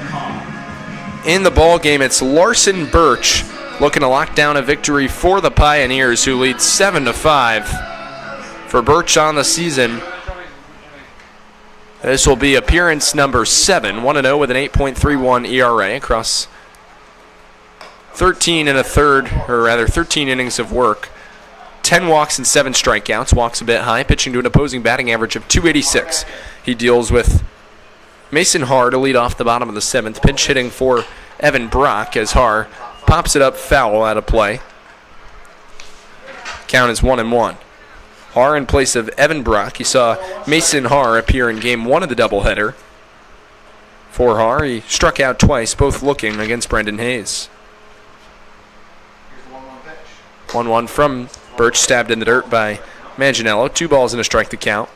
in the ball game. It's Larson Birch looking to lock down a victory for the Pioneers, who lead 7-5. For Birch on the season, this will be appearance number 7, 1-0 with an 8.31 ERA across 13 innings of work. 10 walks and 7 strikeouts. Walks a bit high, pitching to an opposing batting average of 286. He deals with Mason Haar to lead off the bottom of the 7th. Pinch hitting for Evan Brock as Haar pops it up foul out of play. Count is 1-1. Haar in place of Evan Brock. You saw Mason Haar appear in game 1 of the doubleheader. For Haar, he struck out twice, both looking against Brendan Hayes. 1-1 from Birch, stabbed in the dirt by Manganiello. 2 balls and a strike to count.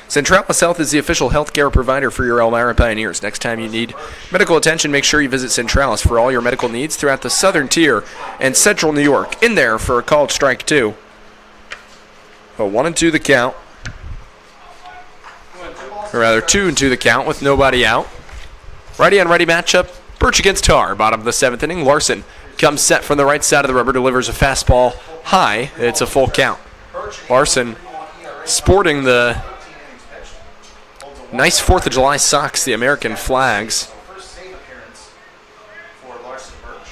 Centralis Health is the official healthcare provider for your Elmira Pioneers. Next time you need medical attention, make sure you visit Centralis for all your medical needs throughout the southern tier and central New York. In there for a called strike 2. A 1-2 the count. Or rather 2-2 the count with nobody out. Righty on righty matchup. Birch against Haar, bottom of the 7th inning. Larson comes set from the right side of the rubber, delivers a fastball high. It's a full count. Larson sporting the nice 4th of July socks, the American flags.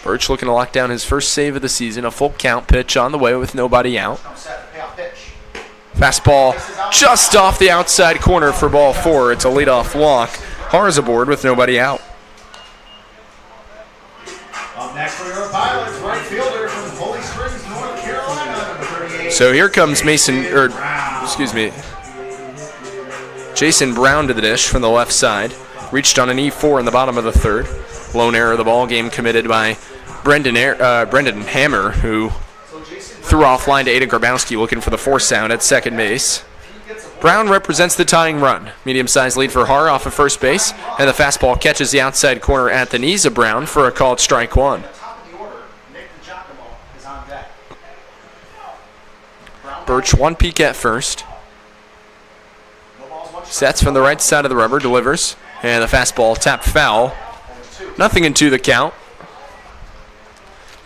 Birch looking to lock down his first save of the season. A full count pitch on the way with nobody out. Fastball just off the outside corner for ball 4. It's a leadoff walk. Haar is aboard with nobody out. Up next for your Pilots, right fielder from Holy Springs, North Carolina, number 38. So here comes Jason Brown to the dish from the left side. Reached on an E4 in the bottom of the 3rd. Lone error of the ball game committed by Brendan Hammer, who threw offline to Aiden Grabowski looking for the force out at second base. Brown represents the tying run. Medium-sized lead for Haar off of first base, and the fastball catches the outside corner at the knees of Brown for a called strike 1. Birch 1 peek at first. Sets from the right side of the rubber, delivers, and the fastball tapped foul. 0-2 the count.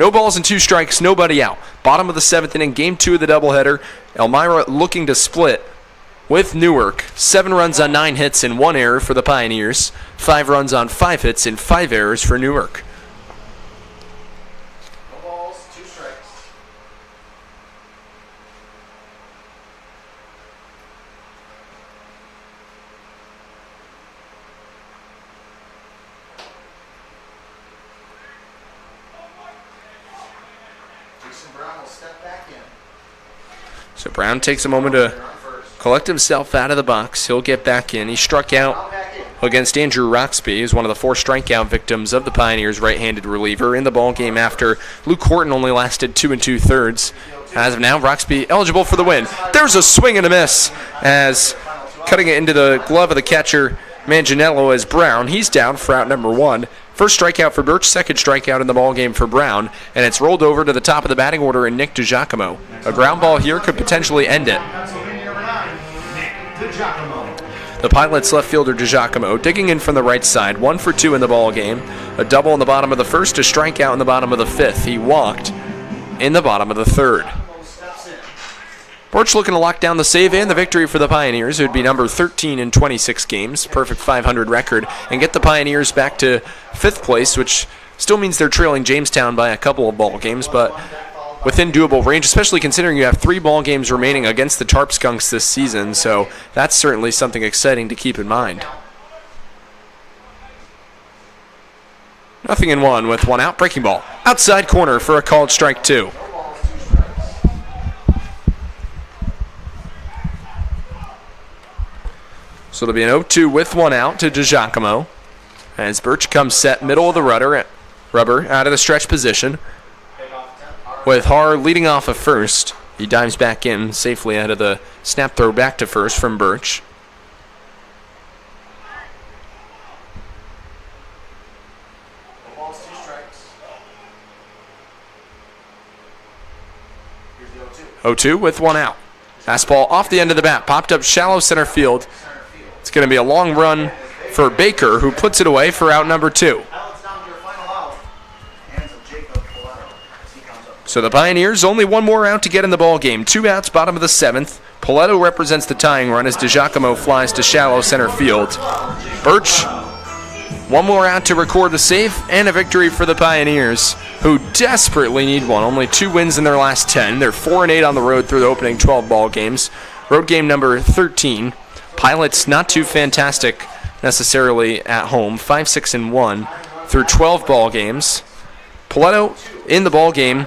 No balls and 2 strikes, nobody out. Bottom of the 7th inning, game 2 of the doubleheader. Elmira looking to split with Newark. 7 runs on 9 hits and 1 error for the Pioneers. 5 runs on 5 hits and 5 errors for Newark. No balls, 2 strikes. Jason Brown will step back in. So Brown takes a moment to collect himself out of the box. He'll get back in. He struck out against Andrew Roxby, who's one of the 4 strikeout victims of the Pioneers' right-handed reliever in the ballgame after Luke Horton only lasted 2 2/3. As of now, Roxby eligible for the win. There's a swing and a miss as cutting it into the glove of the catcher, Manganiello, as Brown. He's down for out number 1. First strikeout for Birch, second strikeout in the ballgame for Brown, and it's rolled over to the top of the batting order in Nick DiGiacomo. A ground ball here could potentially end it. The Pilots left fielder DiGiacomo digging in from the right side, 1 for 2 in the ball game. A double in the bottom of the 1st, a strikeout in the bottom of the 5th. He walked in the bottom of the 3rd. Birch looking to lock down the save and the victory for the Pioneers, who would be number 13 in 26 games, perfect 500 record, and get the Pioneers back to 5th place, which still means they're trailing Jamestown by a couple of ball games, but within doable range, especially considering you have 3 ball games remaining against the Tarp Skunks this season, so that's certainly something exciting to keep in mind. 0-1 with 1 out, breaking ball. Outside corner for a called strike 2. So it'll be an 0-2 with 1 out to DiGiacomo as Birch comes set middle of the rubber out of the stretch position. With Haar leading off of first, he dives back in safely out of the snap throw back to first from Birch. 0-2 with one out. Fastball off the end of the bat, popped up shallow center field. It's going to be a long run for Baker, who puts it away for out number 2. Pilots down to their final out. Hands of Jacob Poletto as he comes up. So the Pioneers only one more out to get in the ball game. 2 outs, bottom of the 7th. Poletto represents the tying run as DiGiacomo flies to shallow center field. Birch, one more out to record the save and a victory for the Pioneers, who desperately need one. Only 2 wins in their last 10. They're 4-8 on the road through the opening 12 ball games. Road game number 13. Pilots not too fantastic necessarily at home. 5-6-1 through 12 ball games. Poletto in the ball game.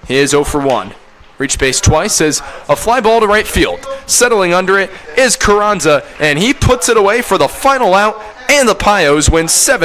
He is 0 for 1. Reached base twice as a fly ball to right field. Settling under it is Carranza, and he puts it away for the final out, and the Pios win 7-5.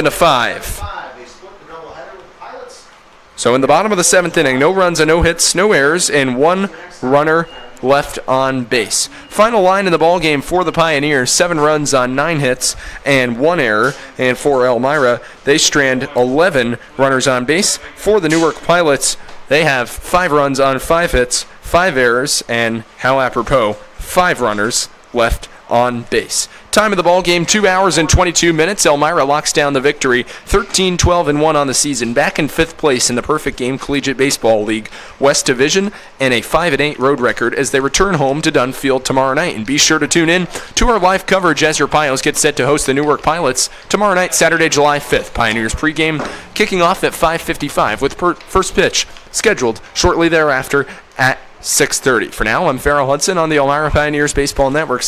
They split the doubleheader with the Pilots. So in the bottom of the 7th inning, no runs and no hits, no errors, and 1 runner left on base. Final line in the ball game for the Pioneers: 7 runs on 9 hits and 1 error. And for Elmira, they strand 11 runners on base. For the Newark Pilots, they have 5 runs on 5 hits, 5 errors, and how apropos, 5 runners left on base. Time of the ball game, 2 hours and 22 minutes. Elmira locks down the victory, 13-12-1 on the season, back in 5th place in the Perfect Game Collegiate Baseball League West Division, and a 5-8 road record as they return home to Dunfield tomorrow night. And be sure to tune in to our live coverage as your Pios get set to host the Newark Pilots tomorrow night, Saturday, July 5th. Pioneers pregame kicking off at 5:55 with first pitch scheduled shortly thereafter at 6:30. For now, I'm Farrell Hudson on the Elmira Pioneers Baseball Network.